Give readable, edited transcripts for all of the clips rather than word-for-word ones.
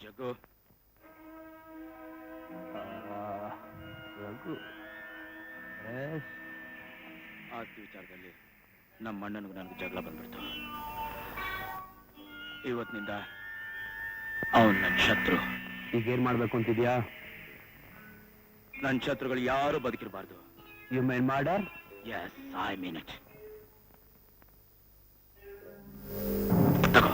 ಜಗ್ಗು ಆಸ್ತಿ ವಿಚಾರದಲ್ಲಿ ನಮ್ಮ ಅಣ್ಣನಿಗೂ ನನಗೆ ಜಗಳ ಬಂದ್ಬಿಡ್ತು. ಇವತ್ತಿನಿಂದ ಅವನ್ ನನ್ನ ಶತ್ರು. ಈಗೇನ್ ಮಾಡ್ಬೇಕು ಅಂತಿದ್ಯಾ? ನನ್ನ ಶತ್ರುಗಳು ಯಾರು ಬದುಕಿರಬಾರ್ದು. You mean murder? Yes, I mean it. ತಗೋ.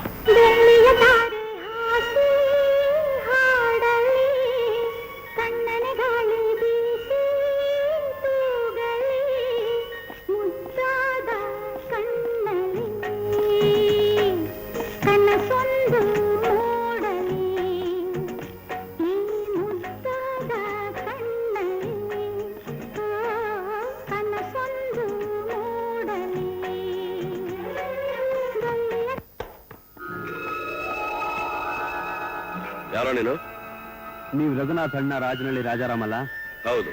ಯಾರೋ ನೀನು? ನೀವು ರಘುನಾಥ್ ಅಣ್ಣ ರಾಜನಹಳ್ಳಿ ರಾಜಾರಾಮಲ್ಲ? ಹೌದು.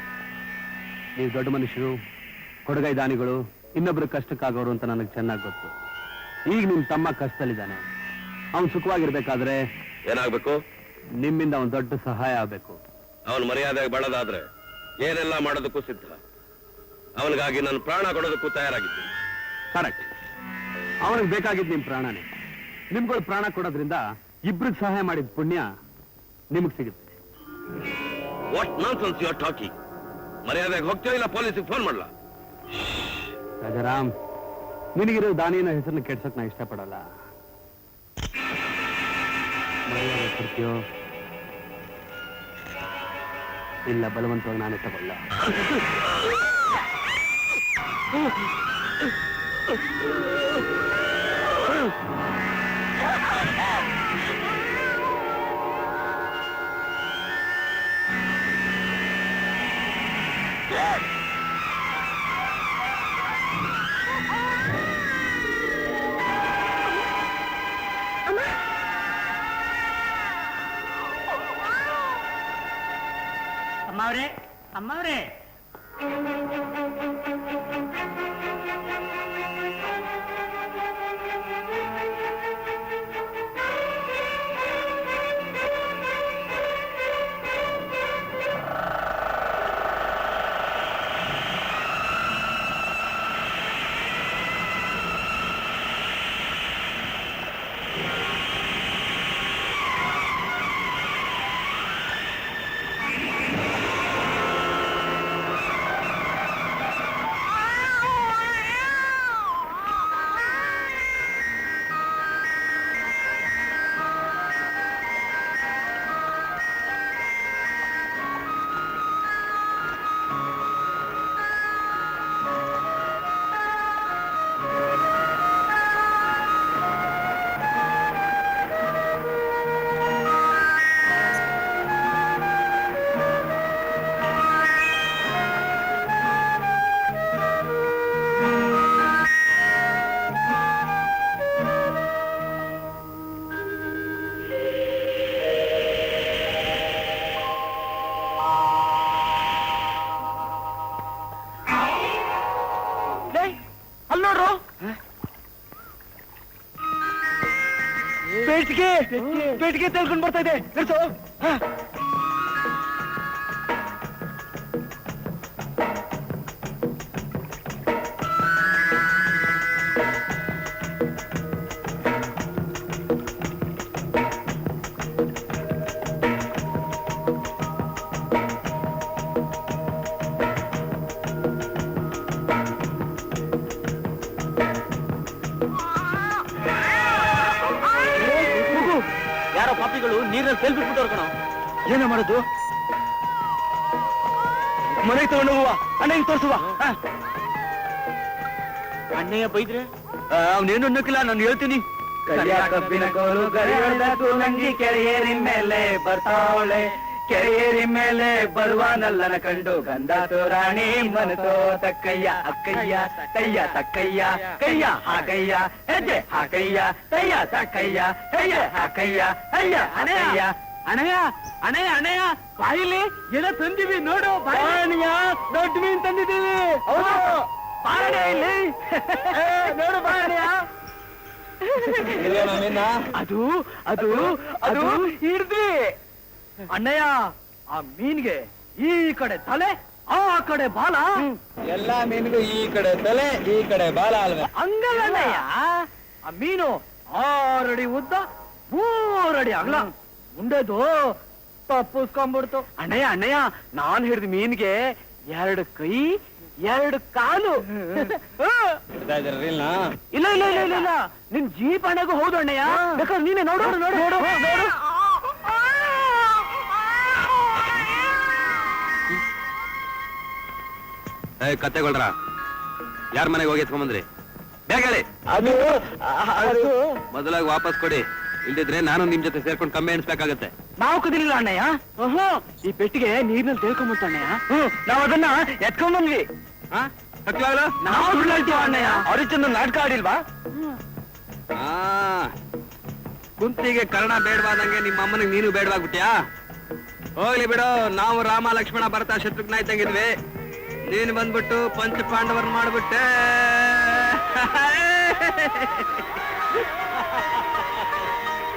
ನೀವು ದೊಡ್ಡ ಮನುಷ್ಯರು, ಕೊಡಗೈ ದಾನಿಗಳು, ಇನ್ನೊಬ್ರು ಕಷ್ಟಕ್ಕಾಗೋರು ಅಂತ ನನಗೆ ಚೆನ್ನಾಗಿ ಗೊತ್ತು. ಈಗ ನಿಮ್ ತಮ್ಮ ಕಷ್ಟದಲ್ಲಿದ್ದಾನೆ. ಅವನು ಸುಖವಾಗಿರ್ಬೇಕಾದ್ರೆ ಏನಾಗ್ಬೇಕು? ನಿಮ್ಮಿಂದ ಅವನ್ ದೊಡ್ಡ ಸಹಾಯ ಆಗ್ಬೇಕು. ಅವನು ಮರ್ಯಾದೆಗೆ ಬಳದಾದ್ರೆ ಏನೆಲ್ಲ ಮಾಡೋದಕ್ಕೂ ಸಿದ್ಧ. ಅವನಿಗಾಗಿ ನಾನು ಪ್ರಾಣ ಕೊಡೋದಕ್ಕೂ ತಯಾರಾಗಿದ್ದೀನಿ. ಕರೆಕ್ಟ್. ಅವನಿಗೆ ಬೇಕಾಗಿದ್ದು ನಿಮ್ ಪ್ರಾಣನೇ. ನಿಮ್ಗಳು ಪ್ರಾಣ ಕೊಡೋದ್ರಿಂದ ಇಬ್ರಿಗೆ ಸಹಾಯ ಮಾಡಿದ ಪುಣ್ಯ ನಿಮಗ್ ಸಿಗುತ್ತೆ. What nonsense you are talking? ಮರ್ಯಾದೆಗೆ ಹೋಗ್ತೀಯೋ ಇಲ್ಲ ಪೊಲೀಸಿಗೆ ಫೋನ್ ಮಾಡ್ಲಾ? ರಾಜಾರಾಮ್, ನಿನಗಿರೋ ದಾನಿನ ಹೆಸರನ್ನ ಕೆಡ್ಸಕ್ ನಾ ಇಷ್ಟಪಡಲ್ಲ. ಮರ್ಯಾದೆ ಕೊಡ್ತೀಯೋ ಇಲ್ಲ ಬಲವಂತವಾಗಿ ನಾನೇ ತಗೊಳ್ಳ? ಅಮ್ಮವ್ರೆ ಪೇಟಿಗೆ ತೆಲ್ಕೊಂಡು ಬರ್ತಾ ಇದೆ. ಯಾರೋ ಪಾಪಿಗಳು ನೀರಲ್ಲಿ ಸೆಲ್ಬಿಟ್ಬಿಟ್ಟವ್ರು ಕಣ. ಏನ ಮಾಡೋದು? ಮನೆಗೆ ತಗೊಂಡು ಹೋಗುವ, ಅಣ್ಣಗೆ ತೋರಿಸುವ. ಅಣ್ಣಯ್ಯ ಬೈದ್ರೆ ಅವನೇನು ಅನ್ನಕ್ಕಿಲ್ಲ, ನಾನು ಹೇಳ್ತೀನಿ. ಕಬ್ಬಿನ ಕೋಲು ಗರಿಯೊಳದಂಗಿ ಕೆರೆಯೇರಿ ಮೇಲೆ ಬರ್ತಾವಳೆ, ಕೆರೆಯೇರಿ ಮೇಲೆ ಬರುವಾನಲ್ಲನ ಕಂಡು ಗಂಧಾತು ರಾಣಿ ಮನಸೋ ತಕ್ಕಯ್ಯ ಅಕ್ಕಯ್ಯ ಕಯ್ಯ ತಕ್ಕಯ್ಯ ಕಯ್ಯ ಹಾಕಯ್ಯ ಹೆಜ್ಜೆ ಹಾಕಯ್ಯ ಕಯ್ಯ ತಕ್ಕಯ್ಯ ಹೆಯ್ಯ ಹಾಕಯ್ಯ ಅಯ್ಯ ಅಣಯ್ಯ ಅಣಯ್ಯ ಅಣಯ್ಯ ಅಣಯ್ಯ ಬಾಯಿಲಿ ಏನೋ ತಂದಿವಿ ನೋಡು. ಬಾಯಣ್ಣ ದೊಡ್ಡ ಮೀನ್ ತಂದಿದ್ದೀವಿ. ಹೌದು ಬಾರಣ್ಣ ಇಲ್ಲಿ ನೋಡು ಬಾರಣ್ಣ. ಅದು ಅದು ಅದು ಹಿಡ್ದ್ವಿ ಅಣ್ಣಯ್ಯ. ಆ ಮೀನ್ಗೆ ಈ ಕಡೆ ತಲೆ ಆ ಕಡೆ ಬಾಲ. ಎಲ್ಲಾ ಮೀನಿಗೂ ಈ ಕಡೆ ತಲೆ ಈ ಕಡೆ ಬಾಲ ಅಲ್ವೇ? ಹಂಗಲ್ಲ ಅಣ್ಣಯ್ಯ, ಆ ಮೀನು 6 ಅಡಿ ಉದ್ದ 3 ಅಡಿ ಅಗಲ, ಮುಂಡೆದು ತಪ್ಪಿಸ್ಕೊಂಡ್ಬಿಡ್ತು. ಅಣ್ಣಯ್ಯ ಅಣ್ಣಯ್ಯ, ನಾನ್ ಹಿಡಿದ ಮೀನ್ಗೆ 2 ಕೈ 2 ಕಾಲು. ಇಲ್ಲ ಇಲ್ಲ ಇಲ್ಲ ಇಲ್ಲ ಇಲ್ಲ ಇಲ್ಲ, ನಿನ್ ಜೀಪ್ ಅಣ್ಣಗೂ ಹೌದು ಅಣ್ಣಯ್ಯ. ಬೇಕಾದ್ರೆ ನೀನೆ ನೋಡು ನೋಡು ನೋಡು ನೋಡು. ಕತ್ತೆಗೊಳ್ರ ಯಾರ ಮನೆಗೆ ಹೋಗಿ ಎತ್ಕೊಂಬಂದ್ರಿ? ಬೇಗ ಹೇಳಿ. ಅದು ಅದು ಮೊದಲಾಗಿ ವಾಪಸ್ ಕೊಡಿ, ಇಲ್ದಿದ್ರೆ ನಾನು ನಿಮ್ ಜೊತೆ ಸೇರ್ಕೊಂಡು ಕಮ್ಮಿ ಎಣಿಸ್ಬೇಕಾಗತ್ತೆ. ನಾವು ಕದಿಲಿಲ್ಲ ಅಣ್ಣಯ್ಯ. ಈ ಪೆಟ್ಟಿಗೆ ನೀರ್ನಲ್ಲಿ ತೇಳ್ಕೊಂಬಿಡ್ತ ಅಣ್ಣಯ್ಯ. ನಾವ್ ಅದನ್ನ ಎತ್ಕೊಂಡ್ಬಂದ್ವಿ. ನಾವು ಸುಳ್ಳಾಡ್ತೀವ ಅಣ್ಣಯ್ಯ. ಅರಿಚಂದ್ರ ನಾಟಕ ಆಡಿಲ್ವಾ? ಕುಂತಿಗೆ ಕರ್ಣ ಬೇಡವಾದಂಗೆ ನಿಮ್ಮ ಅಮ್ಮನಿಗೆ ನೀನು ಬೇಡವಾಗ್ಬಿಟ್ಯಾ? ಹೋಗ್ಲಿ ಬಿಡು, ನಾವು ರಾಮ ಲಕ್ಷ್ಮಣ ಭರತ ಶತ್ರುಘ್ನ ಇದ್ದಂಗಿದ್ವಿ. ನೀನು ಬಂದ್ಬಿಟ್ಟು ಪಂಚ ಪಾಂಡವರ್ ಮಾಡ್ಬಿಟ್ಟೆ.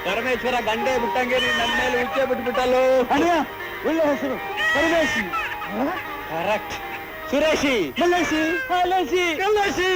ಪರಮೇಶ್ವರ ಗಂಡೆ ಬಿಟ್ಟಂಗೆ ನನ್ನ ಮೇಲೆ ಉಚ್ಚೆ ಬಿಟ್ಬಿಟ್ಟಲ್ಲೋ. ಒಳ್ಳೆ ಹೆಸರು ಪರಮೇಶಿ. ಕರೆಕ್ಟ್. ಸುರೇಶಿ, ಮಲ್ಲೇಶಿ, ಹಾಲೇಶಿ, ಕಲ್ಲೇಶಿ,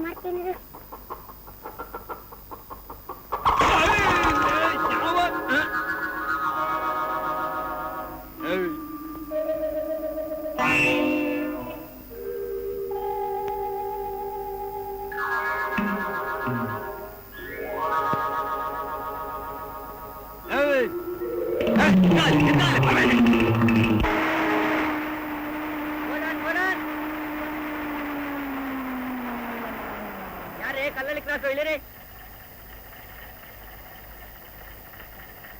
ಮಾಡ್ತೀನಿ. ಯಾರೇ ಕಲ್ಲಳ್ಳಿ ಕ್ರಾಸ್ ಇಳಿರಿ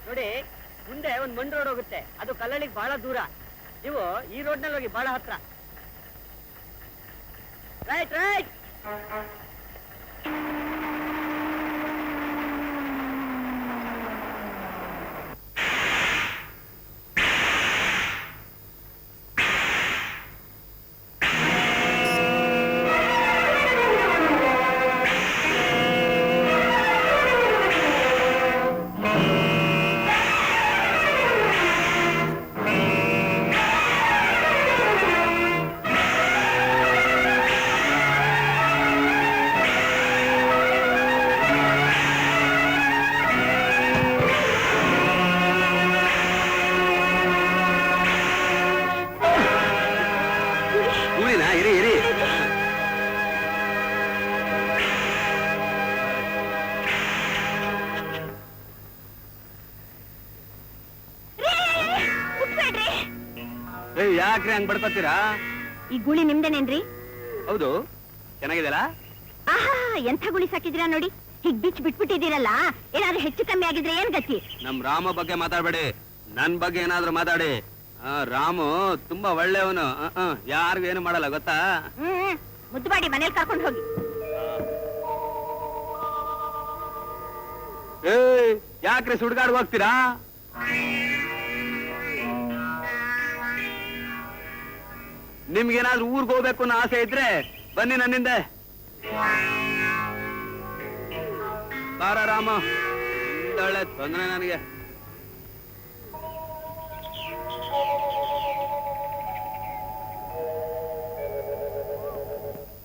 ನೋಡಿ. ಮುಂದೆ ಒಂದ್ ಮಣ್ ರೋಡ್ ಹೋಗುತ್ತೆ, ಅದು ಕಲ್ಲಳ್ಳಿಗೆ ಬಹಳ ದೂರ. ನೀವು ಈ ರೋಡ್ ನಲ್ಲಿ ಹೋಗಿ ಬಹಳ ಹತ್ರ. Right right. ಯಾಕ್ರಿ ಹಂಗ್ ಬಡ್ಕೋತೀರಾ? ಈ ಗುಳಿ ನಿಮ್ದೇನೇನ್ರಿ? ಹೌದು, ಚೆನ್ನಾಗಿದೆಲ್ಲ. ಆಹಾ, ಎಂಥ ಗುಳಿ ಸಾಕಿದಿರಾ ನೋಡಿ. ಹೀಗ್ ಬಿಟ್ಬಿಟ್ಟಿದ್ದೀರಲ್ಲ, ಏನಾದ್ರೂ ಹೆಚ್ಚು ಕಮ್ಮಿ ಆಗಿದ್ರೆ ಏನ್ ಗತಿ? ನಮ್ ರಾಮ ಬಗ್ಗೆ ಮಾತಾಡ್ಬೇಡಿ, ನನ್ ಬಗ್ಗೆ ಏನಾದ್ರೂ ಮಾತಾಡಿ. ರಾಮು ತುಂಬಾ ಒಳ್ಳೆಯವನು, ಯಾರಿಗೂ ಏನು ಮಾಡಲ್ಲ ಗೊತ್ತಾ? ಮುದ್ದು ಮಾಡಿ ಮನೇಲಿ ಕರ್ಕೊಂಡು ಹೋಗಿ. ಯಾಕ್ರಿ ಸುಡ್ಗಾಡ್ ಹೋಗ್ತೀರಾ? ನಿಮ್ಗೇನಾದ್ರೂ ಊರ್ಗ್ ಹೋಗ್ಬೇಕು ಅನ್ನೋ ಆಸೆ ಇದ್ರೆ ಬನ್ನಿ ನನ್ನಿಂದೆ. ಬಾರ ರಾಮ, ಒಳ್ಳೆ ತೊಂದ್ರೆ ನನಗೆ.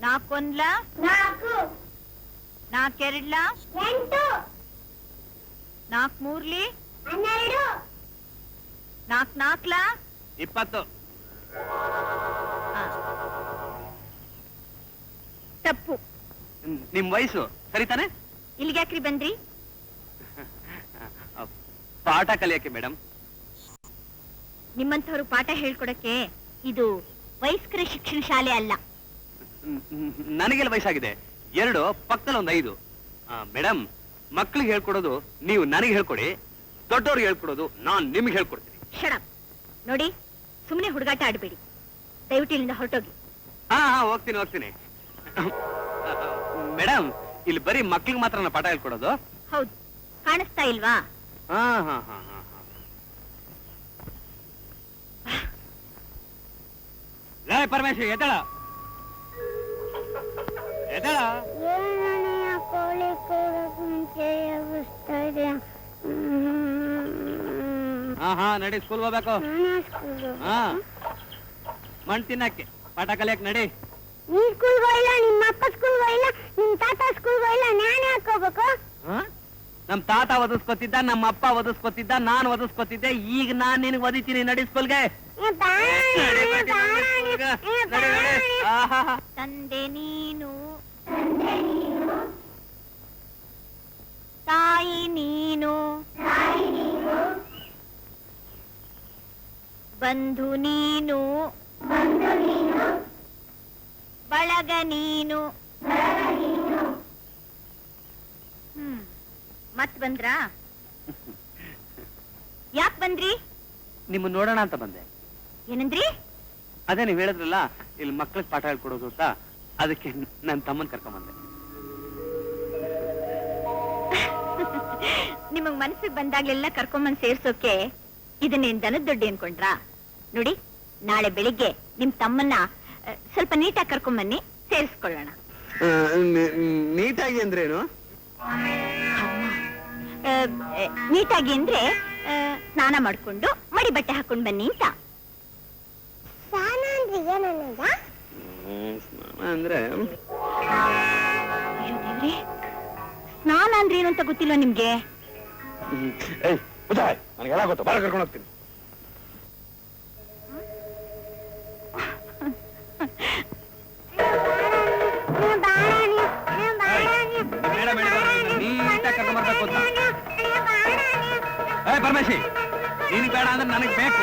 ನಾಲ್ಕೊಂದ್ಲ, ನಾಲ್ಕೆರಡ್ಲ, 4 ಮೂರ್ಲಿ, 4 ನಾಲ್ಕ್ಲ, 20. ತಪ್ಪು. ನಿಮ್ ವಯಸ್ಸು ಸರಿತಾನೆ? ಇಲ್ಲಿಗೆ ಯಾಕ್ರಿ ಬಂದ್ರಿ? ಪಾಠ ಕಲಿಯಕ್ಕೆ ಮೇಡಮ್. ನಿಮ್ಮಂಥವ್ರು ಪಾಠ ಹೇಳ್ಕೊಡಕ್ಕೆ ಇದು ವಯಸ್ಕರ ಶಿಕ್ಷಣ ಶಾಲೆ ಅಲ್ಲ. ನನಗೆಲ್ಲ ವಯಸ್ಸಾಗಿದೆ, 2 ಪಕ್ಕದಲ್ಲಿ 1 5. ಮೇಡಮ್, ಮಕ್ಳಿಗೆ ಹೇಳ್ಕೊಡೋದು ನೀವು ನನಗೆ ಹೇಳ್ಕೊಡಿ, ದೊಡ್ಡವ್ರಿಗೆ ಹೇಳ್ಕೊಡೋದು ನಾನ್ ನಿಮ್ಗೆ ಹೇಳ್ಕೊಡ್ತೀನಿ. ಶಡಪ್. ನೋಡಿ, ಸುಮ್ಮನೆ ಹುಡುಗಾಟ ಆಡ್ಬೇಡಿ, ದಯವಿಟ್ಟು ಇಲ್ಲಿಂದ ಹೊರಟೋಗಿ. ಹಾ ಹೋಗ್ತೀನಿ. ಮೇಡಮ್, ಇಲ್ಲಿ ಬರೀ ಮಕ್ಳಿಗೆ ಮಾತ್ರ ಪಾಠ ಹೇಳ್ಕೊಡೋದು? ಹೌದು, ಕಾಣಿಸ್ತಾ ಇಲ್ವಾ? ಹಾ. ಪರಮೇಶ್ವರಿ, ಎದ್ದಳ. ಕೋಳಿ ಕೂಡಕ್ ಮುಂಚೆ ಎಬ್ಬಿಸ್ತಾ ಇದೆ. ಹಾ ನಡಿ, ಸ್ಕೂಲ್ ಹೋಗ್ಬೇಕು. ಹಾ, ಮಣ್ ತಿನ್ನಕ್ಕೆ, ಪಾಠ ಕಲಿಯಕ್ ನಡಿ. ನೀ ಸ್ಕೂಲ್ ಹೋಗಿಲ್ಲ, ನಿಮ್ಮ ಅಪ್ಪ ಸ್ಕೂಲ್ ಹೋಗಿಲ್ಲ, ನಿಮ್ ತಾತ ಸ್ಕೂಲ್ ಹೋಗಿಲ್ಲ, ನಾನೇ ಹಾಕೋಬೇಕು. ನಮ್ ತಾತ ಒದಿಸ್ಕೊತಿದ್ದ, ನಮ್ಮ ಅಪ್ಪ ಒದಿಸ್ಕೊತಿದ್ದ, ನಾನ್ ಒದಿಸ್ಕೊತಿದ್ದೆ. ಈಗ ನಾನ್ ನಿನಗೆ ಒದಿತೀನಿ, ನಡಿ ಸ್ಕೂಲ್ಗೆ. ತಂದೆ ನೀನು, ತಾಯಿ ನೀನು, ಬಂಧು ನೀನು, ಬಳಗ ನೀನು. ಮತ್ ಬಂದ್ರಾ? ಯಾಕ್ ಬಂದ್ರಿ? ನಿಮ್ಮ ನೋಡೋಣ ಅಂತ ಬಂದೆ. ಏನಂದ್ರಿ? ಅದೇ ನೀವ್ ಹೇಳಿದ್ರಲ್ಲ ಇಲ್ಲಿ ಮಕ್ಳಿಗೆ ಪಾಠ ಹೇಳ್ಕೊಡೋದು ಅಂತ, ಅದಕ್ಕೆ ನನ್ ತಮ್ಮನ್ ಕರ್ಕೊಂಬಂದೆ. ನಿಮಗ್ ಮನಸ್ಸಿಗೆ ಬಂದಾಗ್ಲೆಲ್ಲ ಕರ್ಕೊಂಬಂದ್ ಸೇರ್ಸೋಕೆ ಇದನ್ನೇನ್ ದನದ ದೊಡ್ಡಿ ಅನ್ಕೊಂಡ್ರಾ? ನೋಡಿ, ನಾಳೆ ಬೆಳಿಗ್ಗೆ ನಿಮ್ ತಮ್ಮನ್ನ ಸ್ವಲ್ಪ ನೀಟಾಗಿ ಕರ್ಕೊಂಬನ್ನಿ, ಸೇರಿಸ್ಕೊಳ್ಳೋಣ. ನೀಟಾಗಿ ಅಂದ್ರೇನು? ನೀಟಾಗಿ ಅಂದ್ರೆ ಸ್ನಾನ ಮಾಡ್ಕೊಂಡು ಮಡಿ ಬಟ್ಟೆ ಹಾಕೊಂಡ್ ಬನ್ನಿ ಅಂತ. ಸ್ನಾನ ಅಂದ್ರೆ ಏನನ್ನದ? ಸ್ನಾನ ಅಂದ್ರೆ ಸ್ನಾನ ಅಂದ್ರೆ ಏನು ಅಂತ ಗೊತ್ತಿಲ್ವಾ ನಿಮ್ಗೆ? ನನಗೆಲ್ಲ ಗೊತ್ತು, ಬಾರ ಕರ್ಕೊಂಡು ಹೋಗ್ತೀನಿ. ನೀಟಾಗಿ ಕರ್ಕೊಂಡ್ಬರ್ಬೇಕು ಅಂತ. ಪರಮೇಶಿ, ನೀನ್ ಬೇಡ ಅಂದ್ರೆ ನನಗ್ ಬೇಕು.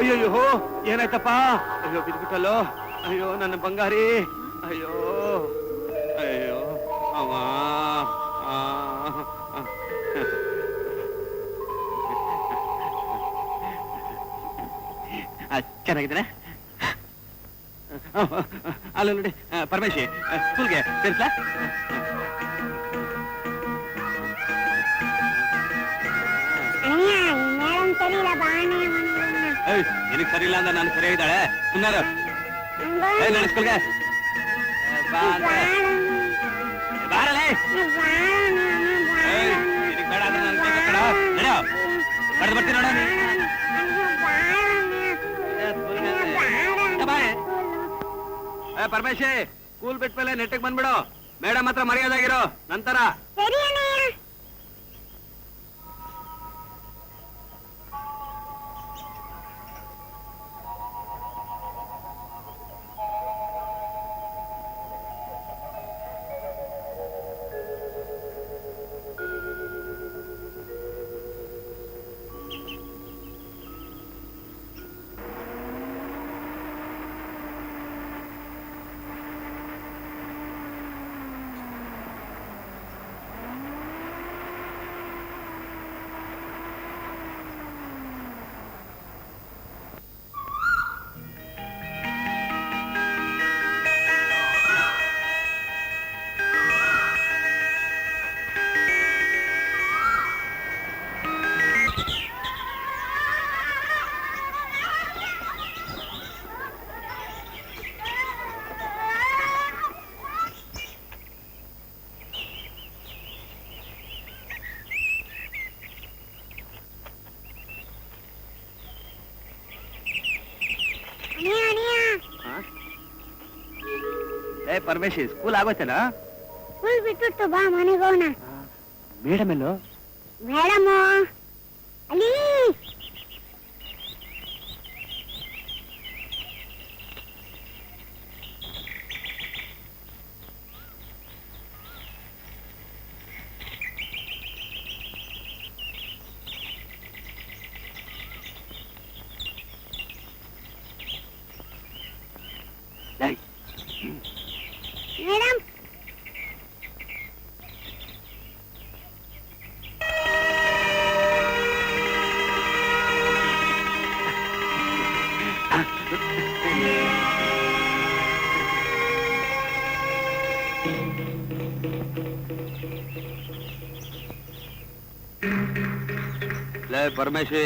ಅಯ್ಯೋ, ಏನಾಯ್ತಪ್ಪ? ಅಯ್ಯೋ, ಬಿದ್ಬಿಟ್ಟಲ್ಲೋ. ಅಯ್ಯೋ, ನನ್ನ ಬಂಗಾರಿ. ಅಯ್ಯೋ ಅಯ್ಯೋ ಅವ. ಚೆನ್ನಾಗಿದ್ದಾನೆ? ಅಲ್ಲ ನೋಡಿ ಪರಮೇಶಿ ಸ್ಕೂಲ್ಗೆ ಸೇರ್ಸ್ಲಾ? ಮೇಡಮ್ ಸರಿ ಇಲ್ಲ ಬಾಣೆ ನಿನಗೆ ಸರಿ ಇಲ್ಲ ಅಂದ್ರೆ ನಾನು ಸರಿ ಇದ್ದಾಳೆ ಸುಮ್ಮನೆ ನನ್ನ ಸ್ಕೂಲ್ಗೆ ಬಾರಲೇ ನಿನಗೆ ಬೇಡ ಅಂದ್ರೆ ನಾನು ಬೇಡ ನಡೆಯೋ ಕಡ್ದು ಬರ್ತೀನಿ ನೋಡ ಪರಮೇಶಿ ಸ್ಕೂಲ್ ಬಿಟ್ಟ ಮೇಲೆ ನೆಟ್ಟಿಗೆ ಬಂದ್ಬಿಡು ಮೇಡಮ್ ಹತ್ರ ಮರ್ಯಾದಾಗಿರೋ ನಂತರ ಸರಿ ಅಣ್ಣಯ್ಯ ಪರಮೇಶಿ ಸ್ಕೂಲ್ ಆಗೋಯ್ತೇನಾ? ಸ್ಕೂಲ್ ಬಿಟ್ಟು ಬಾ ಮನೆಗೆ ಹೋಗೋಣ. ಮೇಡಮ್ ಎಲ್ಲೋ? ಮೇಡಮ್ ಅಲ್ಲಿ ಮೇಡಮ್ ಪರಮೇಶಿ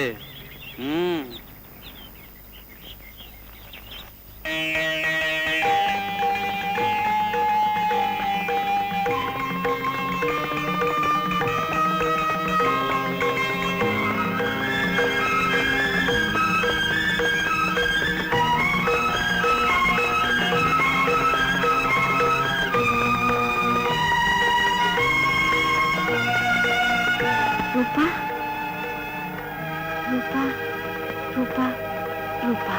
ರೂಪಾ ರೂಪಾ ರೂಪಾ ರೂಪಾ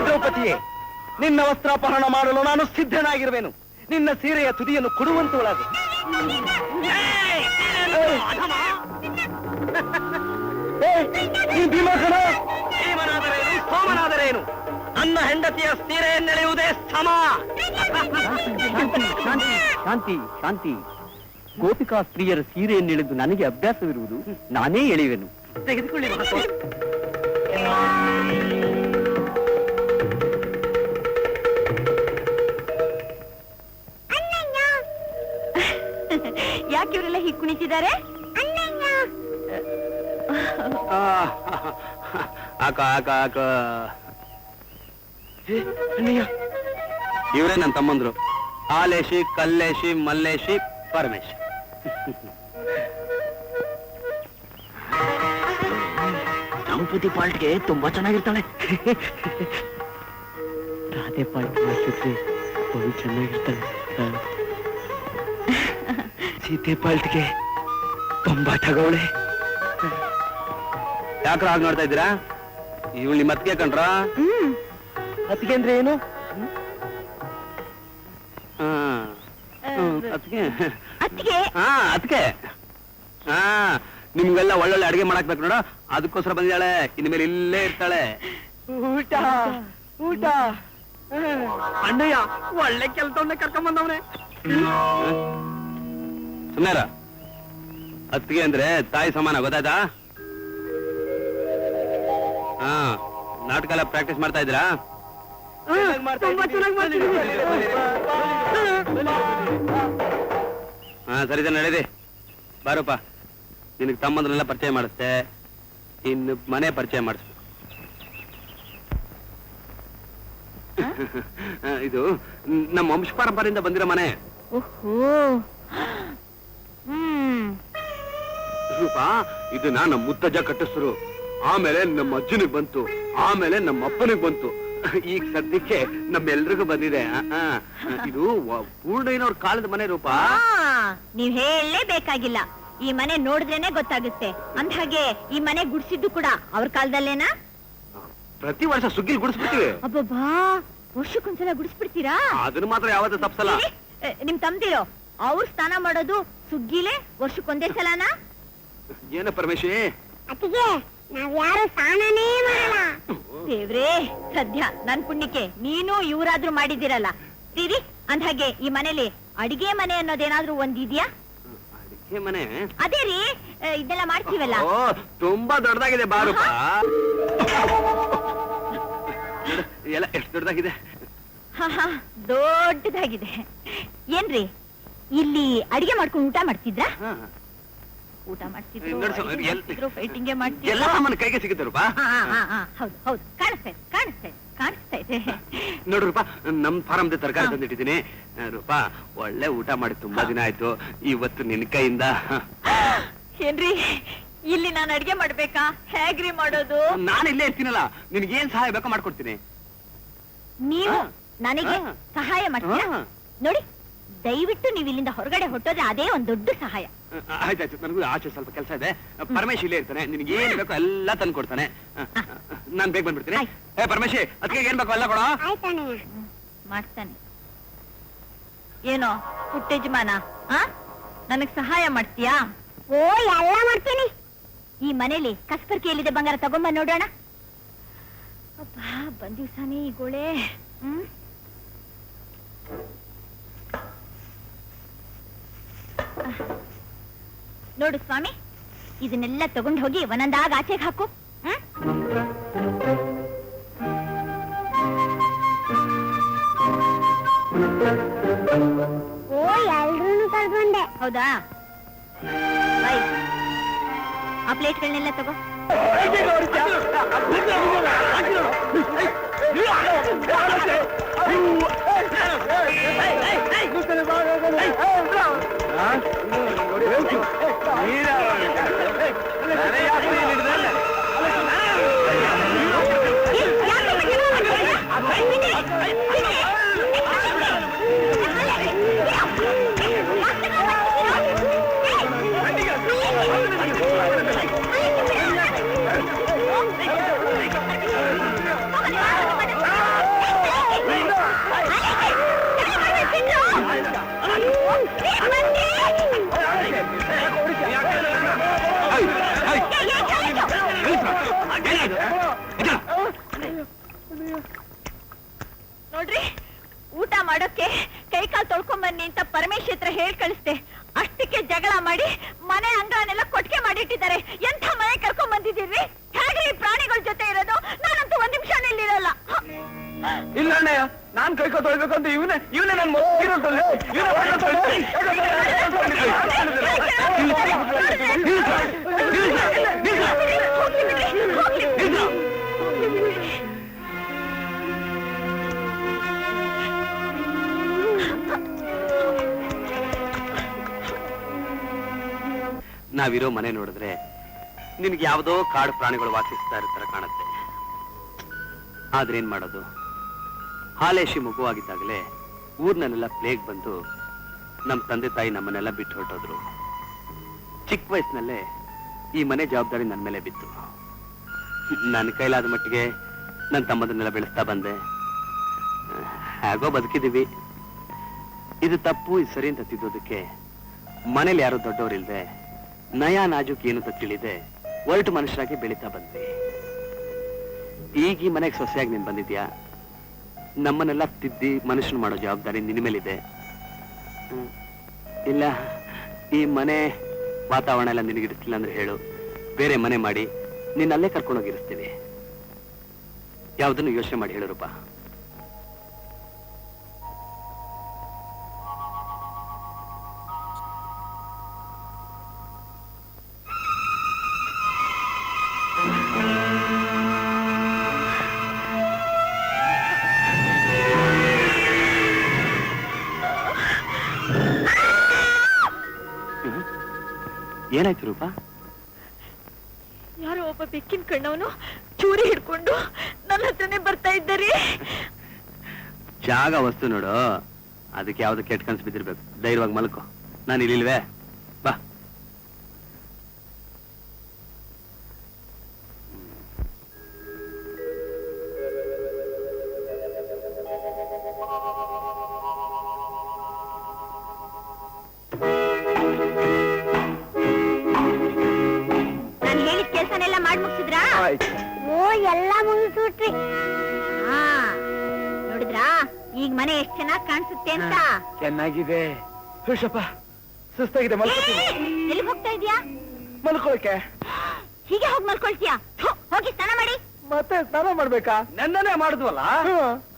ದ್ರೌಪದಿಯೇ, ನಿನ್ನ ವಸ್ತ್ರಾಪಹರಣ ಮಾಡಲು ನಾನು ಸಿದ್ಧನಾಗಿರುವೆನು. ನಿನ್ನ ಸೀರೆಯ ತುದಿಯನ್ನು ಕೊಡುವಂತವಳಾಗು. ಭೀಮನಾದರೇನು ಸೋಮನಾದರೇನು ನನ್ನ ಹೆಂಡತಿಯ ಸೀರೆಯನ್ನೆಳೆಯುವುದೇ ಸಮ. ಶಾಂತಿ ಶಾಂತಿ, ಗೋಪಿಕಾ ಸ್ತ್ರೀಯರ ಸೀರೆಯನ್ನೆಳೆದು ನನಗೆ ಅಭ್ಯಾಸವಿರುವುದು, ನಾನೇ ಎಳೆಯುವೆನು. ತೆಗೆದುಕೊಳ್ಳಿ ಮಹಾತ್ಮ. ಯಾಕೆ ಇವರೆಲ್ಲ ಹೀಗೆ ಕುಣಿತಿದ್ದಾರೆ? ಇವರೇ ನನ್ನ ತಮ್ಮಂದ್ರು, ಆಲೇಶಿ, ಕಲ್ಲೇಶಿ, ಮಲ್ಲೇಶಿ, ಪರಮೇಶಿ. ದ್ರೌಪದಿ ಪಾಲ್ಟ್ಗೆ ತುಂಬಾ ಚೆನ್ನಾಗಿರ್ತಾಳೆ. ರಾಧೆ ಪಾಲ್ಟ್ ಮಾಡಿಸಿದ್ರೆ ಅವಳು ಚೆನ್ನಾಗಿರ್ತಾಳೆ. ಸೀತೆ ಪಾಲ್ಟ್ಗೆ ತುಂಬಾ ತಗೋಳೆ. ಯಾಕ್ರ ಹಾಗೆ ನೋಡ್ತಾ ಇದ್ದೀರಾ? ಇವಳು ನಿಮ್ಮ ಅತ್ತಿಗೆ ಕಂಡ್ರ? ಅತ್ತಿಗೆ ಅಂದ್ರೆ ಏನು? ಅತ್ತಿಗೆ ಅತ್ತಿಗೆ ಅದಕ್ಕೆ ನಿಮ್ಗೆಲ್ಲ ಒಳ್ಳೊಳ್ಳೆ ಅಡಿಗೆ ಮಾಡಾಕ್ಬೇಕು ನೋಡ, ಅದಕ್ಕೋಸ್ಕರ ಬಂದಿದ್ದಾಳೆ. ಇನ್ಮೇಲೆ ಇಲ್ಲೇ ಇರ್ತಾಳೆ. ಊಟ ಊಟ. ಅಣ್ಣಯ್ಯ ಒಳ್ಳೆ ಕೆಲಸವನ್ನ ಕರ್ಕೊಂಡ್ ಬಂದವ್ರೆ. ಸುಮ್ನಾರ, ಅತ್ತಿಗೆ ಅಂದ್ರೆ ತಾಯಿ ಸಮಾನ, ಗೊತ್ತಾಯ್ತಾ? ನಾಟಕ ಎಲ್ಲ ಪ್ರಾಕ್ಟೀಸ್ ಮಾಡ್ತಾ ಇದ್ದೀರಾ? ಸರಿದ ನಡೀರಿ. ಬಾರಪ್ಪ, ನಿನಗೆ ತಮ್ಮಂದ್ರೆಲ್ಲ ಪರಿಚಯ ಮಾಡಿಸ್ತೆ, ಇನ್ನು ಮನೆ ಪರಿಚಯ ಮಾಡಿಸ್ಬೇಕು. ಇದು ನಮ್ಮ ವಂಶ ಪರಂಪರೆಯಿಂದ ಬಂದಿರೋ ಮನೆ. ರೂಪ, ಇದನ್ನ ನಮ್ಮ ಮುತ್ತಜ್ಜ ಕಟ್ಟಿಸ್ರು, ಆಮೇಲೆ ನಮ್ಮ ಅಜ್ಜನಿಗೆ ಬಂತು, ಆಮೇಲೆ ನಮ್ಮ ಅಪ್ಪನಿಗೆ ಬಂತು, ಈಗ ಸದ್ಯಕ್ಕೆ ನಮ್ಮೆಲ್ರಿಗೂ ಬಂದಿದೆ. ಇದು ಪೂರ್ಣಯ್ಯನವ್ರ ಕಾಲದ ಮನೆ. ರೂಪ, ನೀವ್ ಹೇಳಲೇಬೇಕಾಗಿಲ್ಲ, ಈ ಮನೆ ನೋಡಿದ್ರೇನೆ ಗೊತ್ತಾಗುತ್ತೆ. ಅಂದ್ಹಾಗೆ ಈ ಮನೆ ಗುಡ್ಸಿದ್ದು ಕೂಡ ಅವ್ರ ಕಾಲದಲ್ಲೇನಾ? ಪ್ರತಿ ವರ್ಷ ಸುಗ್ಗಿಲ್ ಗುಡಿಸ್ಬಿಡ್ತೀವಿ. ಅಬ್ಬಬ್ಬಾ, ವರ್ಷಕ್ಕೊಂದ್ಸಲ ಗುಡಿಸ್ಬಿಡ್ತೀರಾ? ಅದನ್ನ ಮಾತ್ರ ಯಾವತ್ತೂ ತಪ್ಸಲ್ಲ. ನಿಮ್ ತಮ್ದಿರೋ ಅವ್ರು ಸ್ನಾನ ಮಾಡೋದು ಸುಗ್ಗಿಲೆ ವರ್ಷಕ್ಕೊಂದೇ ಸಲನಾ? ಏನ ಪರಮೇಶಿ? ಅತ್ತಿಗೆ ನಾವ್ ಯಾರು ಸ್ನಾನನೇ ಮಾಡಲ್ಲ. ದೇವ್ರೇ, ಸದ್ಯ ನನ್ ಪುಣ್ಯಕ್ಕೆ ನೀನು ಇವ್ರಾದ್ರೂ ಮಾಡಿದಿರಲ್ಲ. ರೀ, ಅಂದ್ಹಾಗೆ ಈ ಮನೇಲಿ ಅಡಿಗೆ ಮನೆ ಅನ್ನೋದೇನಾದ್ರೂ ಒಂದಿದ್ಯಾ? ಅಡಿಗೆ ಮನೆ? ಅದೇ ರೀ, ಇದೆಲ್ಲ ಮಾಡ್ತೀವಲ್ಲ. ಓ, ತುಂಬಾ ದೊಡ್ಡದಾಗಿದೆ. ಬಾರಪ್ಪ, ಎಲ್ಲ ಎಷ್ಟು ದೊಡ್ಡದಾಗಿದೆ. ದೊಡ್ಡದಾಗಿದೆ. ಏನ್ರಿ, ಇಲ್ಲಿ ಅಡಿಗೆ ಮಾಡ್ಕೊಂಡು ಊಟ ಮಾಡ್ತಿದ್ರಾ? ಊಟ ಮಾಡ್ತಿದ್ರು, ಫೈಟಿಂಗ್ ಮಾಡ್ತಿದ್ರು. ಎಲ್ಲ ಸಾಮಾನು ಕೈಗೆ ಸಿಗುತ್ತೆ ರೂಪ. ಹೌದು ಹೌದು, ಕಾಣಿಸ್ತಾ ಇದೆ. ನೋಡು ರೂಪ, ನಮ್ ಫಾರಮ್ದ ತರಕಾರಿ ತಂದಿಟ್ಟಿದ್ದೀನಿ. ರೂಪ, ಒಳ್ಳೆ ಊಟ ಮಾಡಿ ತುಂಬಾ ದಿನ ಆಯ್ತು. ಇವತ್ತು ನಿನ್ ಕೈಯಿಂದ. ಏನ್ರಿ, ಇಲ್ಲಿ ನಾನು ಅಡಿಗೆ ಮಾಡ್ಬೇಕಾ? ಹೇಗ್ರಿ ಮಾಡೋದು? ನಾನು ಇಲ್ಲೇ ಇರ್ತೀನಲ್ಲ, ನಿನ್ಗೇನ್ ಸಹಾಯ ಬೇಕೋ ಮಾಡ್ಕೊಡ್ತೀನಿ. ನೀವು ನನಗೆ ಸಹಾಯ ಮಾಡ್ತೀರಾ? ನೋಡಿ, ದಯವಿಟ್ಟು ನೀವು ಇಲ್ಲಿಂದ ಹೊರಗಡೆ ಹೊಟ್ಟೋದ್ರೆ ಅದೇ ಒಂದ್ ದೊಡ್ಡ ಸಹಾಯ. ಆಯ್ತಾಯ್ತು, ನನಗೂ ಆಚೆ ಸ್ವಲ್ಪ ಕೆಲಸ ಇದೆ. ಪರಮೇಶ್ ಇಲ್ಲೇ ಇರ್ತಾನೆ, ನಿನ್ಗೆ ಏನ್ ಬೇಕೋ ಎಲ್ಲ ತಂದು ಕೊಡ್ತಾನೆ. ನಾನ್ ಬೇಗ ಬಂದ್ಬಿಡ್ತೀನಿ. ಪರಮೇಶಿ, ಅದಕ್ಕೆ ಏನ್ ಬೇಕೋ ಎಲ್ಲ ಕೊಡೋ. ಮಾಡ್ತಾನೆ. ಏನೋ ಪುಟ್ಟೆಜಮಾನ, ನನಗ್ ಸಹಾಯ ಮಾಡ್ತೀಯಾ? ಓ, ಎಲ್ಲ ಮಾಡ್ತೀನಿ. ಈ ಮನೇಲಿ ಕಸ್ಪರ್ಕೆ ಎಲ್ಲಿದೆ ಬಂಗಾರ ತಗೊಂಬ ನೋಡೋಣ. ಅಬ್ಬಾ, ಬಂದಿವ್ಸಾನೆ ಈ ಗೋಳೆ. ನೋಡು ಸ್ವಾಮಿ, ಇದನ್ನೆಲ್ಲ ತಗೊಂಡು ಹೋಗಿ ಒಂದೊಂದಾಗ ಆಚೆಗೆ ಹಾಕು. ಓ, ಎಲ್ರೂ ಕರ್ಕೊಂಡೆ. ಹೌದಾ? ಬೈ, ಆ ಪ್ಲೇಟ್ಗಳನ್ನೆಲ್ಲ ತಗೋ. ನೋಡ್ರಿ, ಊಟ ಮಾಡೋಕೆ ಕೈಕಾಲು ತೊಳ್ಕೊಂಬನ್ನಿ ಅಂತ ಪರಮೇಶ್ ಹತ್ರ ಹೇಳ್ ಕಳಿಸ್ದೆ. ಅಷ್ಟಕ್ಕೆ ಜಗಳ ಮಾಡಿ ಮನೆ ಅಂಗಳನೆಲ್ಲ ಕೊಟ್ಟಿಗೆ ಮಾಡಿಟ್ಟಿದ್ದಾರೆ. ಎಂಥ ಮನೆ ಕರ್ಕೊಂಡ್ ಬಂದಿದ್ದೀರಿ? ಹೇಗ್ರಿ ಪ್ರಾಣಿಗಳ ಜೊತೆ ಇರೋದು? ನಾನಂತೂ ಒಂದ್ ನಿಮಿಷ ಇಲ್ಲಿರಲ್ಲ. ಇಲ್ಲ ಅಣ್ಣಯ್ಯ, ನಾನ್ ಕೈಕೋ ತೊಳ್ಬೇಕು ಅಂತ ಇವನೇ ನನ್ ನಾವಿರೋ ಮನೆ ನೋಡಿದ್ರೆ ನಿನ್ಗೆ ಯಾವ್ದೋ ಕಾಡು ಪ್ರಾಣಿಗಳು ವಾಸಿಸ್ತಾ ಇರ್ತಾರ ಕಾಣುತ್ತೆ. ಆದ್ರೆ ಏನ್ ಮಾಡೋದು, ಹಾಲೇಶಿ ಮಗುವಾಗಿದ್ದಾಗಲೇ ಊರ್ನಲ್ಲೆಲ್ಲ ಪ್ಲೇಗ್ ಬಂದು ನಮ್ ತಂದೆ ತಾಯಿ ನಮ್ಮನ್ನೆಲ್ಲ ಬಿಟ್ಟು ಹೊರಟೋದ್ರು. ಚಿಕ್ಕ ವಯಸ್ಸಿನಲ್ಲೇ ಈ ಮನೆ ಜವಾಬ್ದಾರಿ ನನ್ನ ಮೇಲೆ ಬಿತ್ತು. ನನ್ನ ಕೈಲಾದ ಮಟ್ಟಿಗೆ ನನ್ನ ತಮ್ಮದನ್ನೆಲ್ಲ ಬೆಳೆಸ್ತಾ ಬಂದೆ. ಹೇಗೋ ಬದುಕಿದೀವಿ. ಇದು ತಪ್ಪು, ಇದು ಸರಿ ಅಂತ ತಿದ್ದೋದಕ್ಕೆ ಮನೇಲಿ ಯಾರು ದೊಡ್ಡವರಿಲ್ದೆ ನಯ ನಾಜುಕ್ ಏನು ಅಂತ ತಿಳಿದೆ ಒರಟು ಮನುಷ್ಯರಾಗಿ ಬೆಳೀತಾ ಬಂದ್ವಿ. ಈಗ ಈ ಮನೆಗೆ ಸೊಸೆಯಾಗಿ ನೀನ್ ಬಂದಿದ್ಯಾ. ನಮ್ಮನ್ನೆಲ್ಲ ತಿದ್ದಿ ಮನುಷ್ಯನ ಮಾಡೋ ಜವಾಬ್ದಾರಿ ನಿನ್ನ ಮೇಲಿದೆ. ಇಲ್ಲ ಈ ಮನೆ ವಾತಾವರಣ ಎಲ್ಲ ನಿನಗಿರ್ತಿಲ್ಲ ಅಂದ್ರೆ ಹೇಳು, ಬೇರೆ ಮನೆ ಮಾಡಿ ನಿನ್ನಲ್ಲೇ ಕರ್ಕೊಂಡೋಗಿರಿಸ್ತೀನಿ. ಯಾವುದನ್ನು ಯೋಚನೆ ಮಾಡಿ ಹೇಳು ರೂಪ. ಏನಾಯ್ತು ರೂಪ? ಯಾರೋ ಒಬ್ಬ ಬೆಕ್ಕಿನ ಕಣ್ಣವನು ಚೂರಿ ಹಿಡ್ಕೊಂಡು ನನ್ನ ಹತ್ರನೇ ಬರ್ತಾ ಇದ್ದಾರೆ. ಜಾಗ ವಸ್ತು ನೋಡು, ಅದಕ್ಕೆ ಯಾವ್ದು ಕೆಟ್ಟ ಕನ್ಸು ಬಿದ್ದಿರ್ಬೇಕು. ಧೈರ್ಯವಾಗಿ ಮಲ್ಕೋ, ನಾನು ಇಲ್ಲಿಲ್ವೇ, ಬಾ. ಓ ಎಲ್ಲ ಮುಗಿಸ್ಬಿಟ್ರಿ. ನೋಡಿದ್ರಾ ಈಗ ಮನೆ ಎಷ್ಟ್ ಚೆನ್ನಾಗ್ ಕಾಣಿಸುತ್ತೆ ಅಂತ. ಚೆನ್ನಾಗಿದೆ. ಹುಷಪ್ಪ, ಸುಸ್ತಾಗಿದೆ, ಮಲ್ಕೊತೀನಿ. ಎಲ್ಲಿ ಹೋಗ್ತಾ ಇದೀಯಾ? ಮಲ್ಕೊಳಕ್ಕೆ. ಹೀಗೆ ಹೋಗಿ ಮಲ್ಕೊಳ್ತೀಯಾ? ಹೋಗಿ ಸ್ನಾನ ಮಾಡಿ. ಮತ್ತೆ ಸ್ನಾನ ಮಾಡ್ಬೇಕಾ? ನೆನ್ನೆ ಮಾಡಿದ್ವಲ್ಲ.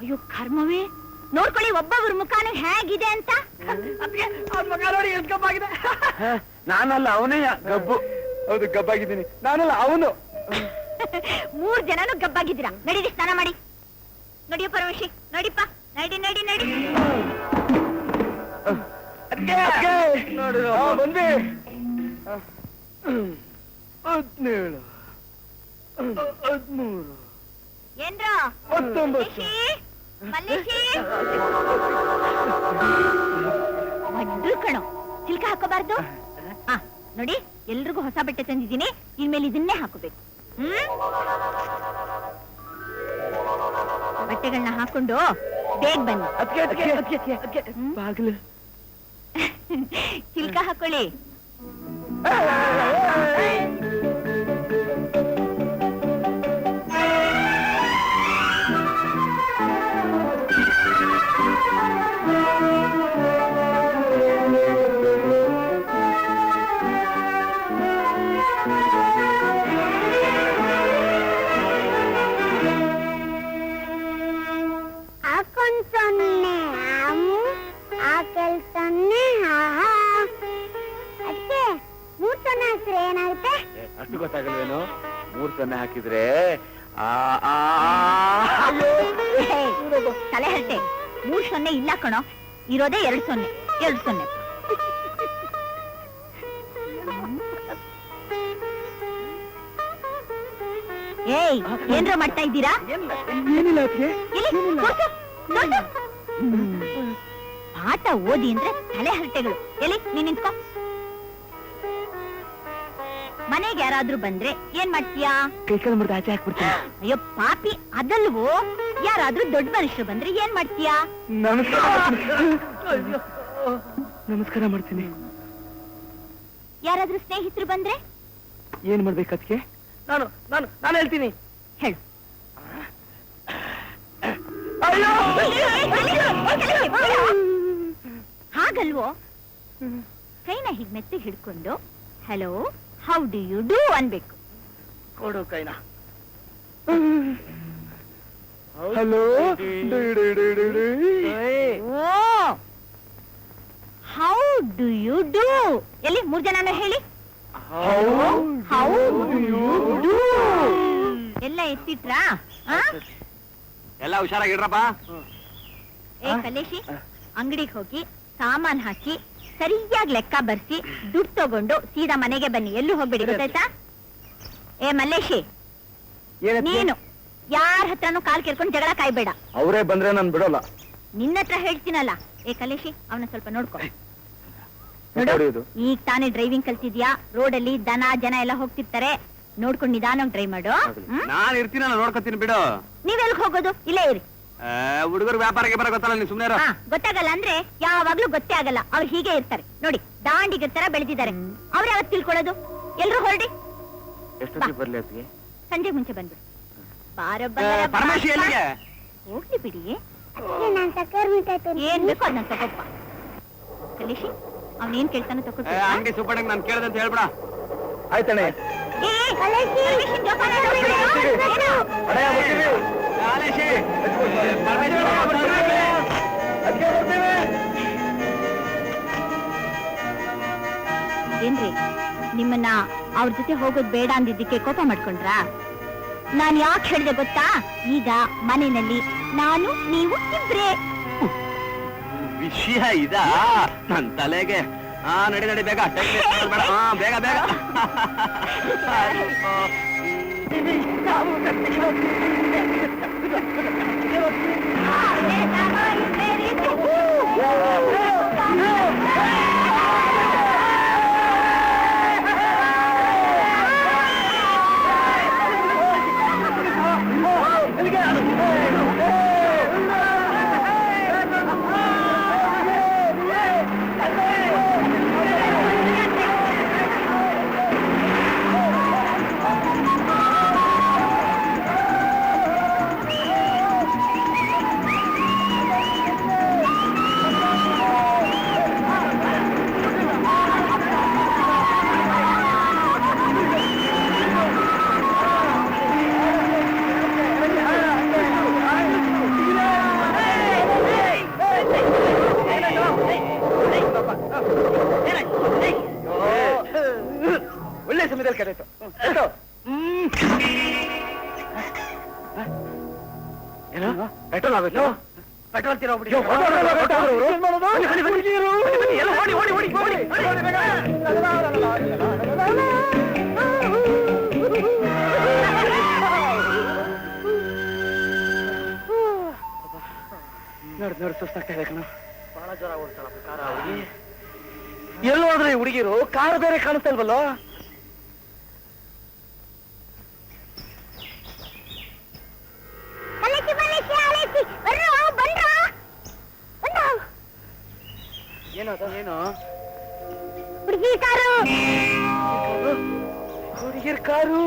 ಅಯ್ಯೋ ಕರ್ಮವೇ, ನೋಡ್ಕೊಳ್ಳಿ ಒಬ್ಬೊಬ್ರ ಮುಖಾನು ಹೇಗಿದೆ ಅಂತ. ಅವ್ರ ಮಗ ನೋಡಿ ಎಷ್ಟು ಗಬ್ಬಾಗಿದೆ. ನಾನಲ್ಲ ಅವನೇ ಗಬ್ಬು. ಹೌದು, ಗಬ್ಬಾಗಿದ್ದೀನಿ. ನಾನಲ್ಲ ಅವನು. 3 ಜನನು ಗಬ್ಬಾಗಿದ್ದೀರಾ. ನಡೀರಿ ಸ್ನಾನ ಮಾಡಿ. ನಡಿಯೋ ಪರಮೇಶಿ, ನಡಿಪ್ಪ, ನಡಿ ನಡಿ ನಡಿ. ನೋಡಿ ಬಂದ್ವಿ. 17, 13, ಏನ್ರ 19. ಮಲ್ಲೇಶಿ ಮಡ್ರು ಕಣೋ, ಚಿಲ್ಕ ಹಾಕೋಬಾರ್ದು. ನೋಡಿ, ಎಲ್ರಿಗೂ ಹೊಸ ಬಟ್ಟೆ ತಂದಿದ್ದೀನಿ. ಇನ್ಮೇಲೆ ಇದನ್ನೇ ಹಾಕೋಬೇಕು. ಬಟ್ಟೆಗಳನ್ನ ಹಾಕೊಂಡು ಬೇಗ ಬನ್ನಿ. ಬಾಗಿಲು ಚಿಲ್ಕ ಹಾಕೊಳ್ಳಿ. ಅಷ್ಟು ಗೊತ್ತಾಗಲ್ವೇನು? 3 ಸೊನ್ನೆ ಹಾಕಿದ್ರೆ ತಲೆ ಹರಟೆ. 3 ಸೊನ್ನೆ ಇಲ್ಲ ಕಣೋ, ಇರೋದೇ 2 ಸೊನ್ನೆ. 2 ಸೊನ್ನೆ. ಏಯ್, ಏನ್ರ ಮಾಡ್ತಾ ಇದ್ದೀರಾ? ಏನಿಲ್ಲ ಅದಕ್ಕೆ. ಪಾಠ ಓದಿ ಅಂದ್ರೆ ತಲೆ ಹರಟೆಗಳು. ಎಲ್ಲಿ ನೀನ್ ನಿಂತ್ಕೋ. ಮನೆಗೆ ಯಾರಾದ್ರೂ ಬಂದ್ರೆ ಏನ್ ಮಾಡ್ತೀಯಾ? ಕೈಕಾಲು ಮುರಿದು ಆಚೆ ಹಾಕ್ಬಿಡ್ತೀನಿ. ಅಯ್ಯೋ ಪಾಪಿ, ಅದಲ್ವೋ. ಯಾರಾದ್ರೂ ದೊಡ್ಡ ಮನುಷ್ಯರು ಬಂದ್ರೆ ಏನ್ ಮಾಡ್ತೀಯಾ? ನಮಸ್ಕಾರ ಮಾಡ್ತೀನಿ. ಯಾರಾದ್ರೂ ಸ್ನೇಹಿತರು ಬಂದ್ರೆ ಏನ್ ಮಾಡ್ಬೇಕು ಅದಕ್ಕೆ? ನಾನು ಹೇಳ್ತೀನಿ. ಹೇಳು. ಹಾಗಲ್ವೋ, ಕೈನ ಹೀಗ್ ಮೆತ್ತಿಗೆ ಹಿಡ್ಕೊಂಡು hello how do you do ಅನ್ಬೇಕು. ಕೊಡು ಕೈನ. ಹಲೋ. ಓ, ಹೌ ಡು ಯು ಡೂ. ಎಲ್ಲಿ 3 ಜನನು ಹೇಳಿ. How do you do. ಎಲ್ಲ ಎತ್ತಿಟ್ರಾ? ಎಲ್ಲ ಹುಷಾರಾಗಿಡ್ರಪ್ಪ. ಏ ಕಲೇಶಿ, ಅಂಗಡಿಗೆ ಹೋಗಿ ಸಾಮಾನ್ ಹಾಕಿ ಸರಿಯಾಗಿ ಲೆಕ್ಕ ಬರ್ಸಿ ದುಡ್ಡು ತಗೊಂಡು ಸೀದಾ ಮನೆಗೆ ಬನ್ನಿ. ಎಲ್ಲೂ ಹೋಗ್ಬೇಡಿ, ಗೊತ್ತಾಯ್ತಾ? ಏ ಮಲ್ಲೇಶಿ, ನೀನು ಯಾರ ಹತ್ರನೂ ಕಾಲ್ ಕೇಳ್ಕೊಂಡು ಜಗಳ ಕಾಯ್ಬೇಡ. ಅವರೇ ಬಂದ್ರೆ ನಾನು ಬಿಡೋಲ್ಲ. ನಿನ್ನ ಹತ್ರ ಹೇಳ್ತೀನಲ್ಲ. ಏ ಕಲೇಶಿ, ಅವನ ಸ್ವಲ್ಪ ನೋಡ್ಕೊ. ನೋಡು, ಈಗ ತಾನೇ ಡ್ರೈವಿಂಗ್ ಕಲ್ತಿದ್ಯಾ, ರೋಡಲ್ಲಿ ದನ ಜನ ಎಲ್ಲ ಹೋಗ್ತಿರ್ತಾರೆ, ನೋಡ್ಕೊಂಡು ನಿಧಾನವಾಗಿ ಡ್ರೈವ್ ಮಾಡು. ನಾನ್ ಇರ್ತೀನಲ್ಲ, ನೋಡ್ಕೊತೀನಿ ಬಿಡು. ನೀವೆಲ್ಗ್ ಹೋಗೋದು? ಇಲ್ಲೇ ಇರಿ. ಹುಡುಗರು ವ್ಯಾಪಾರಕ್ಕೆ ಬರ ಗೊತ್ತಲ್ಲ, ನೀನ್ ಸುಮ್ನೆ ಗೊತ್ತಾಗಲ್ಲ ಅಂದ್ರೆ ಯಾವಾಗ್ಲೂ ಗೊತ್ತೇ ಆಗಲ್ಲ. ಅವ್ರು ಹೀಗೆ ಇರ್ತಾರೆ ನೋಡಿ, ದಾಂಡಿಗೆ ತರ ಬೆಳೆದಿದ್ದಾರೆ. ಅವ್ರು ಯಾವತ್ತು ತಿಳ್ಕೊಳ್ಳೋದು? ಎಲ್ರು ಹೊರಡಿ. ಎಷ್ಟೊತ್ತಿಗೆ ಬರ್ಲಿ ಅದಕ್ಕೆ? ಸಂಜೆ ಮುಂಚೆ ಬಂದ್ಬಿಡು. ಪರಮೇಶಿ ಎಲ್ಲಿಗೆ? ಹೋಗ್ಲಿ ಬಿಡಿ, ನಾನ್ ಸಕ್ಕರೆ ಮಿಠಾಯಿ ಏನ್ ಬೇಕೋ ಅದನ್ನ ತಗೋಪ್ಪ. ಕಲೇಶಿ, ಅವನೇನ್ ಕೇಳ್ತಾನೆ ತಗೊಳ್ತೀನಿ. ಅಂಗಡಿ ಸುಬ್ಬಣ್ಣಗೆ ನಾನು ಕೇಳ್ದೆ ಅಂತ ಹೇಳ್ಬಿಡ. ಆಯ್ತಣ್ಣ. ಏನ್ರಿ, ನಿಮ್ಮನ್ನ ಅವ್ರ ಜೊತೆ ಹೋಗೋದ್ ಬೇಡ ಅಂದಿದ್ದಕ್ಕೆ ಕೋಪ ಮಾಡ್ಕೊಂಡ್ರಾ? ನಾನ್ ಯಾಕೆ ಹೇಳಿದೆ ಗೊತ್ತಾ? ಈಗ ಮನೆಯಲ್ಲಿ ನಾನು ನೀವು ಇಬ್ರೇ. ವಿಷಯ ಇದಾ? ನನ್ ತಲೆಗೆ. ನಡಿ ನಡಿ, ಬೇಗ ಬೇಡ. ಬೇಗ ಬೇಗ. ಒಳ್ಳೆ ಸಮಯದಲ್ಲಿ ಕರೆಯಿತು. ಏನೋ ಪೆಟ್ರೋಲ್ ಆಗುತ್ತೆ. ಪೆಟ್ರೋಲ್ ತಿರೋಗ್ಬಿಡಿ. ನೋಡಿ ಸುಸ್ತಾಗ್ತಾ ಇದೆ ಕಣ. ಬಹಳ ಜ್ವರ ಓಡ್ತಾಳಪ್ಪ ಕಾರ. ಎಲ್ಲೋ ಹೋದ್ರೆ ಹುಡುಗಿರು ಕಾರು ಬೇರೆ ಕಾಣಿಸ್ತಾ ಇಲ್ವಲ್ಲೋ. ಏನು ಹುಡುಗಿ ಕಾರು, ಹುಡುಗಿರ್ ಕಾರು.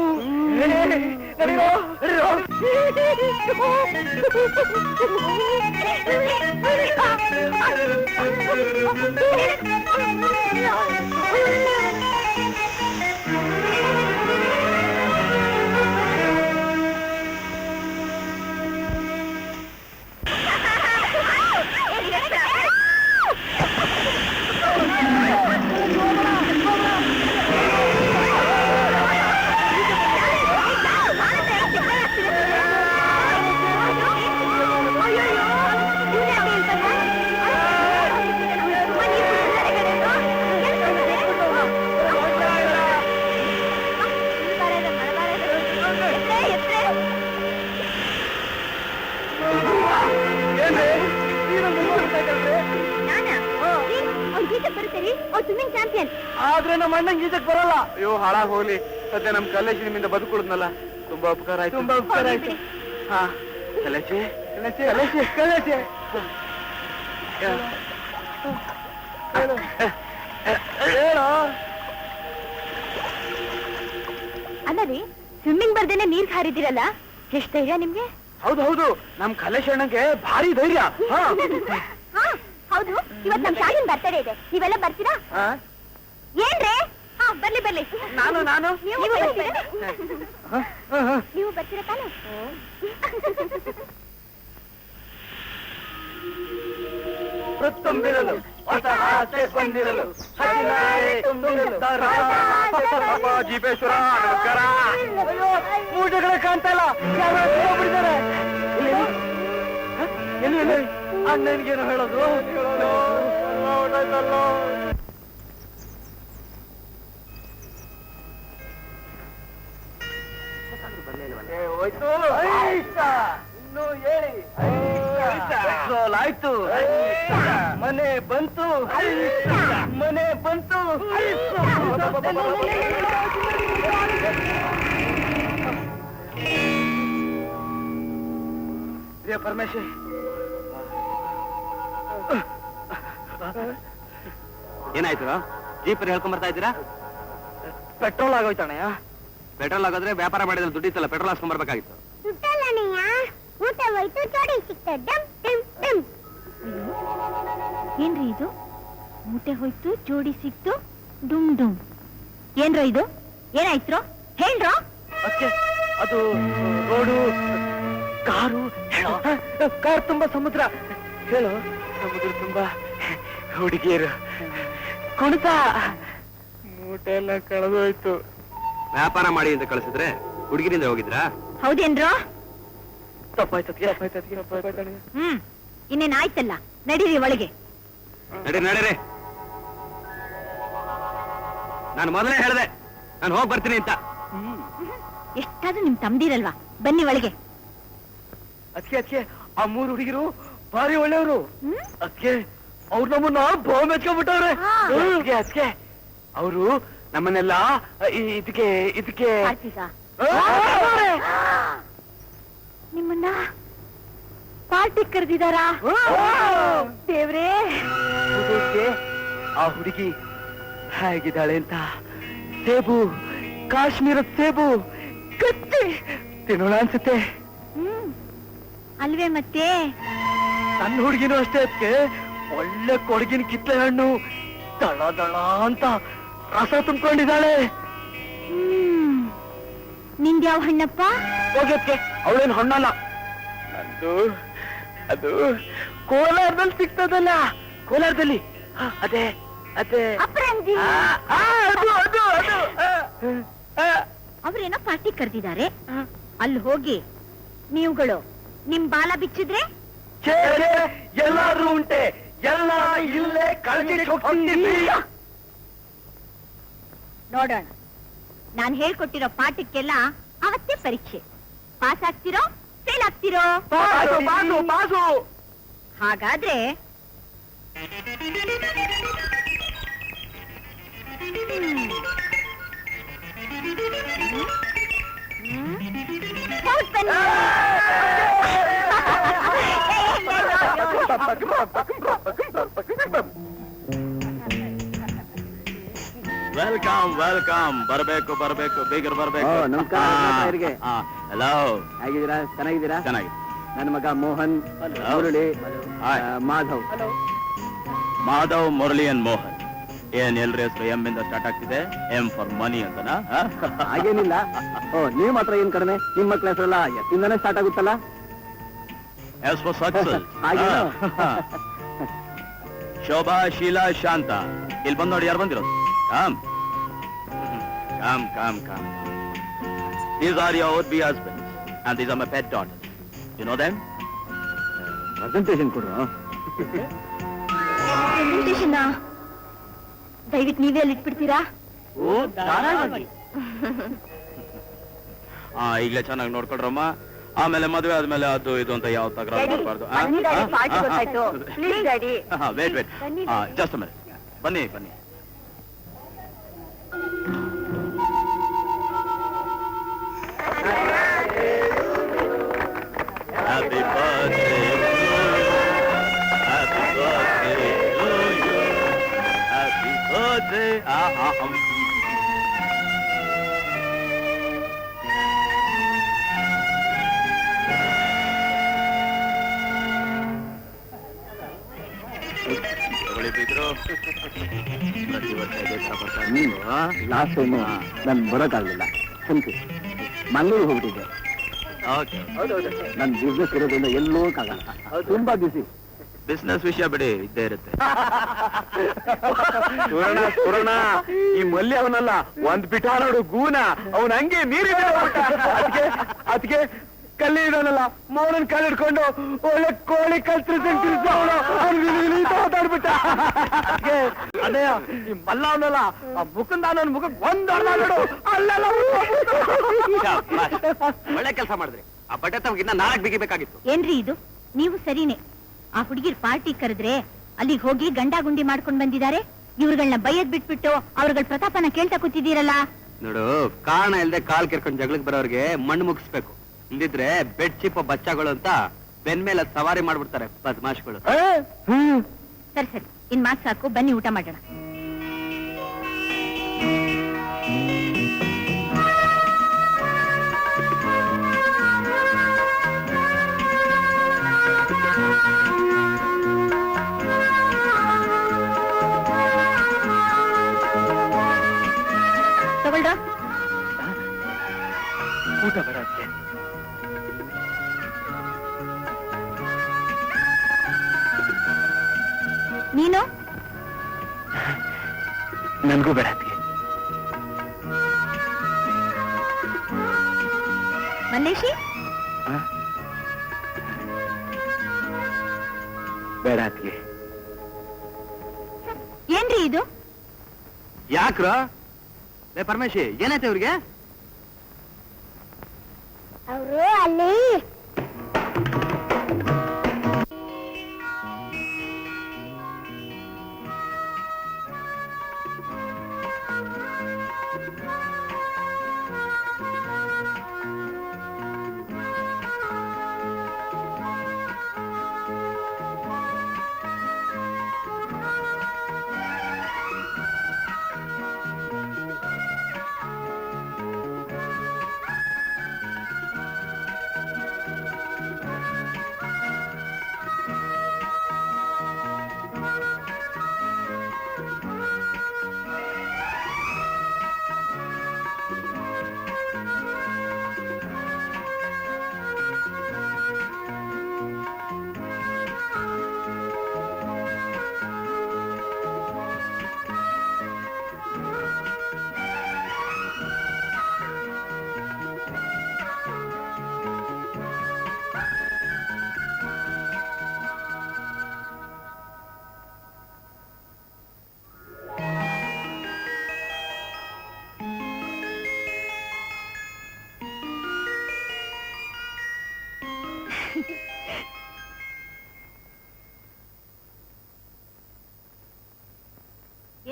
Swimming champion. ಆದ್ರೆ ನಮ್ಮ ಅಣ್ಣಂಗೆ ಈಜಕ್ ಬರಲ್ಲ. ಅಯ್ಯೋ ಹಾಳಾಗ್ ಹೋಗ್ಲಿ, ಸದ್ಯ ನಮ್ ಕಲೇಶ್ ನಿಮ್ಮಿಂದ ಬದುಕುಳಿದ್ನಲ್ಲ, ತುಂಬಾ ಉಪಕಾರ ಆಯ್ತು. ತುಂಬಾ ಉಪಕಾರ ಆಯ್ತು. ಹಾ ಕಲೇಶಿ ಕಲೇಶಿ ಕಲೇಶಿ ಕಲೇಶಿ ಹೇಳೋ. ಅಲ್ಲ ರೀ, ಸ್ವಿಮ್ಮಿಂಗ್ ಬರ್ದೇನೆ ನೀರ್ ಹಾರಿದಿರಲ್ಲ, ಎಷ್ಟ್ ಧೈರ್ಯ ನಿಮ್ಗೆ? ಹೌದು ಹೌದು, ನಮ್ ಕಲೇಶ್ ಅಣ್ಣಂಗೆ ಭಾರಿ ಧೈರ್ಯ. ಹೌದು, ಇವತ್ ನಮ್ ಶಾಲಿನ ಬರ್ತಡೇ ಇದೆ, ನೀವೆಲ್ಲ ಬರ್ತೀರಾ? ಏನ್ರಿ? ಬರ್ಲಿ ಬರ್ಲಿ. ನಾನು ನೀವು ಬರ್ತೀರಾ? ನೀವು ಬರ್ತೀರಾ ತಾನೆ? ತುಂಬಿರಲು ಹೊಸ ಆಸೆ ಬಂದಿರಲು ಜೀಪೇಶ್ವರ ನಮಸ್ಕಾರ. ಮೂಟಗಳೇ ಕಾಣ್ತಾ ಇಲ್ಲ, ಬಿಡಿದ್ದಾರೆ. ಎಲ್ಲಿ ಅಣ್ಣನಿಗೇನು ಹೇಳೋದು? ಹೋಯ್ತು ಇನ್ನು ಹೇಳಿ. ಪೆಟ್ರೋಲ್ ಆಯ್ತು, ಮನೆ ಬಂತು, ಮನೆ ಬಂತು. ಪರಮೇಶ್ವರ್, ಏನಾಯ್ತು? ಜೀಪಲ್ಲಿ ಹೇಳ್ಕೊಂಡ್ ಬರ್ತಾ ಇದ್ದೀರಾ? ಪೆಟ್ರೋಲ್ ಆಗೋಯ್ತಾಣಯ್ಯ. ಪೆಟ್ರೋಲ್ ಆಗೋದ್ರೆ ವ್ಯಾಪಾರ ಮಾಡಿದ್ರೆ ದುಡ್ಡಿತ್ತಲ್ಲ, ಪೆಟ್ರೋಲ್ ಹಾಕ್ಸ್ಕೊಂಡ್ ಬರ್ಬೇಕಾಗಿತ್ತು. ಸುತ್ತಲ್ಲನೆಯ ಊಟ ಹೋಯ್ತು, ಜೋಡಿ ಸಿಕ್ತ. ಡಮ್ ಡಮ್ ಡಮ್. ಏನ್ರಿ ಇದು? ಮೂಟೆ ಹೋಯ್ತು, ಜೋಡಿ ಸಿಕ್ತು, ಡುಮ್ ಡುಮ್. ಏನ್ರೋ ಇದು? ಏನಾಯ್ತ್ರೋ ಹೇಳ್ರೋ? ಅದಕ್ಕೆ ಅದು ರೋಡು, ಕಾರು, ಕಾರ್ ತುಂಬಾ ಸಮುದ್ರ. ಹೇಳು, ಸಮುದ್ರ ತುಂಬಾ ಹುಡುಗಿಯರು, ಕುಣಿತ, ಮೂಟೆ ಎಲ್ಲ ಕಳೆದೋಯ್ತು. ವ್ಯಾಪಾರ ಮಾಡಿ ಅಂತ ಕಳಿಸಿದ್ರೆ ಹುಡುಗಿರಿಂದ ಹೋಗಿದ್ರಾ? ಹೌದೇನ್ರೋ? ತಪ್ಪಾಯ್ತು. ಇನ್ನೇನ್ ಆಯ್ತಲ್ಲ, ನಡೀರಿ ಒಳಗೆ. ನಡೀರಿ. ನಾನು ಮೊದಲೇ ಹೇಳ್ದೆ ನಾನು ಹೋಗಿ ಬರ್ತೀನಿ ಅಂತ. ಎಷ್ಟಾದ್ರೂ ನಿಮ್ ತಮ್ದಿರಲ್ವಾ? ಬನ್ನಿ ಒಳಗೆ. ಅದಕ್ಕೆ ಆ 3 ಹುಡುಗಿರು ಭಾರಿ ಒಳ್ಳೆಯವರು. ಅದಕ್ಕೆ ಅವ್ರು ನಮ್ಮನ್ನ ಬಹು ಮೆಚ್ಕೊಂಡ್ಬಿಟ್ಟವ್ರೆ. ಅದಕ್ಕೆ ಅವರು ನಮ್ಮನ್ನೆಲ್ಲ ಇದಕ್ಕೆ ನಿಮ್ಮನ್ನ ಪಾರ್ಟಿ ಕರೆದಿದಾರಾ? ದೇವ್ರೇ, ಆ ಹುಡುಗಿ ಹೇಗಿದ್ದಾಳೆ ಅಂತ ಸೇಬು, ಕಾಶ್ಮೀರದ ಸೇಬು ಕಚ್ಚಿ ತಿನ್ನೋಣ ಅನ್ಸುತ್ತೆ. ಅಲ್ವೇ ಮತ್ತೆ? ನನ್ನ ಹುಡುಗಿನೂ ಅಷ್ಟೇ. ಅದಕ್ಕೆ ಒಳ್ಳೆ ಕೊಡಗಿನ ಕಿತ್ತಳೆ ಹಣ್ಣು ದಳ ದಳ ಅಂತ ರಸ ತುಂಬಿಕೊಂಡಿದ್ದಾಳೆ. ನಿಂದ್ಯಾವ ಹಣ್ಣಪ್ಪ? ಹೋಗಕ್ಕೆ ಅವಳೇನು ಹಣ್ಣಲ್ಲ. ಅದು ಕೋಲಾರದಲ್ಲಿ ಸಿಗ್ತದಲ್ಲ, ಕೋಲಾರದಲ್ಲಿ. ಅದೇ ಅಪರಂಜಿ. ಅದು ಅವ್ರೇನೋ ಪಾರ್ಟಿ ಕರೆದಿದ್ದಾರೆ, ಅಲ್ಲಿ ಹೋಗಿ ನೀವುಗಳು ನಿಮ್ ಬಾಲ ಬಿಚ್ಚಿದ್ರೆ ಎಲ್ಲಾದ್ರೂ ಉಂಟೆ, ಎಲ್ಲ ಇಲ್ಲೇ ಕಳ್ಗೆ ಹೋಗ್ತಿದ್ದೀವಿ. ನೋಡೋಣ. ನಾನ್ ಹೇಳ್ಕೊಟ್ಟಿರೋ ಪಾಠಕ್ಕೆಲ್ಲ ಅವತ್ತೇ ಪರೀಕ್ಷೆ. ಪಾಸ್ ಆಗ್ತಿರೋ ಫೇಲ್ ಆಗ್ತಿರೋ? ಪಾಸು. ಹಾಗಾದ್ರೆ ಹೌದ್ ಬನ್ನಿ. ವೆಲ್ಕಮ್. ಬರ್ಬೇಕು ಬೀಗರ್ ಬರ್ಬೇಕು. ಹಲೋ, ಹೇಗಿದ್ದೀರಾ? ಚೆನ್ನಾಗಿದ್ದೀರಾ? ಚೆನ್ನಾಗಿ. ನನ್ನ ಮಗ ಮೋಹನ್, ಮುರಳಿ, ಮಾಧವ್, ಮುರಳಿ ಅಂಡ್ ಮೋಹನ್. ಏನ್ ಎಲ್ರ ಹೆಸರು ಎಂ ಇಂದ ಸ್ಟಾರ್ಟ್ ಆಗ್ತಿದೆ? ಎಂ ಫಾರ್ ಮನಿ ಅಂತನಾ? ಹಾಗೇನಿಲ್ಲ. ನೀವ್ ಮಾತ್ರ ಏನ್ ಕಡಿಮೆ, ನಿಮ್ಮ ಮಕ್ಳ ಹೆಸರೆಲ್ಲ ಎತ್ತಿಂದಾನೇ ಸ್ಟಾರ್ಟ್ ಆಗುತ್ತಲ್ಲ. Yes for success. Shobha, Sheela, Shanta. ಇಲ್ಲಿ ಬಂದ್ ನೋಡಿ, ಯಾರು ಬಂದಿರೋದು? Come. These are your would-be husbands, and these are my pet daughters. You know them? Presentation ಕೊಡು. ದಯವಿಟ್ಟು ನೀವೇ ಅಲ್ಲಿ ಇಟ್ಬಿಡ್ತೀರಾ? ಈಗಲೇ ಚೆನ್ನಾಗಿ ನೋಡ್ಕೊಡ್ರಮ್ಮ. ಆಮೇಲೆ ಮದುವೆ ಆದ್ಮೇಲೆ ಅದು ಇದು ಅಂತ ಯಾವ ತಕರಾರು ಮಾಡಬಾರ್ದು. ವೇಟ್ ಜಸ್ಟ್ ಬನ್ನಿ. Happy birthday to you. Happy birthday to you. Happy birthday. ತಗೊಳ್ಳಿ ಬಿದ್ರು. ಪ್ರತಿ ವರ್ಷ ಇದೇ ತರ ಬರ್ತಾ ಇದ್ದೀನಿ. ಲಾಸ್ಟ್ ಟೈಮ್ ನಾನು ಬರೋಕ್ಕಾಗಲಿಲ್ಲ, ಕ್ಷಮಿಸಿ. ಮಂಗಳೂರು ಹೋಗ್ಬಿಟ್ಟಿದ್ದೆ. ಓಕೆ. ನನ್ ಬಿಸ್ನೆಸ್ ಇರೋದ್ರಿಂದ ಎಲ್ಲೋ ಹೋಗಕ್ಕಾಗಲ್ಲ, ತುಂಬಾ ಬಿಸಿ. ಬಿಸ್ನೆಸ್ ವಿಷಯ ಬಿಡಿ, ಇದ್ದೇ ಇರುತ್ತೆ. ಸುರಣ, ಈ ಮಲ್ಲಿ ಅವನಲ್ಲ, ಒಂದ್ ಬಿಟ ನೋಡು ಗೂನ, ಅವನ್ ಹಂಗೆ ನೀರಿ ಅದಕ್ಕೆ ಕಲ್ಲಿ ಇಡೋನಲ್ಲ, ಮೌನನ್ ಕಲ್ ಹಿಡ್ಕೊಂಡು ಒಳ್ಳೆ ಕೋಳಿ ಮಾತಾಡ್ಬಿಟ್ಟ. ಅದೇ ಈ ಮಲ್ಲ ಅವನಲ್ಲ, ಆ ಮುಖಂದ ಅವನ ಮುಖಕ್ಕೆ ಒಂದ್ ನೋಡು, ಅಲ್ಲೆಲ್ಲ ಒಳ್ಳೆ ಕೆಲಸ ಮಾಡಿದ್ರಿ. ಆ ಬಟ್ಟೆ ತಮಗಿನ್ನ 4 ಬಿಗಿಬೇಕಾಗಿತ್ತು. ಏನ್ರಿ ಇದು? ನೀವು ಸರಿನೇ. ಆ ಹುಡುಗಿರ್ ಪಾರ್ಟಿ ಕರೆದ್ರೆ ಅಲ್ಲಿಗೆ ಹೋಗಿ ಗಂಡ ಗುಂಡಿ ಮಾಡ್ಕೊಂಡ್ ಬಂದಿದ್ದಾರೆ. ಇವ್ರುಗಳನ್ನ ಬೈಯದ್ ಬಿಟ್ಬಿಟ್ಟು ಅವ್ರಗಳ ಪ್ರತಾಪನ ಕೇಳ್ತಾ ಕೂತಿದ್ದೀರಲ್ಲ. ನೋಡು, ಕಾರಣ ಇಲ್ದೆ ಕಾಲ್ ಕೆರ್ಕೊಂಡು ಜಗಳಕ್ಕೆ ಬರೋರ್ಗೆ ಮಣ್ಣು ಮುಗಿಸ್ಬೇಕು. ಇಲ್ದಿದ್ರೆ ಬೆಡ್ ಚಿಪ್ಪ ಬಚ್ಚಾಗಳು ಅಂತ ಬೆನ್ ಮೇಲೆ ಸವಾರಿ ಮಾಡ್ಬಿಡ್ತಾರೆ ಬದ್ಮಾಶ್ಗಳು. ಸರಿ ಸರಿ, ಇನ್ ಮಾತ್ ಸಾಕು, ಬನ್ನಿ ಊಟ ಮಾಡೋಣ. ತಗೊಳ್ಳ ಊಟ ಬೇಡ ಅದ್ಕೆ. ನೀನು ನನ್ಗೂ ಬೇಡ ಅದ್ಕೆ. ಮಲ್ಲೇಶಿ ಬೇಡ ಅದ್ಕೆ. ಏನ್ರಿ ಇದು? ಯಾಕ್ರ ಪರಮೇಶಿ, ಏನಾಯ್ತು ಇವ್ರಿಗೆ? ಅವರು ಅಲ್ಲಿ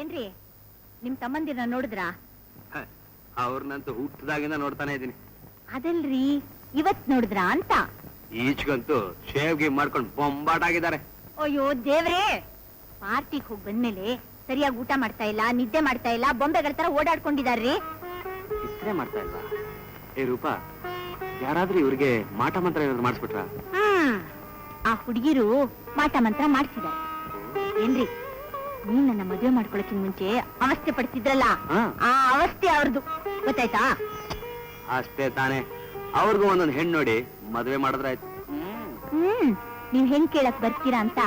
ಏನ್ರಿ, ನಿಮ್ ತಮ್ಮಂದಿರ ನೋಡಿದ್ರಾ? ಅವ್ರನ್ನಂತೂ ಹುಟ್ಟದಾಗಿಂದ ನೋಡ್ತಾನೆ ಇದೀನಿ. ಅದಲ್ರಿ, ಇವತ್ ನೋಡಿದ್ರಾ ಅಂತ. ಈಚ್ಗಂತೂ ಶೇವ್ಗೆ ಮಾಡ್ಕೊಂಡು ಬೊಂಬಾಟಾಗಿದ್ದಾರೆ. ಅಯ್ಯೋ ದೇವ್ರೇ, ಪಾರ್ಟಿಗೆ ಹೋಗಿ ಬಂದ್ಮೇಲೆ ಸರಿಯಾಗಿ ಊಟ ಮಾಡ್ತಾ ಇಲ್ಲ, ನಿದ್ದೆ ಮಾಡ್ತಾ ಇಲ್ಲ, ಬೊಂಬೆಗಳ ತರ ಓಡಾಡ್ಕೊಂಡಿದಾರ್ರಿ. ಇಸ್ತ್ರೆ ಮಾಡ್ತಾ ಇಲ್ವಾ? ಏ ರೂಪಾ, ಯಾರಾದ್ರೂ ಇವ್ರಿಗೆ ಮಾಟ ಮಂತ್ರ ಏನಾದ್ರು ಮಾಡಿಸ್ಬಿಟ್ರ? ಆ ಹುಡುಗಿರು ಮಾಟ ಮಂತ್ರ ಮಾಡ್ಸಿದ್ದಾರೆ. ಏನ್ರಿ, ನೀನ್ ನನ್ನ ಮದುವೆ ಮಾಡ್ಕೊಳಕ್ಕೆ ಮುಂಚೆ ಅವಸ್ಥೆ ಪಡ್ತಿದ್ರಲ್ಲ, ಆ ಅವಸ್ಥೆ ಅವ್ರದ್ದು ಗೊತ್ತಾಯ್ತಾ? ಅಷ್ಟೇ ತಾನೇ, ಅವ್ರಿಗೂ ಒಂದೊಂದು ಹೆಣ್ಣು ನೋಡಿ ಮದುವೆ ಮಾಡಿದ್ರಾಯ್ತು. ನೀವ್ ಹೆಣ್ ಕೇಳಕ್ ಬರ್ತೀರಾ ಅಂತ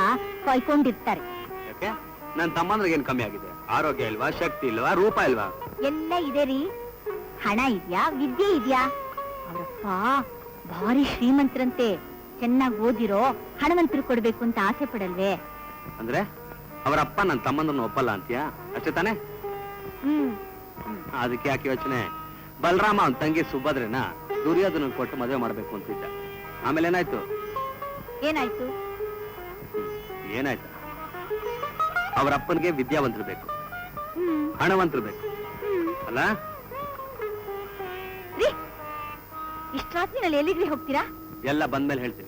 ಕಾಯ್ಕೊಂಡಿರ್ತಾರೆ. ಯಾಕೆ? ನನ್ ತಮ್ಮಂದ್ರಿಗೆ ಏನ್ ಕಮ್ಮಿ ಆಗಿದೆ? ಆರೋಗ್ಯ ಇಲ್ವಾ, ಶಕ್ತಿ ಇಲ್ವಾ, ರೂಪ ಇಲ್ವಾ? ಎಲ್ಲ ಇದೆ ರೀ. ಹಣ ಇದ್ಯಾ, ವಿದ್ಯೆ ಇದ್ಯಾ? ಅವರಪ್ಪ ಭಾರಿ ಶ್ರೀಮಂತರಂತೆ. ಚೆನ್ನಾಗಿ ಓದಿರೋ ಹಣವಂತರು ಕೊಡ್ಬೇಕು ಅಂತ ಆಸೆ ಪಡಲ್ವೇ? ಅಂದ್ರೆ ಅವರಪ್ಪ ನನ್ ತಮ್ಮಂದ್ರನ್ನ ಒಪ್ಪಲ್ಲ ಅಂತೀಯಾ? ಅಷ್ಟೇ ತಾನೇ? ಅದಕ್ಕೆ ಯಾಕೆ ಯೋಚನೆ? ಬಲರಾಮ ಅವನ್ ತಂಗಿ ಸುಭದ್ರನ ದುರ್ಯೋಧನ ಕೊಟ್ಟು ಮದುವೆ ಮಾಡ್ಬೇಕು ಅಂತಿದ್ದ. ಆಮೇಲೆ ಏನಾಯ್ತು? ಏನಾಯ್ತು? ಏನಾಯ್ತು? ಅವರಪ್ಪನಿಗೆ ವಿದ್ಯಾವಂತರು ಬೇಕು, ಹಣವಂತರು ಬೇಕು ಅಲ್ಲ? ಇಷ್ಟ ರಾತ್ರಿನಲ್ಲಿ ಎಲ್ಲಿಗ್ರಿ ಹೋಗ್ತೀರಾ? ಎಲ್ಲ ಬಂದ್ಮೇಲೆ ಹೇಳ್ತೀನಿ.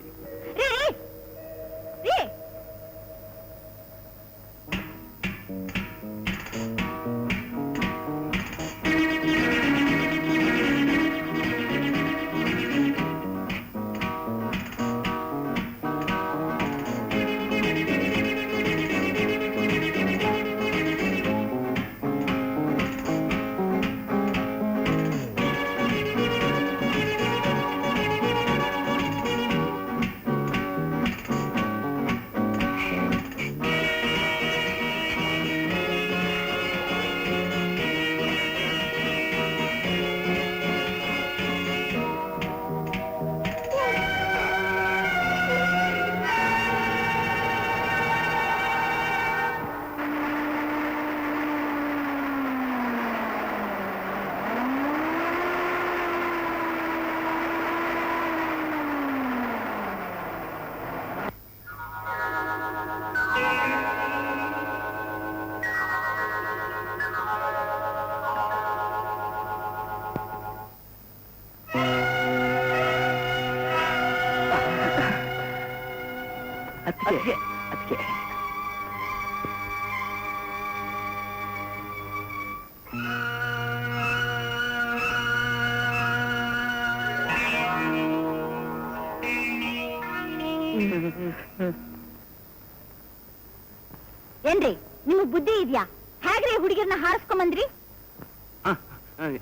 ಏನ್ರಿ ನಿಮಗ್ ಬುದ್ಧಿ ಇದ್ಯಾ? ಹೇಗ್ರಿ ಹುಡುಗಿರ್ನ ಹಾರಿಸ್ಕೊಂಬಂದ್ರಿ?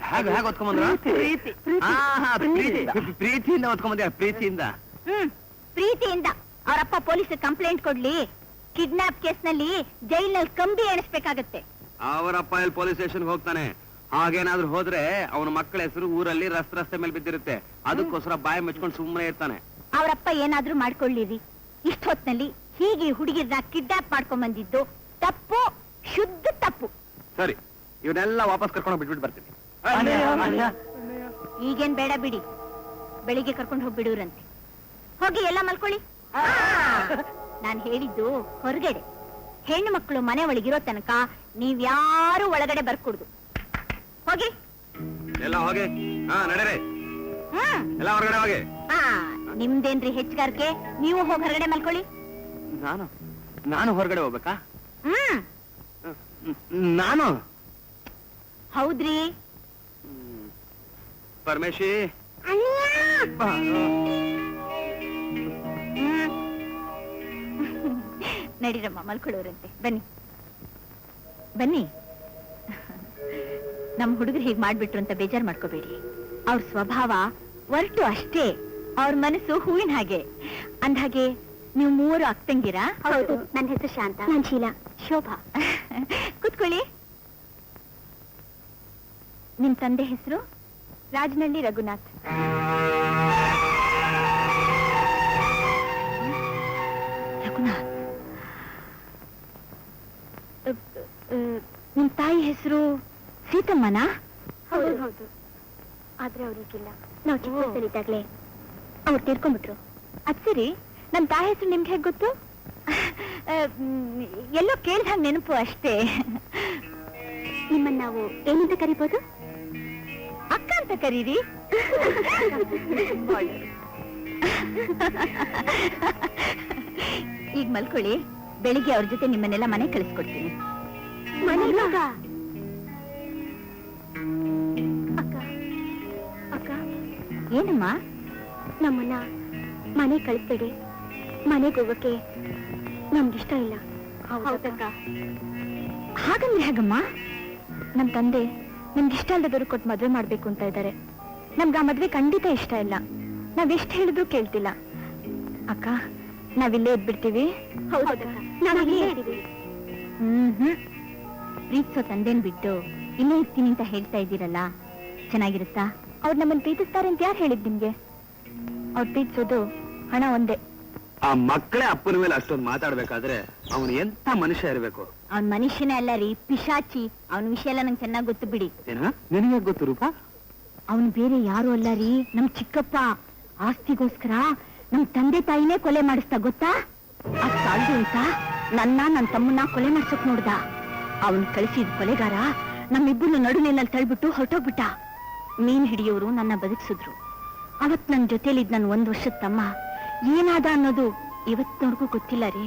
ಹೇಗೆ ಹೊತ್ಕೊಂಬಂದ್ರ? ಪ್ರೀತಿಯಿಂದ ಹೊತ್ಕೊಂಬಂದ. ಪ್ರೀತಿಯಿಂದ ಪ್ರೀತಿಯಿಂದ. ಅವರಪ್ಪ ಪೊಲೀಸ್ ಕಂಪ್ಲೇಂಟ್ ಕೊಡ್ಲಿ, ಕಿಡ್ನಾಪ್ ಕೇಸ್ನಲ್ಲಿ ಜೈಲ್ನಲ್ಲಿ ಕಂಬಿ ಎಣಿಸ್ಬೇಕಾಗತ್ತೆ. ಅವರಪ್ಪ ಇಲ್ಲಿ ಪೊಲೀಸ್ ಸ್ಟೇಷನ್ ಹೋಗ್ತಾನೆ. ಹಾಗೇನಾದ್ರೂ ಹೋದ್ರೆ ಅವನ ಮಕ್ಕಳ ಹೆಸರು ಊರಲ್ಲಿ ರಸ್ತೆ ಮೇಲೆ ಬಿದ್ದಿರುತ್ತೆ. ಅದಕ್ಕೋಸ್ಕರ ಬಾಯಿ ಮುಚ್ಕೊಂಡು ಸುಮ್ಮನೆ ಇರ್ತಾನೆ. ಅವರಪ್ಪ ಏನಾದ್ರೂ ಮಾಡ್ಕೊಳ್ಳಿರಿ. ಇಷ್ಟ ಹೊತ್ನಲ್ಲಿ ಹೀಗೆ ಹುಡುಗಿರ್ನ ಕಿಡ್ನಾಪ್ ಮಾಡ್ಕೊಂಡ್ ಬಂದಿದ್ದು ತಪ್ಪು, ಶುದ್ಧ ತಪ್ಪು. ಸರಿ, ಇವನ್ನೆಲ್ಲ ವಾಪಸ್ ಕರ್ಕೊಂಡು ಬಿಟ್ಬಿಟ್ಟು ಬರ್ತೀನಿ. ಈಗೇನ್ ಬೇಡ ಬಿಡಿ, ಬೆಳಿಗ್ಗೆ ಕರ್ಕೊಂಡು ಹೋಗ್ಬಿಡುವ್ರಂತೆ. ಹೋಗಿ ಎಲ್ಲ ಮಲ್ಕೊಳ್ಳಿ. ನಾನ್ ಹೇಳಿದ್ದು ಹೊರಗಡೆ. ಹೆಣ್ಣು ಮಕ್ಕಳು ಮನೆ ಒಳಗಿರೋ ತನಕ ನೀವ್ಯಾರು ಒಳಗಡೆ ಬರ್ಕೊಡುದು. ಹೋಗಿ ಎಲ್ಲ ಹೋಗಿ. ನಡೀರಿ, ಎಲ್ಲ ಹೊರಗಡೆ ಹೋಗಿ. ನಿಮ್ದೇನ್ರಿ ಹೆಚ್ಚುಗಾರಿಕೆ? ನೀವು ಹೋಗಿ ಹೊರಗಡೆ ಮಲ್ಕೊಳ್ಳಿ. ನಾನು ಹೊರಗಡೆ ಹೋಗ್ಬೇಕಾ? ನಾನು? ಹೌದ್ರಿ. ಪರಮೇಶಿ, ನಡೀರಮ್ಮ ಮಲ್ಕೊಳ್ಳೋರಂತೆ. ಬನ್ನಿ ಬನ್ನಿ. ನಮ್ ಹುಡುಗರು ಹೀಗ್ ಮಾಡ್ಬಿಟ್ರು ಅಂತ ಬೇಜಾರ್ ಮಾಡ್ಕೋಬೇಡಿ. ಅವ್ರ ಸ್ವಭಾವ ಒರಟು ಅಷ್ಟೇ, ಅವ್ರ ಮನಸ್ಸು ಹೂವಿನ ಹಾಗೆ. ಅಂದ್ಹಾಗೆ ನೀವು 3 ಅಕ್ಕಂಗಿರಾ? ಹೌದು. ನನ್ನ ಹೆಸರು ಶಾಂತ. ನಾನು ಶೀಲಾ. ಶೋಭಾ. ಕೂತ್ಕೊಳ್ಳಿ. ನಿಮ್ ತಂದೆ ಹೆಸರು? ರಾಜನಹಳ್ಳಿ ರಘುನಾಥ್. ರಘುನಾಥ್. ನಿಮ್ ತಾಯಿ ಹೆಸರು ಸೀತಮ್ಮನಾ? ಹೌದು ಹೌದು. ಆದ್ರೆ ಅವ್ರಿಗಿಲ್ಲ. ನಾವು ಚಿಕ್ಕವರಿದ್ದಾಗ್ಲೇ ಅವ್ರು ತೀರ್ಕೊಂಡ್ಬಿಟ್ರು. ಅದ್ ಸರಿ, ನಮ್ ತಾಯಿ ಹೆಸರು ನಿಮ್ಗೆ ಹೇಗ್ ಗೊತ್ತು? ಎಲ್ಲೋ ಕೇಳ್ದಾಗ ನೆನಪು ಅಷ್ಟೇ. ನಿಮ್ಮನ್ನ ನಾವು ಏನಂತ ಕರಿಬೋದು? ಅಕ್ಕ ಅಂತ ಕರೀರಿ. ಈಗ ಮಲ್ಕೊಳ್ಳಿ. ಬೆಳಿಗ್ಗೆ ಅವ್ರ ಜೊತೆ ನಿಮ್ಮನ್ನೆಲ್ಲ ಮನೆ ಕಳಿಸ್ಕೊಡ್ತೀನಿ. ಮನೆಗ? ಅಕ್ಕ ಅಕ್ಕ, ಏನಮ್ಮ? ನಮ್ಮನ್ನ ಮನೆ ಕಳಿಸ್ಬೇಡಿ. ಮನೆಗೆ ಹೋಗಕ್ಕೆ ನಮ್ಗಿಷ್ಟ ಇಲ್ಲ. ಹೌದಕ್ಕ. ಹಾಗಂದ್ರೆ ಹೇಗಮ್ಮ? ನಮ್ ತಂದೆ ನಮ್ಗಿಷ್ಟ ಇಲ್ಲದವ್ರು ಕೊಟ್ಟು ಮದ್ವೆ ಮಾಡ್ಬೇಕು ಅಂತ ಇದ್ದಾರೆ. ನಮ್ಗ ಆ ಮದ್ವೆ ಖಂಡಿತ ಇಷ್ಟ ಇಲ್ಲ. ನಾವೆಷ್ಟು ಹೇಳಿದ್ರು ಕೇಳ್ತಿಲ್ಲ. ಅಕ್ಕ, ನಾವಿಲ್ಲೇ ಇದ್ಬಿಡ್ತೀವಿ. ಹೌದಕ್ಕ, ನಾವಿಲ್ಲೇ ಇದ್ದೀವಿ. ಪ್ರೀತಿಸೋ ತಂದೆನ್ ಬಿಟ್ಟು ಇಲ್ಲೇ ಇರ್ತೀನಿ ಅಂತ ಹೇಳ್ತಾ ಇದ್ದೀರಲ್ಲ, ಚೆನ್ನಾಗಿರುತ್ತಾ? ಅವ್ರು ನಮ್ಮನ್ನ ಪ್ರೀತಿಸ್ತಾರೆ ಅಂತ ಯಾರು ಹೇಳಿದ್ ನಿಮ್ಗೆ? ಅವ್ರು ಪ್ರೀತಿಸೋದು ಹಣ ಒಂದೇ. ಆ ಮಕ್ಕಳೇ ಅಪ್ಪನ ಮೇಲೆ ಅಷ್ಟೊಂದು ಮಾತಾಡ್ಬೇಕಾದ್ರೆ ಅವನು ಎಂತ ಮನುಷ್ಯ ಇರಬೇಕು? ಅವ್ನ್ ಮನುಷ್ಯನೇ ಅಲ್ಲ ರೀ, ಪಿಶಾಚಿ. ಅವನ ವಿಷಯ ಎಲ್ಲ ನಂಗೆ ಚೆನ್ನಾಗಿ ಗೊತ್ತು ಬಿಡಿ. ನಿನಗೆ ಗೊತ್ತು ರೂಪಾ? ಅವನು ಬೇರೆ ಯಾರು ಅಲ್ಲ ರೀ, ನಮ್ ಚಿಕ್ಕಪ್ಪ. ಆಸ್ತಿಗೋಸ್ಕರ ನಮ್ ತಂದೆ ತಾಯಿನೇ ಕೊಲೆ ಮಾಡಿಸ್ತಾ, ಗೊತ್ತಾ? ಅಷ್ಟ್ ಸಾಲದು ಅಂತ ನನ್ನ ತಮ್ಮನ್ನ ಕೊಲೆ ಮಾಡ್ಸಕ್ ನೋಡ್ದ. ಅವನ್ ಕಳಿಸಿದ ಕೊಲೆಗಾರ ನಮ್ಮಿಬ್ಬರು ನಡುನೆನಲ್ಲಿ ತಳ್ಬಿಟ್ಟು ಹೊರಟೋಗ್ಬಿಟ್ಟ. ಮೀನ್ ಹಿಡಿಯೋರು ನನ್ನ ಬದುಕಿಸಿದ್ರು. ಅವತ್ ನನ್ ಜೊತೆಲಿದ್ ನನ್ 1 ವರ್ಷದ ತಮ್ಮ ಏನಾದ ಅನ್ನೋದು ಇವತ್ತಿನವರೆಗೂ ಗೊತ್ತಿಲ್ಲ ರೀ.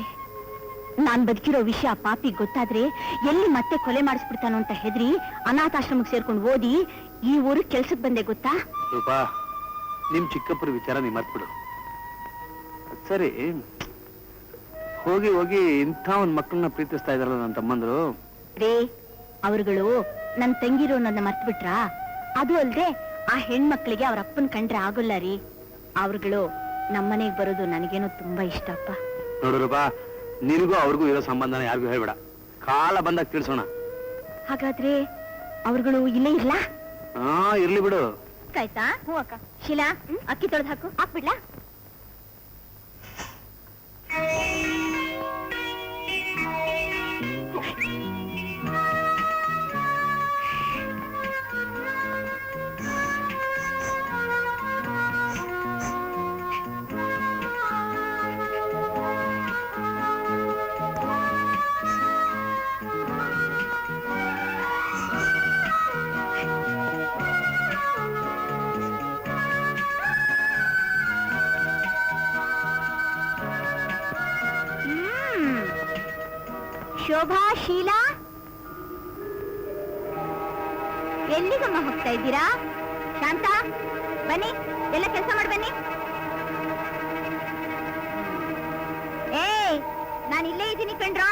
ನಾನ್ ಬದುಕಿರೋ ವಿಷಯ ಪಾಪಿ ಗೊತ್ತಾದ್ರೆ ಎಲ್ಲಿ ಮತ್ತೆ ಕೊಲೆ ಮಾಡಿಸ್ಬಿಡ್ತಾನೋ ಅಂತ ಹೆದ್ರಿ ಅನಾಥಾಶ್ರಮಕ್ಕೆ ಸೇರ್ಕೊಂಡು ಓದಿ ಈ ಊರಿಗೆ ಕೆಲ್ಸಕ್ಕೆ ಬಂದೆ, ಗೊತ್ತಾ? ರೂಪಾ, ನಿಮ್ ಚಿಕ್ಕಪ್ಪರ ವಿಚಾರ ನೀ ಮರ್ತ್ಬಿಡು. ಸರಿ, ಹೋಗಿ ಹೋಗಿ ಇಂಥ ಒಂದ್ ಮಕ್ಕಳನ್ನ ಪ್ರೀತಿಸ್ತಾ ಇದಾರಲ್ಲ ನನ್ನ ತಮ್ಮಂದ್ರು. ರೇ, ಅವ್ರುಗಳು ನನ್ ತಂಗಿರೋ ನನ್ನ ಮರ್ತ್ ಬಿಟ್ರಾ? ಅದು ಅಲ್ದೆ ಆ ಹೆಣ್ಮಕ್ಳಿಗೆ ಅವ್ರ ಅಪ್ಪನ್ ಕಂಡ್ರೆ ಆಗೋಲ್ಲ ರೀ. ಅವ್ರುಗಳು ನಮ್ಮನೆಗ್ ಬರೋದು ನನಗೇನೋ ತುಂಬಾ ಇಷ್ಟಪ್ಪ. ನೋಡು ರೂಪಾ, ನಿನಗೂ ಅವ್ರಿಗೂ ಇರೋ ಸಂಬಂಧನ ಯಾರಿಗೂ ಹೇಳ್ಬೇಡ. ಕಾಲ ಬಂದಾಗ ತಿಳಿಸೋಣ. ಹಾಗಾದ್ರೆ ಅವ್ರುಗಳು ಇಲ್ಲೇ ಇರ್ಲಾ? ಇರ್ಲಿ ಬಿಡು. ಆಯ್ತಾ? ಹ್ಞೂ ಅಕ್ಕ. ಶೀಲಾ, ಅಕ್ಕಿ ತೊಳೆದು ಹಾಕು. ಹಾಕ್ಬಿಡ್ಲಾ? ಶೋಭಾ, ಶೀಲಾ, ಎಲ್ಲಿಗಮ್ಮ ಹೋಗ್ತಾ ಇದ್ದೀರಾ? ಶಾಂತ, ಬನ್ನಿ, ಎಲ್ಲ ಕೆಲಸ ಮಾಡಿ ಬನ್ನಿ. ನಾನು ಇಲ್ಲೇ ಇದ್ದೀನಿ ಕಣ್ರಾ.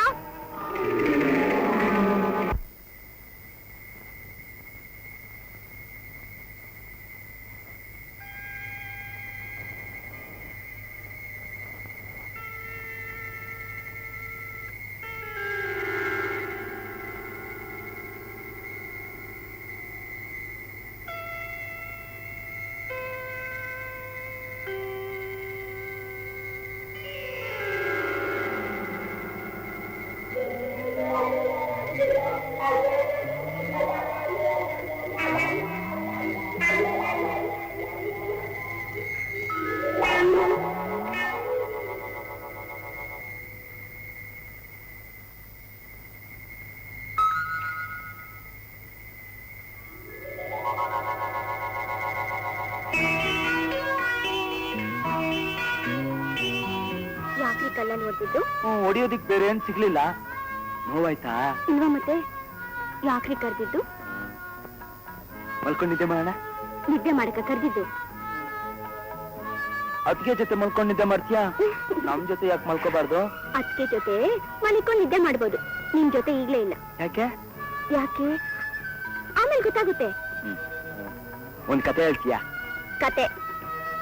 ಯಾಕ್ರಿ ಕಳ್ಳನ್ ಓದಿದ್ದು? ಹೊಡಿಯೋದಿಕ್ ಬೇರೆ ಏನ್ ಸಿಗ್ಲಿಲ್ಲ. ನೋವಾಯ್ತಾ? ಇಲ್ವಾ ಮತ್ತೆ ಯಾಕ್ರಿ ಕರ್ದಿದ್ದು? ಮಲ್ಕೊಂಡಿದ್ದೆ ಮಾಡೋಣ. ನಿದ್ದೆ ಮಾಡಕ ಕರ್ದಿದ್ದು? ಅದ್ಕೆ ಜೊತೆ ಮಲ್ಕೊಂಡಿದ್ದೆ ಮಾಡ್ತೀಯಾ? ನಮ್ ಜೊತೆ ಯಾಕೆ ಮಲ್ಕೋಬಾರ್ದು? ಅದಕ್ಕೆ ಜೊತೆ ಮಲಿಕೊಂಡು ನಿದ್ದೆ ಮಾಡ್ಬೋದು, ನಿಮ್ ಜೊತೆ ಈಗ್ಲೇ ಇಲ್ಲ. ಯಾಕೆ? ಯಾಕೆ ಆಮೇಲೆ ಗೊತ್ತಾಗುತ್ತೆ. ಒಂದ್ ಕತೆ ಹೇಳ್ತೀಯಾ? ಕತೆ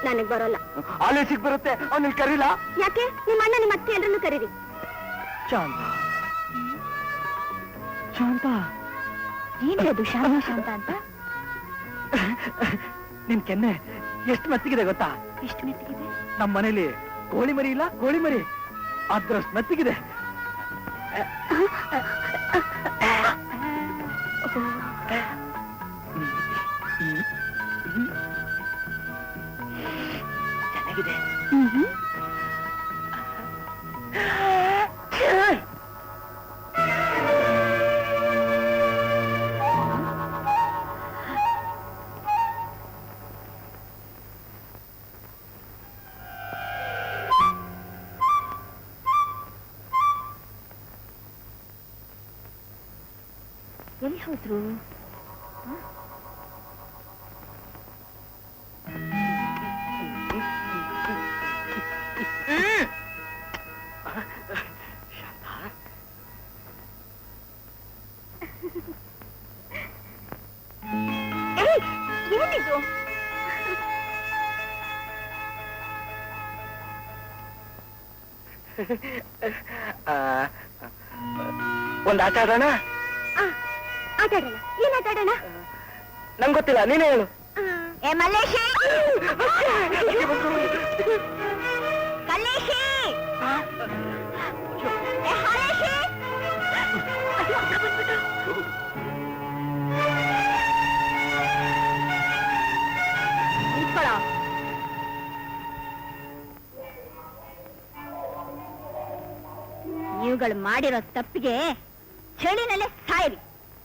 ನನಗ್ ಬರೋಲ್ಲ. ಆಲೇಸಿಗೆ ಬರುತ್ತೆ, ಅವ್ನಿಗೆ ಕರೀಲ. ಯಾಕೆ? ನಿಮ್ಮ ಅಣ್ಣ ನಿಮ್ಮ ಅತ್ತೆ ಎಲ್ರನ್ನೂ ಕರೀರಿ. ಶಾಂತ ಶಾಂತ ಏನಿರೋದು ಶಾಂತ ಶಾಂತ ಅಂತ? ನಿನ್ ಕೆನ್ನೆ ಎಷ್ಟು ಮೆತ್ತಿಗಿದೆ ಗೊತ್ತಾ? ಎಷ್ಟು ಮೆತ್ತಿಗಿದೆ? ನಮ್ಮ ಮನೇಲಿ ಕೋಳಿ ಮರಿ ಇಲ್ಲ, ಕೋಳಿ ಮರಿ ಅದ್ರಷ್ಟು ಮೆತ್ತಿಗಿದೆ. ಚೆನ್ನಾಗಿದೆ. ಎಲ್ಲಿ ಹೋದ್ರು? ಏನಿದು? ಒಂದ್ ಆಟ ಆಡೋಣ? ಆಟಾಡೋಣ. ಏನ್ ಆಟಾಡೋಣ? ನಂಗೆ ಗೊತ್ತಿಲ್ಲ, ನೀನೇ ಹೇಳು. ಏ ಮಲ್ಲೇಶಿ, ಕಲ್ಲೇಶಿ, ಏ ಹಾಲೇಶಿ. ನಿಂತ್ಕೊಳ್ಳೋ. ನೀವುಗಳು ಮಾಡಿರೋ ತಪ್ಪಿಗೆ ಚಳಿನಲ್ಲೇ ಸಾಯಿರಿ,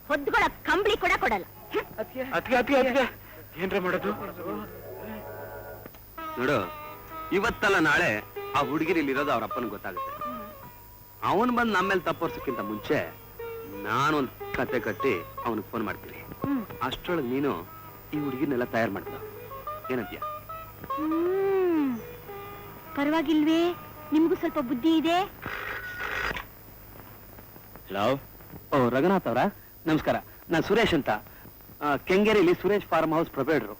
ಹೊದ್ದುಗಳ ಕಂಬಳಿ ಕೂಡ ಕೊಡಲ್ಲ. ಏನ್ರ ಮಾಡೋದು? ನೋಡು, ಇವತ್ತಲ್ಲ ನಾಳೆ ಆ ಹುಡುಗಿರಿಲ್ಲಿರೋದು ಅವ್ರ ಅಪ್ಪನಿಗೆ ಗೊತ್ತಾಗುತ್ತೆ. ಅವನು ಬಂದು ನಮ್ಮೇಲೆ ತಪ್ಪೋರ್ಸಕ್ಕಿಂತ ಮುಂಚೆ ನಾನೊಂದು ಕತೆ ಕಟ್ಟಿ ಅವನಿಗೆ ಫೋನ್ ಮಾಡ್ತೀನಿ. ಅಷ್ಟರೊಳಗೆ ನೀನು ಈ ಹುಡುಗಿನೆಲ್ಲ ತಯಾರು ಮಾಡ್ತೀಯ. ಏನಂತೀಯ? ಪರವಾಗಿಲ್ವೇ? ನಿಮ್ಗೂ ಸ್ವಲ್ಪ ಬುದ್ಧಿ ಇದೆ. ಹಲೋ, ಓ ರಘುನಾಥ್ ಅವರ ನಮಸ್ಕಾರ. ನಾನು ಸುರೇಶ್ ಅಂತ, ಕೆಂಗೇರಿಯಲ್ಲಿ ಸುರೇಶ್ ಫಾರ್ಮ್ ಹೌಸ್ ಪ್ರೊಪರೇಟರು.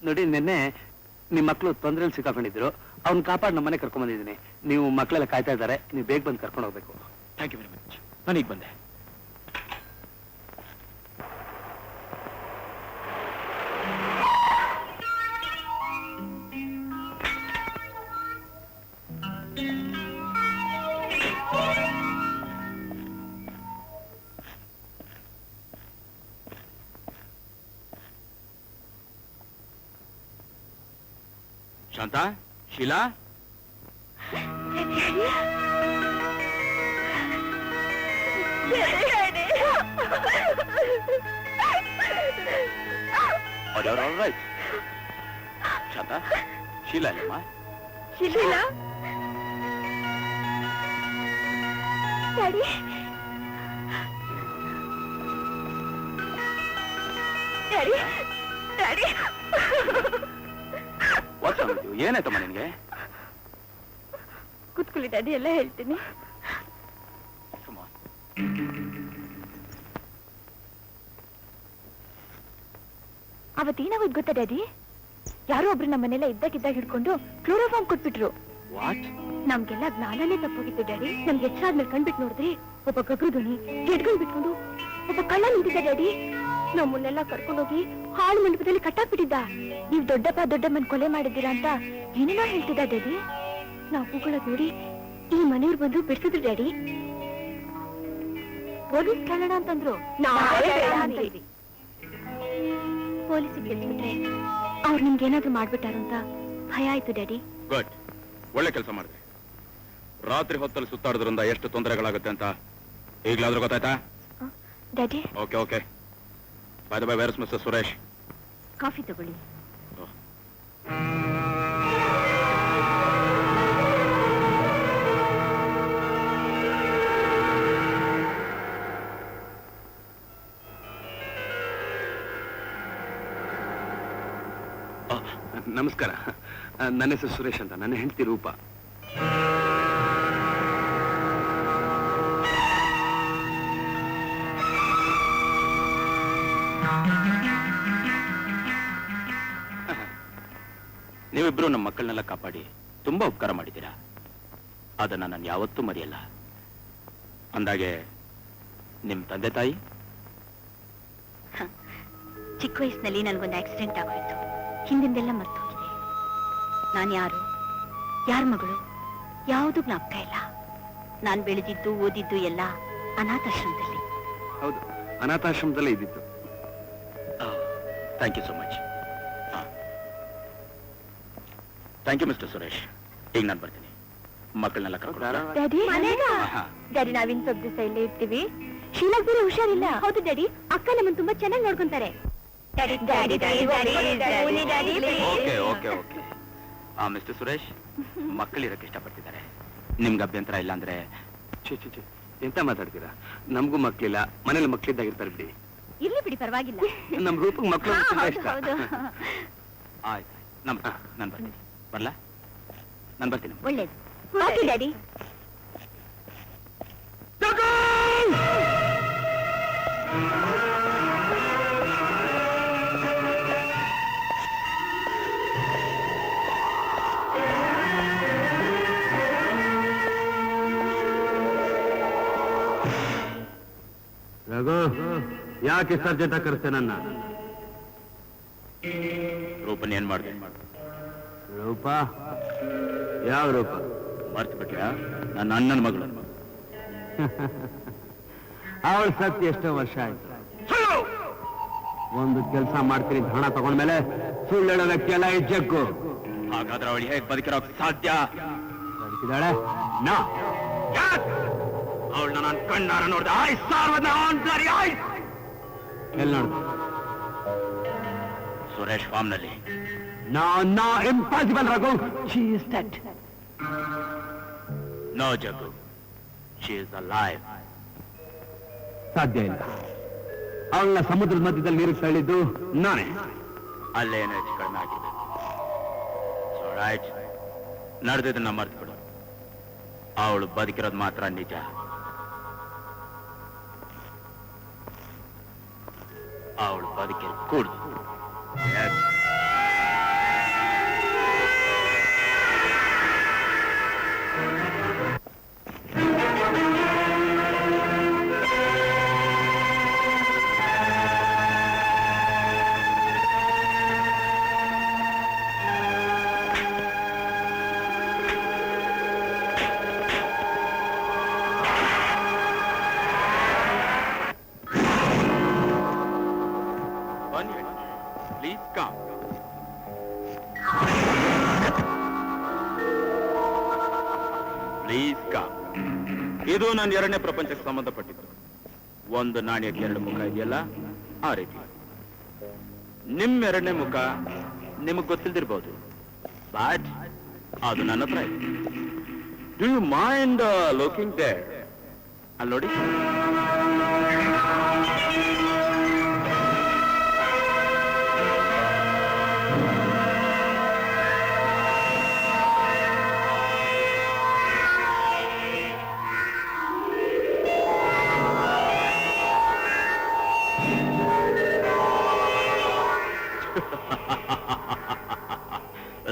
ನೋಡಿ, ನಿನ್ನೆ ನಿಮ್ಮ ಮಕ್ಕಳು ತೊಂದರೆಯಲ್ಲಿ ಸಿಕ್ಕಾಕೊಂಡಿದ್ರು, ಅವ್ನ ಕಾಪಾಡಿ ನಮ್ಮ ಮನೆ ಕರ್ಕೊಂಡ್ ಬಂದಿದ್ದೀನಿ. ನೀವು ಮಕ್ಕಳೆಲ್ಲ ಕಾಯ್ತಾ ಇದ್ದಾರೆ, ನೀವು ಬೇಗ ಬಂದು ಕರ್ಕೊಂಡು ಹೋಗ್ಬೇಕು. Thank you very much. ನಾನೀಗ ಬಂದೆ. ಶಾಂತ, ಶೀಲಾ, ರೈಟ್. ಶಾಂತ, ಶೀಲಾ ಅಲ್ಲಮ್ಮ? Sheela, daddy, daddy, daddy. ಏನಾಯ್ತಮ್ಮ ನಿನ್ಗೆ? ಕೂತ್ಕೊಳ್ಳಿ ಡ್ಯಾಡಿ, ಎಲ್ಲ ಹೇಳ್ತೀನಿ. ಅವತ್ತೇನಾಗೋದ್ ಗೊತ್ತಾ ಡ್ಯಾಡಿ? ಯಾರೋ ಒಬ್ರು ನಮ್ಮನೆಲ್ಲ ಇದ್ದಾಗಿದ್ದಾಗ ಹಿಡ್ಕೊಂಡು ಕ್ಲೋರೋಫಾರ್ಮ್ ಕೊಟ್ಬಿಟ್ರು. ವಾಟ್? ನಮ್ಗೆಲ್ಲ ಜ್ಞಾನನೇ ತಪ್ಪೋಗಿತ್ತು ಡ್ಯಾಡಿ. ನಮ್ಗೆ ಹೆಚ್ಚಾದ್ಮೇಲೆ ಕಣ್ಬಿಟ್ಟು ನೋಡಿದ್ರೆ ಒಬ್ಬ ಗಗ್ರು ಧ್ವನಿ ಗೆಡ್ಗಳು ಬಿಟ್ಕೊಂಡು ಒಬ್ಬ ಕಳ್ಳ ನಿಂತಿದ್ದ ಡ್ಯಾಡಿ. ನಮ್ಮನ್ನೆಲ್ಲ ಕರ್ಕೊಂಡೋಗಿ ಹಾಳು ಮಂಟಪದಲ್ಲಿ ಕಟ್ಟಾಕ್ಬಿಟ್ಟಿದ್ದ. ನೀವ್ ದೊಡ್ಡಮ್ಮನ್ ಕೊಲೆ ಮಾಡಿದ್ದೀರಾ ಅಂತ ಏನೇನೋ ಹೇಳ್ತಿದ್ದ ಡ್ಯಾಡಿ. ನಾವು ಕೂಗಳದ್ ನೋಡಿ ಈ ಮನೆಯವ್ರು ಬಂದು ಬಿಡ್ಸಿದ್ರು ಡ್ಯಾಡಿ. ಪೊಲೀಸ್ ಕೇಳೋಣ ಅಂತಂದ್ರು. ಪೊಲೀಸಿಗೆ ತಿಳಿಸ್ಬಿಟ್ರೆ ಅವ್ರು ನಿಮ್ಗೇನಾದ್ರೂ ಮಾಡ್ಬಿಟ್ಟಾರು ಅಂತ ಭಯ ಆಯ್ತು ಡ್ಯಾಡಿ. ಗುಡ್, ಒಳ್ಳೆ ಕೆಲಸ ಮಾಡಿದೆ. ರಾತ್ರಿ ಹೊತ್ತಲ್ಲಿ ಸುತ್ತಾಡೋದ್ರಿಂದ ಎಷ್ಟು ತೊಂದರೆಗಳಾಗುತ್ತೆ ಅಂತ ಈಗಲಾದ್ರೂ ಗೊತ್ತಾಯ್ತಾ? Daddy okay okay. By the by, where is mister Suresh? Coffee ತಗೊಳ್ಳಿ. ನಮಸ್ಕಾರ, ನನ್ನ ಹೆಸರು ಸುರೇಶ್ ಅಂತ. ನನ್ನ ಹೆಂಡತಿ ರೂಪ. ನೀವಿಬ್ರು ನಮ್ಮ ಮಕ್ಕಳನ್ನೆಲ್ಲ ಕಾಪಾಡಿ ತುಂಬಾ ಉಪಕಾರ ಮಾಡಿದ್ದೀರಾ. ಅದನ್ನ ನಾನು ಯಾವತ್ತೂ ಮರೆಯಲ್ಲ. ಅಂದಾಗೆ ನಿಮ್ ತಂದೆ ತಾಯಿ? ಚಿಕ್ಕ ವಯಸ್ಸಿನಲ್ಲಿ ನನಗೊಂದು ಆಕ್ಸಿಡೆಂಟ್ ಆಗೋಯ್ತು. ಹಿಂದಿಂದೆಲ್ಲ ಮರ್ತು ಹೋಗಿದೆ. ನಾನು ಯಾರ ಮಗಳು ಯಾವುದು ಜ್ಞಾಪಕ ಇಲ್ಲ. ನಾನು ಬೆಳೆದಿದ್ದು ಓದಿದ್ದು ಎಲ್ಲ ಅನಾಥಾಶ್ರಮದಲ್ಲಿ. ಹೌದು, ಅನಾಥಾಶ್ರಮದಲ್ಲೇ ಇದ್ದಿದ್ದು. Thank you so much. Thank you mister Suresh. ಈಗ ನಾನು ಬರ್ತೀನಿ. ಮಕ್ಕಳನ್ನೆಲ್ಲ ಕರ್ಕೊಂಡು. ಡ್ಯಾಡಿ ನಾವಿನ್ ಸ್ವಲ್ಪ ದಿವಸ ಇಲ್ಲೇ ಇರ್ತೀವಿ. ಶೀಲಾಗ್ ಬೇರೆ ಹುಷಾರಿಲ್ಲ. ಹೌದು ಡ್ಯಾಡಿ, ಅಕ್ಕ ನಮ್ಮನ್ನು ತುಂಬಾ ಚೆನ್ನಾಗಿ ನೋಡ್ಕೊಂತಾರೆ. Okay okay okay. Mister Suresh, ಮಕ್ಕಳಿರಕ್ಕೆ ಇಷ್ಟಪಡ್ತಿದ್ದಾರೆ. ನಿಮ್ಗೆ ಅಭ್ಯಂತರ ಇಲ್ಲ ಅಂದ್ರೆ? ಚಿ ಎಂತ ಮಾತಾಡ್ತೀರಾ? ನಮಗೂ ಮಕ್ಳಿಲ್ಲ, ಮನೇಲಿ ಮಕ್ಳಿದ್ದಾಗಿರ್ತಾರೆ ಬಿಡಿ. ಇರ್ಲಿ ಬಿಡಿ, ಪರವಾಗಿಲ್ಲ. ನಮ್ ರೂಪಕ್ಕೆ ಮಕ್ಕಳು ತುಂಬಾ ಇಷ್ಟ. ಆಯ್ತು, ನಾನು ಬರ್ತೀನಿ. ಬರ್ಲಾ? ನಾನು ಬರ್ತೀನಿ. ಒಳ್ಳೇದು. Okay daddy. ರಘು, ಯಾಕೆ ಸರ್ಜೆಂಟ್ ಕರೆಸ್ತೆ ನನ್ನ? ರೂಪನ್ ಏನ್ ಮಾಡಿದೆ? ರೂಪ? ಯಾವ ರೂಪ? ಮರ್ತು ಬಿಟ್ಯಾ? ನನ್ನ ಅಣ್ಣನ ಮಗಳು. ಅವಳ ಸತ್ಯ ಎಷ್ಟೋ ವರ್ಷ ಆಯ್ತು. ಒಂದು ಕೆಲಸ ಮಾಡ್ತೀನಿ ಹಣ ತಗೊಂಡ್ಮೇಲೆ ಸುಳ್ಳು ಹೇಳೋ ವ್ಯಕ್ತಿ ಎಲ್ಲ ಈ ಜಗ್ಗು. ಹಾಗಾದ್ರೆ ಅವಳು ಹೇಗೆ ಬದುಕಿರೋಕ್ ಸಾಧ್ಯ? ಬದುಕಿದಾಳೆ? ನಾ ಅವಳನ್ನ ನಾನು ಕಣ್ಣಾರ ನೋಡ್ದೆ. ಎಲ್ಲಿ ನೋಡ್ದೆ? ಸುರೇಶ್ ಫಾರ್ಮ್ ನಲ್ಲಿ. ನಾ impossible Raghu. She is dead. No Jaggu, she is alive. ಸಾಧ್ಯ ಇಲ್ಲ. ಅವಳನ್ನ ಸಮುದ್ರದ ಮಧ್ಯದಲ್ಲಿ ನೀರಿಗೆ ತಳ್ಳಿದ್ದು ನಾನೇ. ಅಲ್ಲೇನೋ ಹೆಚ್ಚು ಕಡಿಮೆ ಆಗಿದೆ. ಸೊ ರೈಟ್, ನಡೆದಿದ್ದನ್ನ ಮರ್ತು ಬಿಡು. ಅವಳು ಬದುಕಿರೋದು ಮಾತ್ರ ನಿಜ. ಅವಳು ಬದುಕಿರೋದು ಕೂಡ್ದು. Please come. Please come. ಇದು ನನ್ನ ಎರಡನೇ ಪ್ರಪಂಚಕ್ಕೆ ಸಂಬಂಧಪಟ್ಟಿದ್ದು. ಒಂದು ನಾಣ್ಯಕ್ಕೆ ಎರಡು ಮುಖ ಇದೆಯಲ್ಲ, ಆ ರೀತಿ. ನಿಮ್ ಎರಡನೇ ಮುಖ ನಿಮಗ್ ಗೊತ್ತಿಲ್ದಿರ್ಬೋದು, ಬಟ್ ಅದು ನನ್ನ ಹತ್ರ ಇದೆ. Do you mind looking there? ಅಲ್ಲಿ ನೋಡಿ.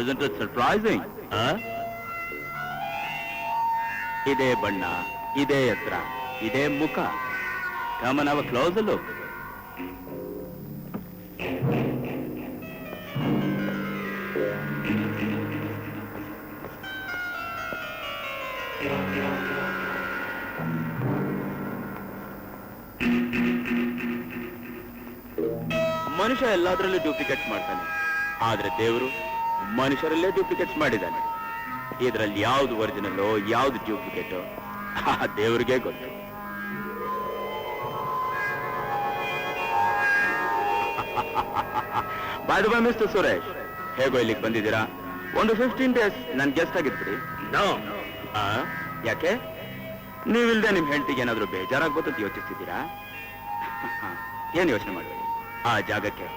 Isn't it surprising? ಇದೇ ಬಣ್ಣ, ಇದೇ ಎತ್ತರ, ಇದೇ ಮುಖ. Come and have a closer look. ಮನುಷ್ಯ ಎಲ್ಲದರಲ್ಲೂ ಡೂಪ್ಲಿಕೇಟ್ಸ್ ಮಾಡ್ತಾನೆ, ಆದ್ರೆ ದೇವರು ಮನುಷ್ಯರಲ್ಲೇ ಡೂಪ್ಲಿಕೇಟ್ಸ್ ಮಾಡಿದ್ದಾನೆ. ಇದರಲ್ಲಿ ಯಾವ್ದು ಒರಿಜಿನಲ್ ಯಾವ್ದು ಡೂಪ್ಲಿಕೇಟ್ ಆ ದೇವ್ರಿಗೆ ಗೊತ್ತು. By the way mister Suresh, ಹೇಗೋ ಇಲ್ಲಿಗೆ ಬಂದಿದ್ದೀರಾ? ಒಂದು 15 days ನನ್ ಗೆಸ್ಟ್ ಆಗಿದ್ಬಿಡಿ. ಯಾಕೆ ನೀವಿಲ್ದೆ ನಿಮ್ ಹೆಂಡತಿಗೆ ಏನಾದ್ರು ಬೇಜಾರಾಗ್ಬೋದು ಅಂತ ಯೋಚಿಸ್ತಿದ್ದೀರಾ? ಏನ್ ಯೋಚನೆ ಮಾಡಬೇಡಿ, ಆ ಜಾಗಕ್ಕೆ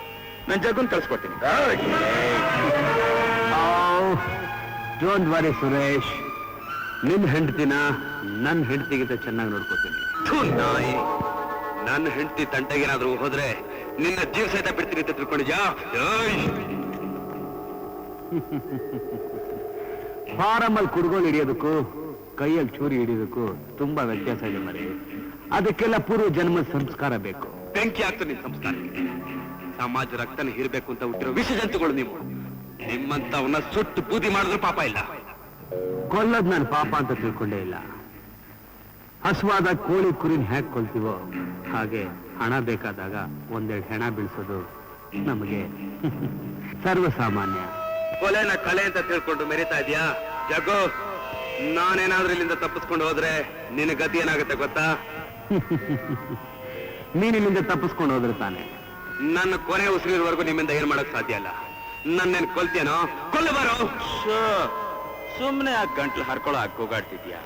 ನನ್ ಜಗ್ಗನ್ ಕಳ್ಸ್ಕೊಡ್ತೀನಿ. ಡೋಂಟ್ ವರಿ ಸುರೇಶ್, ನಿನ್ ಹೆಂಡತಿನ ನನ್ನ ಹೆಂಡತಿಗಿಂತ ಚೆನ್ನಾಗಿ ನೋಡ್ಕೋತೀನಿ. ನಾಯಿ, ನನ್ನ ಹೆಂಡತಿ ತಂಟೆಗೇನಾದ್ರೂ ಹೋದ್ರೆ ನಿನ್ನ ಜೀವ ಸಹಿತ ಬಿಡ್ತೀನಿ ಅಂತ ತಿಳ್ಕೊಂಡಿದ್ಯಾ? ಫಾರಮಲ್ಲಿ ಕುಡ್ಗೋಲ್ ಹಿಡಿಯೋದಕ್ಕೂ ಕೈಯಲ್ಲಿ ಚೂರಿ ಹಿಡಿಯೋದಕ್ಕೂ ತುಂಬಾ ವ್ಯತ್ಯಾಸ ಇದೆ ಮರಿ. ಅದಕ್ಕೆಲ್ಲ ಪೂರ್ವ ಜನ್ಮದ ಸಂಸ್ಕಾರ ಬೇಕು. ಬೆಂಕಿ ಆಗ್ತದೆ ನಿಮ್ ಸಂಸ್ಕಾರ. ಸಮಾಜ ರಕ್ತನ ಹಿರ್ಬೇಕು ಅಂತ ಹುಟ್ಟಿರೋ ವಿಷ ಜಂತುಗಳು ನೀವು. ನಿಮ್ಮಂತವನ್ನ ಸುಟ್ಟು ಬೂದಿ ಮಾಡಿದ್ರು ಪಾಪ ಇಲ್ಲ. ಕೊಲ್ಲದ್ ನಾನು ಪಾಪ ಅಂತ ತಿಳ್ಕೊಂಡೇ ಇಲ್ಲ. ಹಸುವಾದ ಕೋಳಿ ಕುರಿನ ಹೇಗೆ ಕೊಲ್ತೀವೋ ಹಾಗೆ ಹಣ ಬೇಕಾದಾಗ ಒಂದೆರಡು ಹೆಣ ಬೀಳ್ಸೋದು ನಮಗೆ ಸರ್ವಸಾಮಾನ್ಯ. ಕೊಲೆನ ಕಲೆ ಅಂತ ತಿಳ್ಕೊಂಡು ಮೆರಿತಾ ಇದೀಯಾ ಜಗ್ಗು? ನಾನೇನಾದ್ರೂ ಇಲ್ಲಿಂದ ತಪ್ಪಿಸ್ಕೊಂಡು ಹೋದ್ರೆ ನಿನ್ನ ಗತಿ ಏನಾಗುತ್ತೆ ಗೊತ್ತಾ? ನೀನಿಲ್ಲಿಂದ ತಪ್ಪಿಸ್ಕೊಂಡು ಹೋದ್ರೆ ತಾನೆ ನನ್ನ ಕೊನೆ ಉಸಿರಿರುವವರೆಗೂ ನಿಮ್ಮಿಂದ ಏನ್ ಮಾಡಕ್ ಸಾಧ್ಯ ಅಲ್ಲ. ನನ್ನೇನ್ ಕೊಲ್ತೇನೋ? ಕೊಲ್ಲಬಾರೋ. ಸುಮ್ನೆ ಆ ಗಂಟ್ಲು ಹರ್ಕೊಳ್ಳೋ ಹಾಕಿ ಕೂಗಾಡ್ತಿದ್ಯಾ?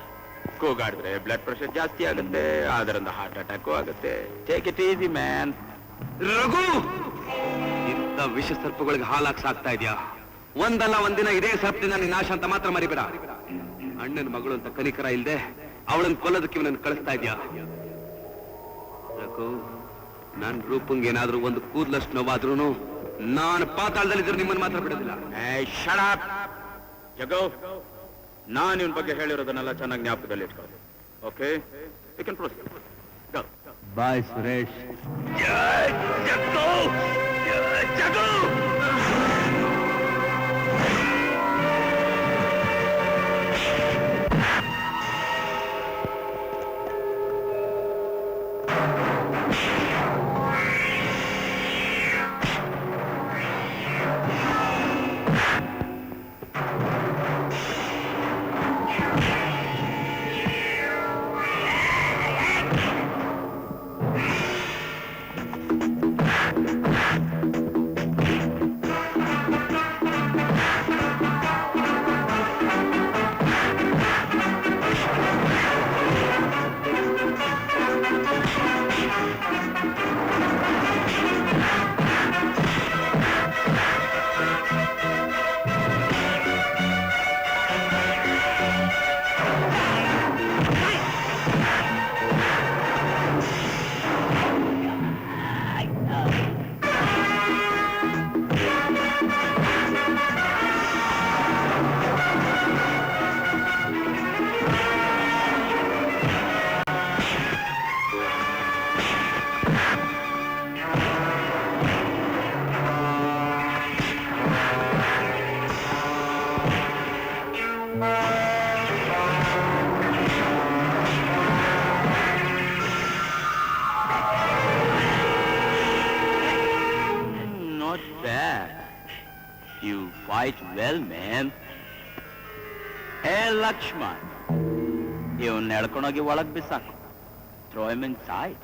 ಕೂಗಾಡಿದ್ರೆ ಬ್ಲಡ್ ಪ್ರೆಷರ್ ಜಾಸ್ತಿ ಆಗುತ್ತೆ, ಅದರಿಂದ ಹಾರ್ಟ್ ಅಟ್ಯಾಕು ಆಗುತ್ತೆ. Take it easy man. Raghu, ಇಂಥ ವಿಷ ಸರ್ಪಗಳಿಗೆ ಹಾಲಾಕ್ ಸಾಕ್ತಾ ಇದ್ಯಾ? ಒಂದಲ್ಲ ಒಂದಿನ ಇದೇ ಸರ್ಪದಿಂದ ನಿನ್ನ ನಾಶ ಅಂತ ಮಾತ್ರ ಮರಿಬೇಡ. ಅಣ್ಣನ ಮಗಳು ಅಂತ ಕನಿಕರ ಇಲ್ದೆ ಅವಳನ್ನ ಕೊಲ್ಲೋದಕ್ಕೆ ಇವನನ್ನು ಕಳಿಸ್ತಾ ಇದ್ಯಾ? ರಘು, ನನ್ ರೂಪಂಗೆ ಏನಾದ್ರೂ ಒಂದು ಕೂದಲಷ್ಟು ನೋವಾದ್ರೂ ನಾನು ಪಾತಾಳದಲ್ಲಿದ್ರು ನಿಮ್ಮನ್ನು ಮಾತ್ರ ಬಿಡೋದಿಲ್ಲ. ಜಗೋ, ನಾನು ಇವನ್ ಬಗ್ಗೆ ಹೇಳಿರೋದನ್ನೆಲ್ಲ ಚೆನ್ನಾಗಿ ಜ್ಞಾಪಕದಲ್ಲಿ ಇಟ್ಕೊಳ್ಳಿ. Okay, you can proceed. Bye Suresh. You fight well, man. Hey, Lakshman. ಇವನ್ನ ಎಳ್ಕೊಂಡೋಗಿ ಒಳಗ್ ಬಿಸಾಕು. Throw him inside.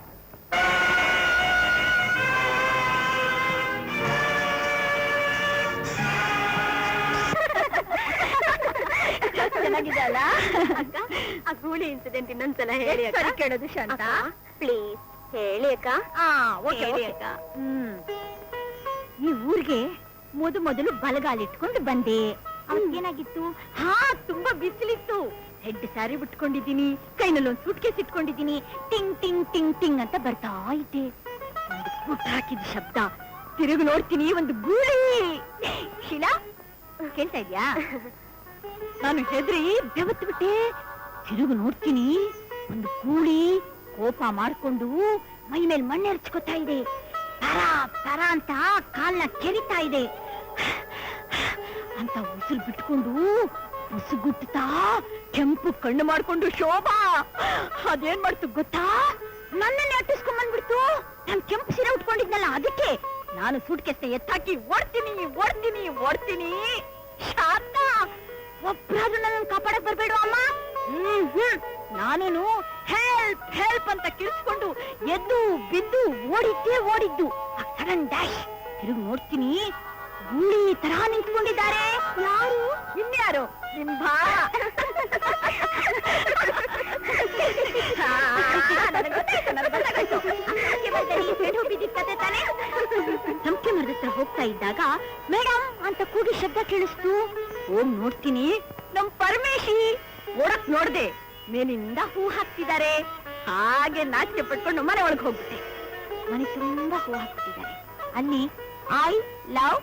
ಚೆನ್ನಾಗಿದೆ ಅಲ್ಲ? ಆ ಗೂಳಿ ಇನ್ಸಿಡೆಂಟ್ ಇನ್ನೊಂದ್ಸಲ ಹೇಳಿ ಅಕ್ಕ. ಕೇಳೋದು ಶಾಂತ, ಪ್ಲೀಸ್ ಹೇಳಿ ಅಕ್ಕ. ಹೇಳಿ ಅಕ್ಕ. ಈ ಊರಿಗೆ ಮೊದಲು ಬಲಗಾಲಿಟ್ಕೊಂಡು ಬಂದೆ. ಅವತ್ತೇನಾಗಿತ್ತು? ತುಂಬಾ ಬಿಸಿಲಿತ್ತು. ಹೆಡ್ ಸ್ಯಾರಿ ಬಿಟ್ಕೊಂಡಿದ್ದೀನಿ, ಕೈನಲ್ಲಿ ಒಂದು ಸೂಟ್ ಕೇಸ್ ಇಟ್ಕೊಂಡಿದ್ದೀನಿ. ಟಿಂಗ್ ಟಿಂಗ್ ಟಿಂಗ್ ಟಿಂಗ್ ಅಂತ ಬರ್ತಾ ಇದ್ದೆ. ಒಂದು ಗುಟ್ ಹಾಕಿದ ಶಬ್ದ. ತಿರುಗಿ ನೋಡ್ತೀನಿ, ಒಂದು ಗೂಳಿ. ಶೀಲಾ, ಕೇಳ್ತಾ ಇದ್ಯಾ? ನಾನು ಹೆದ್ರಿ ಬೆವತ್ತು ಬಿಟ್ಟೆ. ತಿರುಗು ನೋಡ್ತೀನಿ, ಒಂದು ಕೂಳಿ ಕೋಪ ಮಾಡ್ಕೊಂಡು ಮೈ ಮೇಲೆ ಮಣ್ಣು ಎರಚ್ಕೊತಾ ಇದೆ. ಪರ ಪರ ಅಂತ ಕಾಲ್ನ ಕೆರಿತಾ ಇದೆ ಅಂತ ಉಸಿರು ಬಿಟ್ಕೊಂಡು ಉಸುಗುಟ್ತಾ ಕೆಂಪು ಕಣ್ಣು ಮಾಡ್ಕೊಂಡು ಶೋಭಾ ಅದೇನ್ ಮಾಡ್ತು ಗೊತ್ತಾ? ನನ್ನನ್ನೇ ಅಟ್ಟಿಸ್ಕೊಂಡ್ ಬಂದ್ಬಿಡ್ತು. ನಾನ್ ಕೆಂಪು ಸೀರೆ ಉಟ್ಕೊಂಡಿದ್ನಲ್ಲ, ಅದಕ್ಕೆ ನಾನು ಸೂಟ್ಕೇಸ್ನ ಎತ್ತಾಕಿ ಓಡ್ತೀನಿ ಓಡ್ತೀನಿ ಓಡ್ತೀನಿ. ಶಾಂತ, ಒಬ್ರಾದ್ರೂ ನನ್ನನ್ನು ಕಾಪಾಡಕ್ ಬರ್ಬೇಡ ಅಮ್ಮ. ನಾನೇನು ಹೆಲ್ಪ್ ಹೆಲ್ಪ್ ಅಂತ ಕಿರ್ಚ್ಕೊಂಡು ಎದ್ದು ಬಿದ್ದು ಓಡಿದ್ದು. ಸಡನ್ ಡ್ಯಾಶ್ ತಿರುಗಿ ನೋಡ್ತೀನಿ, ಗೂಳಿ ತರ ನಿಂತ್ಕೊಂಡಿದ್ದಾರೆ. ಯಾರು? ಇನ್ಯಾರು? ನಿಮ್ ಬಾ. ಸಂಖ್ಯೆ ಮರದ ಹತ್ರ ಹೋಗ್ತಾ ಇದ್ದಾಗ ಮೇಡಮ್ ಅಂತ ಕೂಗಿ ಶಬ್ದ ಕೇಳಿಸ್ತು. ಹೋಗ್ ನೋಡ್ತೀನಿ, ನಮ್ ಪರಮೇಶಿ. ಓಡಕ್ ನೋಡ್ದೆ, ಮೇಲಿನಿಂದ ಹೂ ಹಾಕ್ತಿದ್ದಾರೆ. ಹಾಗೆ ನಾಚಿಕೆ ಪಟ್ಕೊಂಡು ಮನೆ ಒಳಗೆ ಹೋಗ್ಬಿಟ್ಟೆ. ಮನೆ ತುಂಬಾ ಹೂ ಹಾಕ್ತಿದ್ದಾರೆ. ಅಲ್ಲಿ ಐ ಲವ್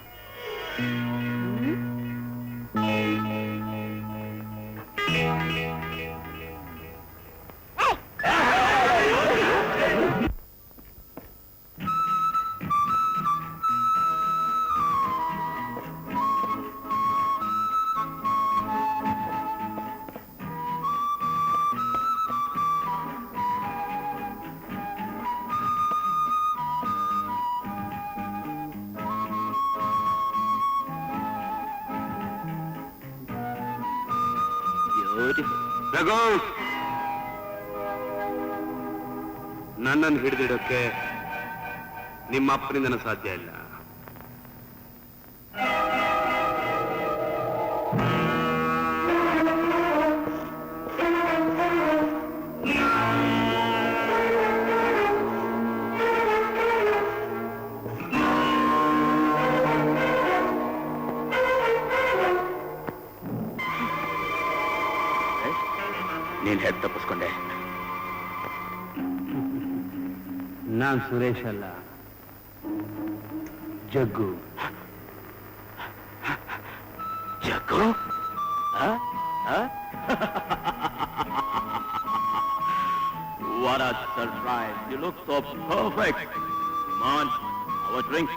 ರಘು, ನನ್ನನ್ನು ಹಿಡಿದಿಡೋಕೆ ನಿಮ್ಮ ಅಪ್ಪನಿಂದನ ಸಾಧ್ಯ ಇಲ್ಲ. ನೀನ್ ಹೇಗೆ ತಪ್ಪಿಸ್ಕೊಂಡೆ? ನಾನ್ ಸುರೇಶ್ ಅಲ್ಲ, ಜಗ್ಗು. ಜಗ್ಗು? What a surprise! You look so perfect. Come on, our drink.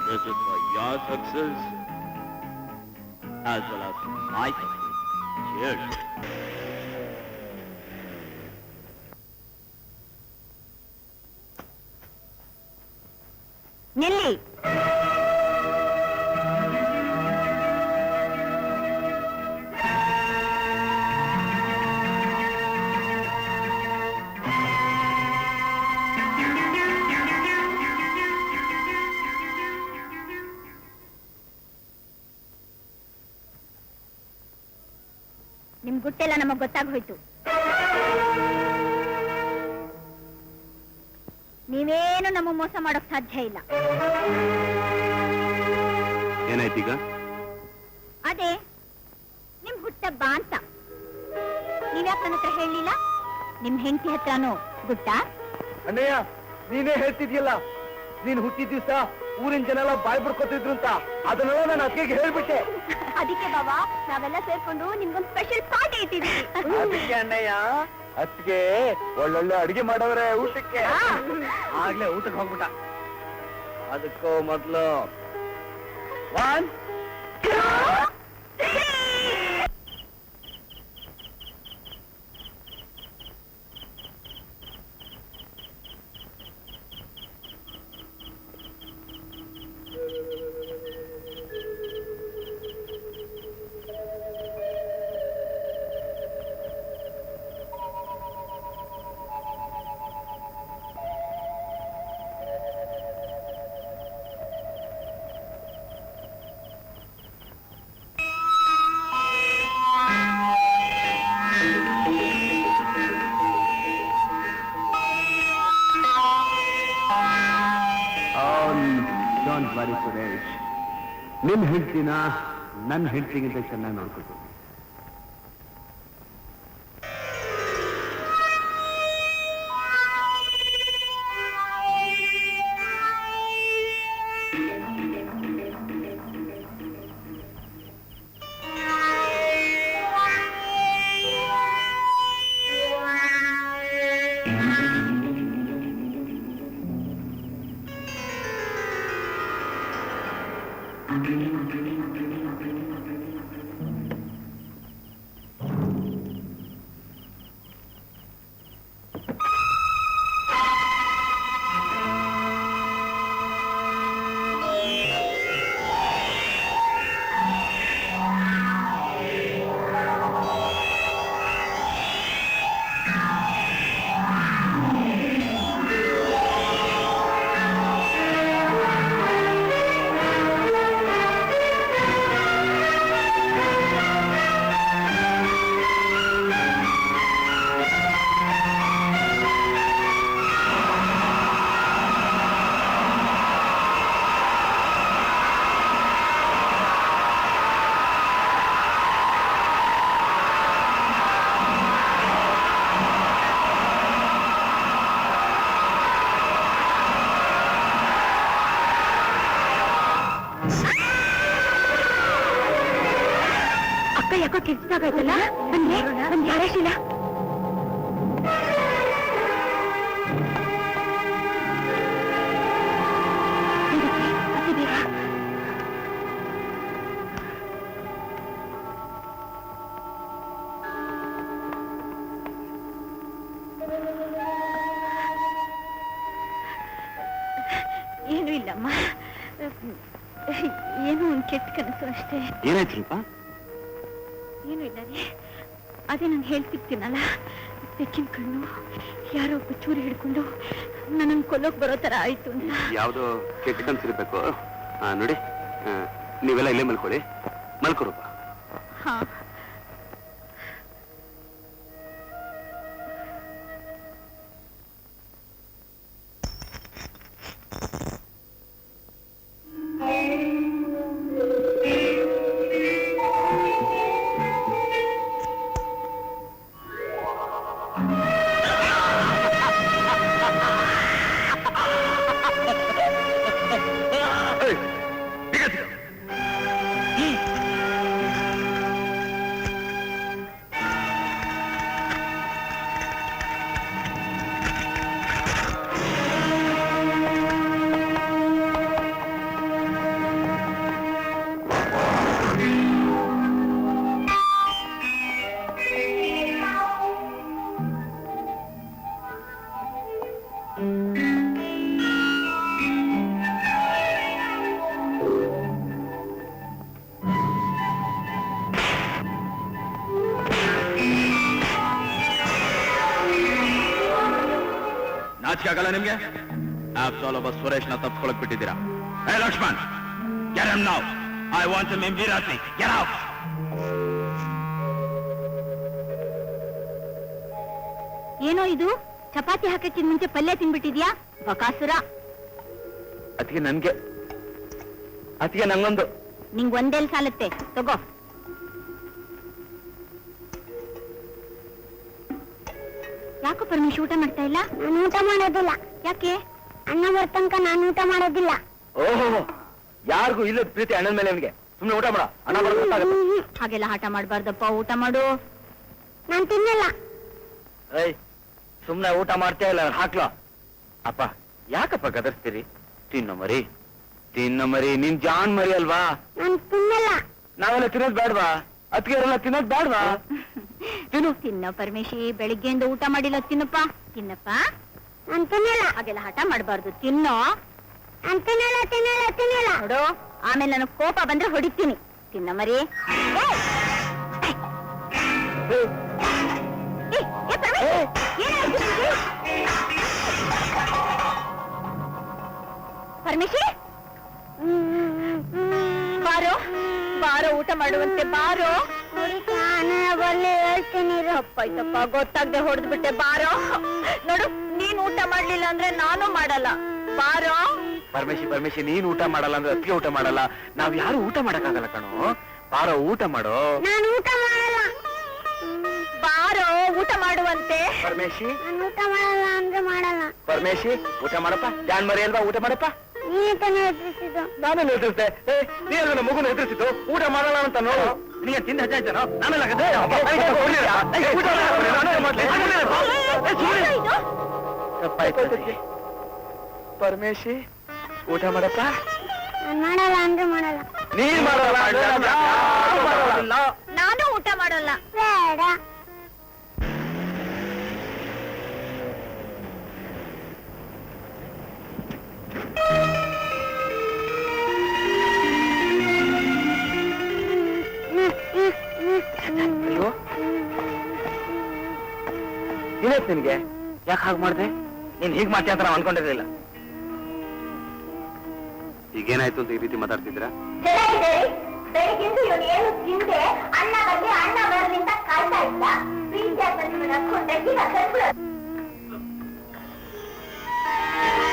This is for your success as well as my success. Cheers. ನಿಲ್ಲಿ. ನಿಮ್ ಗುಟ್ಟೆಲ್ಲ ನಮಗ್ ಗೊತ್ತಾಗೋಯ್ತು. ನೀವೇನು ನಮ್ಮ ಮೋಸ ಮಾಡೋಕ್ ಸಾಧ್ಯ ಇಲ್ಲ. ಏನಾಯ್ತೀಗ? ಅದೇ ನಿಮ್ ಹುಟ್ಟಬ್ಬ ಅಂತ. ನೀವ್ಯಾಕ ನನ್ನ ಹತ್ರ ಹೇಳಲಿಲ್ಲ? ನಿಮ್ ಹೆಂಡತಿ ಹತ್ರನೂ ಗುಟ್ಟ? ಅಣ್ಣಯ್ಯ, ನೀನೇ ಹೇಳ್ತಿದ್ಯಲ್ಲ, ನೀನ್ ಹುಟ್ಟಿದ ದಿವಸ ಊರಿನ ಜನ ಎಲ್ಲ ಬಾಯ್ ಬಿಡ್ಕೊತಿದ್ರು ಅಂತ. ಅದನ್ನೆಲ್ಲ ನಾನು ಅತ್ತಿಗೆ ಹೇಳ್ಬಿಟ್ಟೆ. ಅದಕ್ಕೆ ಬಾಬಾ ನಾವೆಲ್ಲ ಸೇರ್ಕೊಂಡು ನಿಮ್ಗೊಂದು ಸ್ಪೆಷಲ್ ಪಾರ್ಟಿ ಇಟ್ಟಿದ್ವಿ. ಅದಕ್ಕೆ ಅಣ್ಣಯ್ಯ, ಅತ್ತಿಗೆ ಒಳ್ಳೊಳ್ಳೆ ಅಡಿಗೆ ಮಾಡವ್ರೆ ಊಟಕ್ಕೆ. ಆಗ್ಲೇ ಊಟಕ್ಕೆ ಹೋಗ್ಬಿಟ್ಟ. ಅದಕ್ಕೂ ಮೊದ್ಲು 1 2 3 Don't worry, ಸುರೇಶ್. ನಿಮ್ ಹೆಂಡ್ತಿನ ನನ್ನ ಹೆಂಡ್ತಿಗಿಂತ ಚೆನ್ನಾಗಿ ನೋಡ್ಕೊತೀನಿ. ಹೊತ್ತಾಗಾಯ್ತಲ್ಲ ಬಂದೆ ಬಂದ್ ಯಾರೇಶಿಲ್ಲ ಏನು ಇಲ್ಲಮ್ಮ, ಏನು ಒಂದು ಕೆಟ್ಟ ಕನಸು ಅಷ್ಟೇ. ಏನಾಯ್ತು ರೂಪ? ಏನು ಇಲ್ಲ ರೀ, ಅದೇ ನಾನು ಹೇಳ್ತಿರ್ತೀನಲ್ಲ, ಬೆಕ್ಕಿನ ಕಣ್ಣು ಯಾರೋ ಚೂರಿ ಹಿಡ್ಕೊಂಡು ನನ್ನನ್ನು ಕೊಲ್ಲೋಕ್ ಬರೋ ತರ ಆಯ್ತು ಅಂತ. ಯಾವ್ದೋ ಕೆಟ್ಟ ಕನ್ಸಿರ್ಬೇಕು. ನೋಡಿ, ನೀವೆಲ್ಲ ಇಲ್ಲೇ ಮಲ್ಕೊಳ್ಳಿ, ಮಲ್ಕೋ ರೂಪ. ಹಾ ಆಗಲ್ಲ ನಿಮ್ಗೆ? ಆಫ್ಟರ್ ಒಬ್ಬ ಸುರೇಶ್ನ ತಪ್ಪಿಸ್ಕೊಳಕ್ ಬಿಟ್ಟಿದ್ದೀರಾ. ಹೇ Lakshman, get him now. I want him immediately. Get out. ಏನೋ ಇದು, ಚಪಾತಿ ಹಾಕಕ್ಕಿಂತ ಮುಂಚೆ ಪಲ್ಯ ತಿನ್ಬಿಟ್ಟಿದ್ಯಾ ಬಕಾಸುರ? ಅದಕ್ಕೆ ನನ್ಗೆ, ಅದಕ್ಕೆ ನಂಗೊಂದು. ನಿಂಗ್ ಒಂದೇಲ್ ಸಾಲತ್ತೆ, ತಗೋ. ಯಾಕೋ ಪರಮೇಶ್ ಊಟ ಮಾಡ್ತಾ ಇಲ್ಲ? ನಾನು ಊಟ ಮಾಡೋದಿಲ್ಲ. ಯಾಕೆ? ಅಣ್ಣ ಬರ್ತಂಕ ನಾನು ಊಟ ಮಾಡೋದಿಲ್ಲ. ಓಹೋ, ಯಾರಿಗೂ ಇಲ್ಲದ ಪ್ರೀತಿ ಅಣ್ಣನ ಮೇಲೆ ಅವನಿಗೆ. ಸುಮ್ಮನೆ ಊಟ ಮಾಡ, ಅಣ್ಣ ಬರೋದು. ಹಾಗೆಲ್ಲ ಹಠ ಮಾಡ್ಬಾರ್ದಪ್ಪ, ಊಟ ಮಾಡು. ನಾನು ತಿನ್ನಲ್ಲ. ಏಯ್, ಸುಮ್ನೆ ಊಟ ಮಾಡ್ತಾ ಇಲ್ಲ, ಹಾಕ್ಲಾ? ಅಪ್ಪ ಯಾಕಪ್ಪ ಗದರ್ಸ್ತೀರಿ? ತಿನ್ನೋ ಮರಿ, ತಿನ್ನೋ ಮರಿ, ನಿನ್ ಜಾನ್ ಮರಿ ಅಲ್ವಾ? ನಾನು ತಿನ್ನಲ್ಲ. ನಾವೆಲ್ಲ ತಿನ್ನೋದ್ ಬೇಡ್ವಾ? ಅದಕ್ಕೆ ತಿನ್ನೋದ್ ಬೇಡ್ವಾ? ತಿನ್ನು. ತಿನ್ನೋ ಪರಮೇಶಿ, ಬೆಳಿಗ್ಗೆಯಿಂದ ಊಟ ಮಾಡಿಲ್ಲ, ತಿನ್ನಪ್ಪ ತಿನ್ನಪ್ಪ. ನಾನು ತಿನ್ನಲ್ಲ. ಹಾಗೆಲ್ಲ ಹಠ ಮಾಡ್ಬಾರ್ದು, ತಿನ್ನೋ. ನಾನು ತಿನ್ನಲ್ಲ ತಿನ್ನಲ್ಲ ತಿನ್ನಲ್ಲ. ನೋಡು, ಆಮೇಲೆ ನನಗ್ ಕೋಪ ಬಂದ್ರೆ ಹೊಡಿತೀನಿ. ತಿನ್ನ ಮರಿ. ಪರಮೇಶಿ, ಬಾರೋ ಬಾರೋ, ಊಟ ಮಾಡುವಂತೆ ಬಾರೋ. ಬರ್ಲಿ ಹೇಳ್ತೀನಿ. ತಪ್ಪಾಯ್ತಪ್ಪ, ಗೊತ್ತಾಗ್ದೆ ಹೊಡೆದ್ ಬಿಟ್ಟೆ, ಬಾರೋ. ನೋಡು, ನೀನ್ ಊಟ ಮಾಡ್ಲಿಲ್ಲ ಅಂದ್ರೆ ನಾನು ಮಾಡಲ್ಲ, ಬಾರೋ. ಪರಮೇಶಿ, ನೀನ್ ಊಟ ಮಾಡಲ್ಲ ಅಂದ್ರೆ ಅತ್ತಿಗೆ ಊಟ ಮಾಡಲ್ಲ. ನಾವ್ ಯಾರು ಊಟ ಮಾಡಕ್ಕಾಗಲ್ಲ ಕಣೋ. ಬಾರೋ, ಊಟ ಮಾಡೋ. ನಾನು ಊಟ ಮಾಡಲ್ಲ. ಬಾರೋ, ಊಟ ಮಾಡುವಂತೆ. ಪರಮೇಶಿ, ನಾನು ಊಟ ಮಾಡಲ್ಲ ಅಂದ್ರೆ ಮಾಡಲ್ಲ. ಪರಮೇಶಿ, ಊಟ ಮಾಡಪ್ಪ. ಜಾನ್ ಮರಿ ಅಲ್ವಾ, ಊಟ ಮಾಡಪ್ಪ. ನೀನೇ ತಾನೇ ಎದುರಿಸಿದ್ದು. ನಾನೇನು ಹೆದರ್ಸ್ದೆ? ನೀ ನನ್ನ ಮಗುನ ಹೆದರ್ಸಿದ್ದು ಊಟ ಮಾಡಲ್ಲ ಅಂತ ನೋಡು. ನೀನು ತಿಂದ ಹಚ್ಚಾಯ್ತಾನೋ? ನಾನೆಲ್ಲ ಪರಮೇಶಿ, ಊಟ ಮಾಡಪ್ಪ. ನಾನು ಮಾಡಲ್ಲ ಅಂದ್ರೆ ಮಾಡಲ್ಲ. ನೀನ್ ಮಾಡಲ್ಲ. ನಾನು ಊಟ ಮಾಡಲ್ಲ. ಬೇಡ. ಅಯ್ಯೋ, ಏನಾಯ್ತು ನಿನ್ಗೆ? ಯಾಕೆ ಹಾಗೆ ಮಾಡ್ದೆ? ನೀನ್ ಹೀಗ್ ಮಾಡ್ತೀಯ ಅಂತ ನಾವು ಅನ್ಕೊಂಡಿರ್ಲಿಲ್ಲ. ಈಗೇನಾಯ್ತು ಅಂತ ಈ ರೀತಿ ಮಾತಾಡ್ತಿದ್ದೀರಾ? ಬೆಳಿಗ್ಗೆಂದು ಇವನು ಏನು ತಿಂದೆ, ಅಣ್ಣ ಬರ್ಲಿ ಅಣ್ಣ ಬರ್ಲಿ ಅಂತ ಕಾಯ್ತಾ ಇದ್ದ.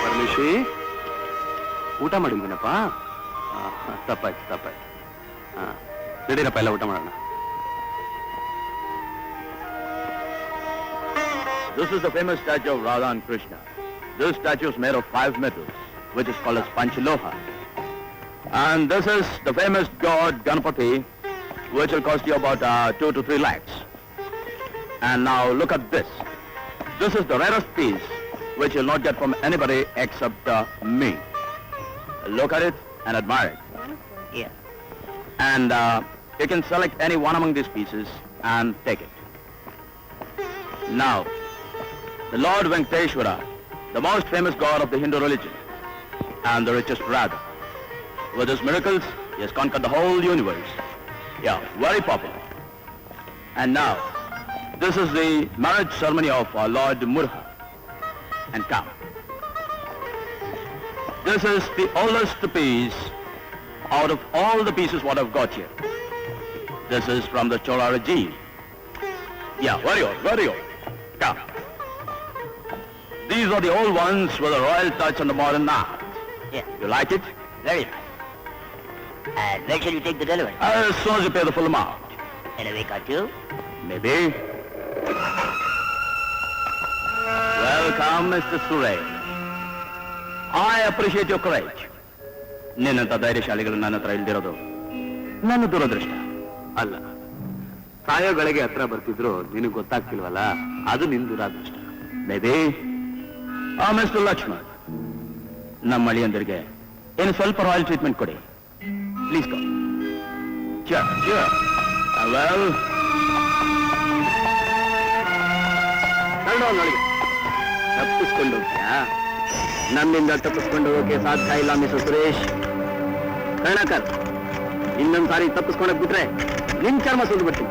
ಪರಮೇಶಿ, ಊಟ ಮಾಡಿಲ್ವೇನಪ್ಪ? ತಪ್ಪಾಯ್ತು. ನಡೀರಪ್ಪ, ಎಲ್ಲ ಊಟ ಮಾಡೋಣ. This is the famous statue of Radha and Krishna. This statue is made of 5 metals, which is called as Panchaloha. And this is the famous god Ganapati, which will cost you about 2 to 3 lakhs. And now look at this. This is the rarest piece, which you'll not get from anybody except me. Look at it and admire it. Yeah. And you can select any one among these pieces and take it. Now, the Lord Venkateshwara, the most famous god of the Hindu religion, and the richest rather. With his miracles, he has conquered the whole universe. Yeah, very popular. And now, this is the marriage ceremony of Lord Murha. And come. This is the oldest piece out of all the pieces what I've got here. This is from the Chola regime. Yeah, very old, very old. Come. These are the old ones with a royal touch on the modern art. Yeah. You like it? Very nice. And when shall you take the delivery? As soon as you pay the full amount. In a week or two? Maybe. Welcome, Mr. Suresh. I appreciate your courage. ನಿನ್ನಂತ ಧೈರ್ಯಶಾಲಿಗಳು ನನ್ನ ಹತ್ರ ಇಲ್ದಿರೋದು ನನ್ನ ದುರದೃಷ್ಟ. ಅಲ್ಲ, ಸಾಯೋಗಳಿಗೆ ಹತ್ರ ಬರ್ತಿದ್ರು ನಿನಗೆ ಗೊತ್ತಾಗ್ತಿಲ್ವಲ್ಲ, ಅದು ನಿನ್ ದುರಾದೃಷ್ಟ. ಬೇಬಿ, ಮಿಸ್ಟರ್ ಲಕ್ಷ್ಮಣ್, ನಮ್ಮ ಅಳಿಯಂದರಿಗೆ ಏನು ಸ್ವಲ್ಪ ರಾಯಲ್ ಟ್ರೀಟ್ಮೆಂಟ್ ಕೊಡಿ. Please come. ವೆಲ್, ತಪ್ಪಿಸ್ಕೊಂಡು ಹೋಗ್ತೀಯಾ? ನನ್ನಿಂದ ತಪ್ಪಿಸ್ಕೊಂಡು ಹೋಗೋಕೆ ಸಾಧ್ಯ ಇಲ್ಲ ಮಿಸ್ಟರ್ ಸುರೇಶ್. ಕರ್ಣಕರ್, ಇನ್ನೊಂದು ಸಾರಿ ತಪ್ಪಿಸ್ಕೊಂಡೋಗ್ ಬಿಟ್ರೆ ನಿನ್ ಚರ್ಮ ಸುಲ್ದು ಬಿಡ್ತೀನಿ.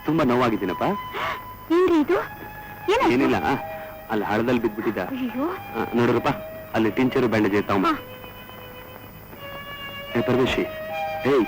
ತುಂಬಾ ನೋವಾಗಿದ್ದೀನಪ್ಪ. ಏನ್ರಿ ಇದು? ಏನಿಲ್ಲ, ಅಲ್ಲಿ ಹಳದಲ್ಲಿ ಬಿದ್ಬಿಟ್ಟಿದ್ದ. ಅಯ್ಯೋ, ನೋಡ್ರಪ್ಪ, ಅಲ್ಲಿ ಟಿಂಚರು ಬ್ಯಾಂಡೇಜ್ ಇರ್ತಾವ. ಪರಮೇಶಿ, ಏಯ್,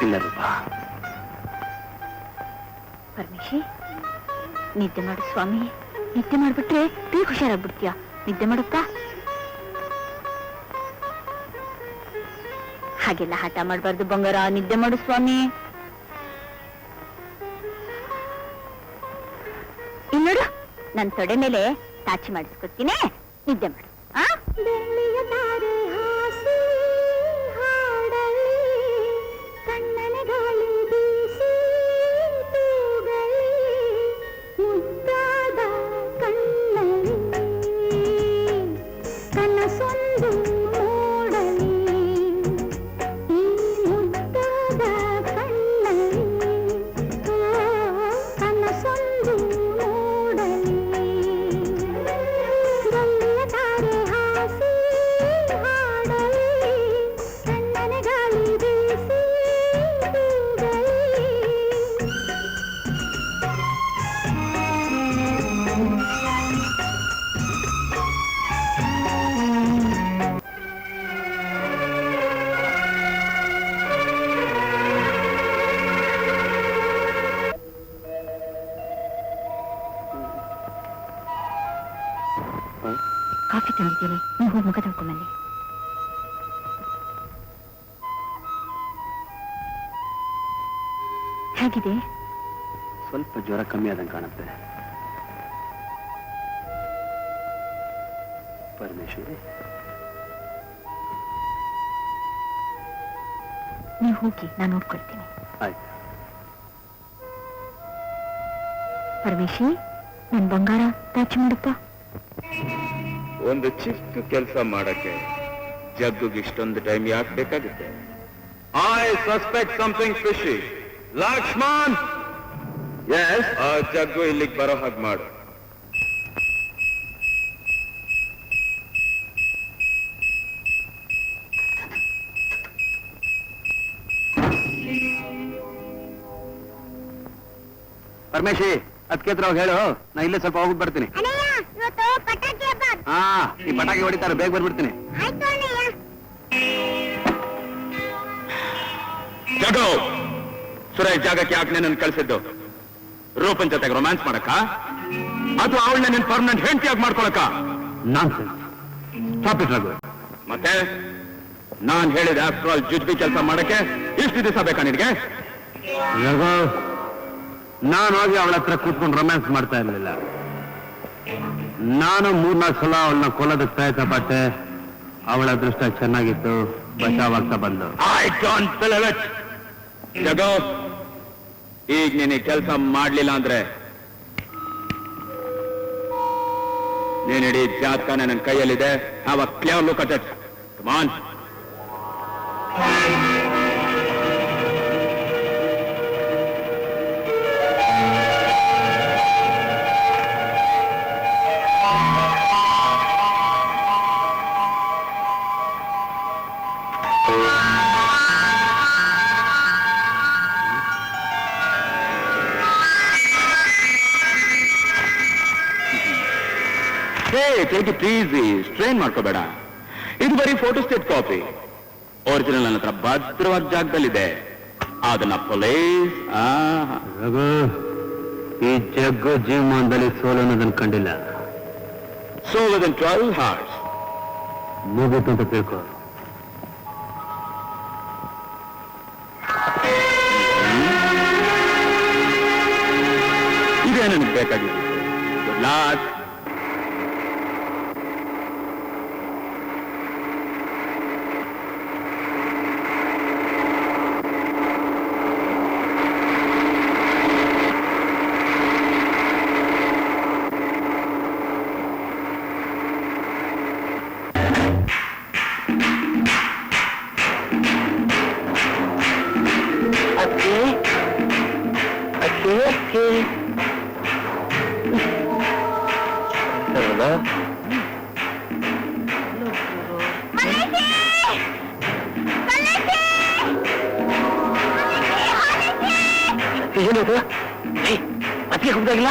ಇಲ್ಲ ರೂಪಾ. ಪರಮೇಶಿ, ನಿದ್ದೆ ಮಾಡು ಸ್ವಾಮಿ. ನಿದ್ದೆ ಮಾಡ್ಬಿಟ್ರೆ ಬೇಗ ಹುಷಾರಾಗ್ಬಿಡ್ತೀಯ. ನಿದ್ದೆ ಮಾಡಪ್ಪ. ಹಾಗೆಲ್ಲ ಹಠ ಮಾಡಬಾರ್ದು ಬಂಗಾರ. ನಿದ್ದೆ ಮಾಡು ಸ್ವಾಮಿ. ಇನ್ನೋಡು, ನನ್ ತೊಡೆ ಮೇಲೆ ತಾಚಿ ಮಾಡಿಸ್ಕೊಡ್ತೀನಿ. ನಿದ್ದೆ ಮಾಡು. ಬೆಳ್ಳಿಯ ತಾರೆ ಹಾಸಿ ಹಾಡಲಿ, ಕಣ್ಣನ ಗಾಳಿ ಬೀಸಿ ತೂಗಲಿ, ಮುದ್ದಾದ ಕಣ್ಣಲ್ಲಿ ಕನಸೊಂದು ಮೂಡಲಿ, ಈ ಮುದ್ದಾದ ಕಣ್ಣಲ್ಲಿ ಕನಸೊಂದು ಮೂಡಲಿ. ಬೆಳ್ಳಿಯ ತಾರೆ ಹಾಸಿ ಹಾಡಲಿ, ಕಣ್ಣನ ಗಾಳಿ ಬೀಸಿ ತೂಗಲಿ. ಕಾಫಿ ತಂದಿದ್ದೀನಿ, ನೀವು ಮುಖ ತೊಳ್ಕೊಂಬನ್ನಿ. ಹೇಗಿದೆ? ಸ್ವಲ್ಪ ಜ್ವರ ಕಮ್ಮಿ ಆದಂಗೆ ಕಾಣುತ್ತೆ. ಪರಮೇಶ್ವರಿ, ನೀವು ಹೋಗಿ, ನಾನು ನೋಡ್ಕೊಳ್ತೀನಿ. ಆಯ್ತು. ಪರಮೇಶಿ, ನನ್ ಬಂಗಾರ ತಾಚಿ ಮಾಡಪ್ಪ. ಒಂದು ಚಿಕ್ಕ ಕೆಲಸ ಮಾಡಕ್ಕೆ ಜಗ್ಗುಗೆ ಇಷ್ಟೊಂದು ಟೈಮ್ ಯಾಕೆ ಬೇಕಾಗುತ್ತೆ? I suspect something fishy. Lakshman, yes, ಆ ಜಗ್ಗು ಇಲ್ಲಿಗೆ ಬರೋ ಹಾಗೆ ಮಾಡು. ಪರಮೇಶಿ, ಅದಕ್ಕೆ ಹತ್ರ ಹೇಳು, ನಾ ಇಲ್ಲೇ ಸ್ವಲ್ಪ ಹೋಗ್ಬಿಟ್ಟು ಬರ್ತೀನಿ. ಅಣ್ಣಯ್ಯ, ಇವತ್ತು ಪಟಾಕಿ ಹಬ್ಬ. ಹಾ, ಈ ಪಟಾಕಿ ಹೊಡಿತಾರೆ, ಬೇಗ ಬರ್ಬಿಡ್ತೀನಿ. ಆಯ್ತು ಅಣ್ಣಯ್ಯ. ಜಗ್ಗು, ಸುರೇಶ್ ಜಾಗಕ್ಕೆ ಯಾಕೆ ನನ್ನ ಕಳಿಸಿದ್ದು? ರೂಪನ್ ಜೊತೆಗೆ ರೊಮ್ಯಾನ್ಸ್ ಮಾಡಕ್ಕ, ಅಥವಾ ಅವಳನ್ನ ನಿನ್ ಪರ್ಮನೆಂಟ್ ಹೆಂಡತಿಯಾಗಿ ಮಾಡ್ಕೊಳಕ? ಮತ್ತೆ ನಾನ್ ಹೇಳಿದ ಆಫ್ಟರ್ ಆಲ್ ಜುಜ್ಬಿ ಕೆಲಸ ಮಾಡಕ್ಕೆ ಇಷ್ಟು ದಿವಸ ಬೇಕಾ ನಿನಗೆ? ನಾನು ಹೋಗಿ ಅವಳ ಹತ್ರ ಕೂತ್ಕೊಂಡು ರೊಮ್ಯಾನ್ಸ್ ಮಾಡ್ತಾ ಇರ್ಲಿಲ್ಲ. ನಾನು 3-4 ಸಲ ಅವಳನ್ನ ಕೊಲ್ಲೋದಕ್ಕೆ ಪ್ರಯತ್ನ ಪಟ್ಟೆ. ಅವಳ ಅದೃಷ್ಟ ಚೆನ್ನಾಗಿತ್ತು, ಬಚಾವಾಗ್ತಾ ಬಂದು. I don't believe it. ಜಗೋ, ಈಗ ನೀನು ಕೆಲಸ ಮಾಡ್ಲಿಲ್ಲ ಅಂದ್ರೆ ನೀನ್ ಇಡೀ ಜಾತಕ ನನ್ನ ಕೈಯಲ್ಲಿದೆ. Have a clear look at it. Come on. Take it easy, strain ಮಾಡ್ಕೋಬೇಡ. ಇದು ಬರೀ ಫೋಟೋಸ್ಟೇಟ್ ಕಾಪಿ. ಒರಿಜಿನಲ್ ನನ್ನ ಹತ್ರ ಭದ್ರವಾದ ಜಾಗದಲ್ಲಿದೆ. ಅದನ್ನ ಪೊಲೀಸ್ ಈ ಜಗ್ಗು ಜೀವಮಾನದಲ್ಲಿ ಸೋಲು ಅನ್ನೋದನ್ನ ಕಂಡಿಲ್ಲ. ಸೊ ವಿದಿನ್ 12 hours ಮುಗಿತು ಅಂತ ತಿಳ್ಕೊ. ಇದೇ ನನಗೆ ಬೇಕಾಗಿತ್ತು. Good luck. ಏನದು? ಅತಿ ಹೋಗ್ದಾಗಿಲ್ಲ.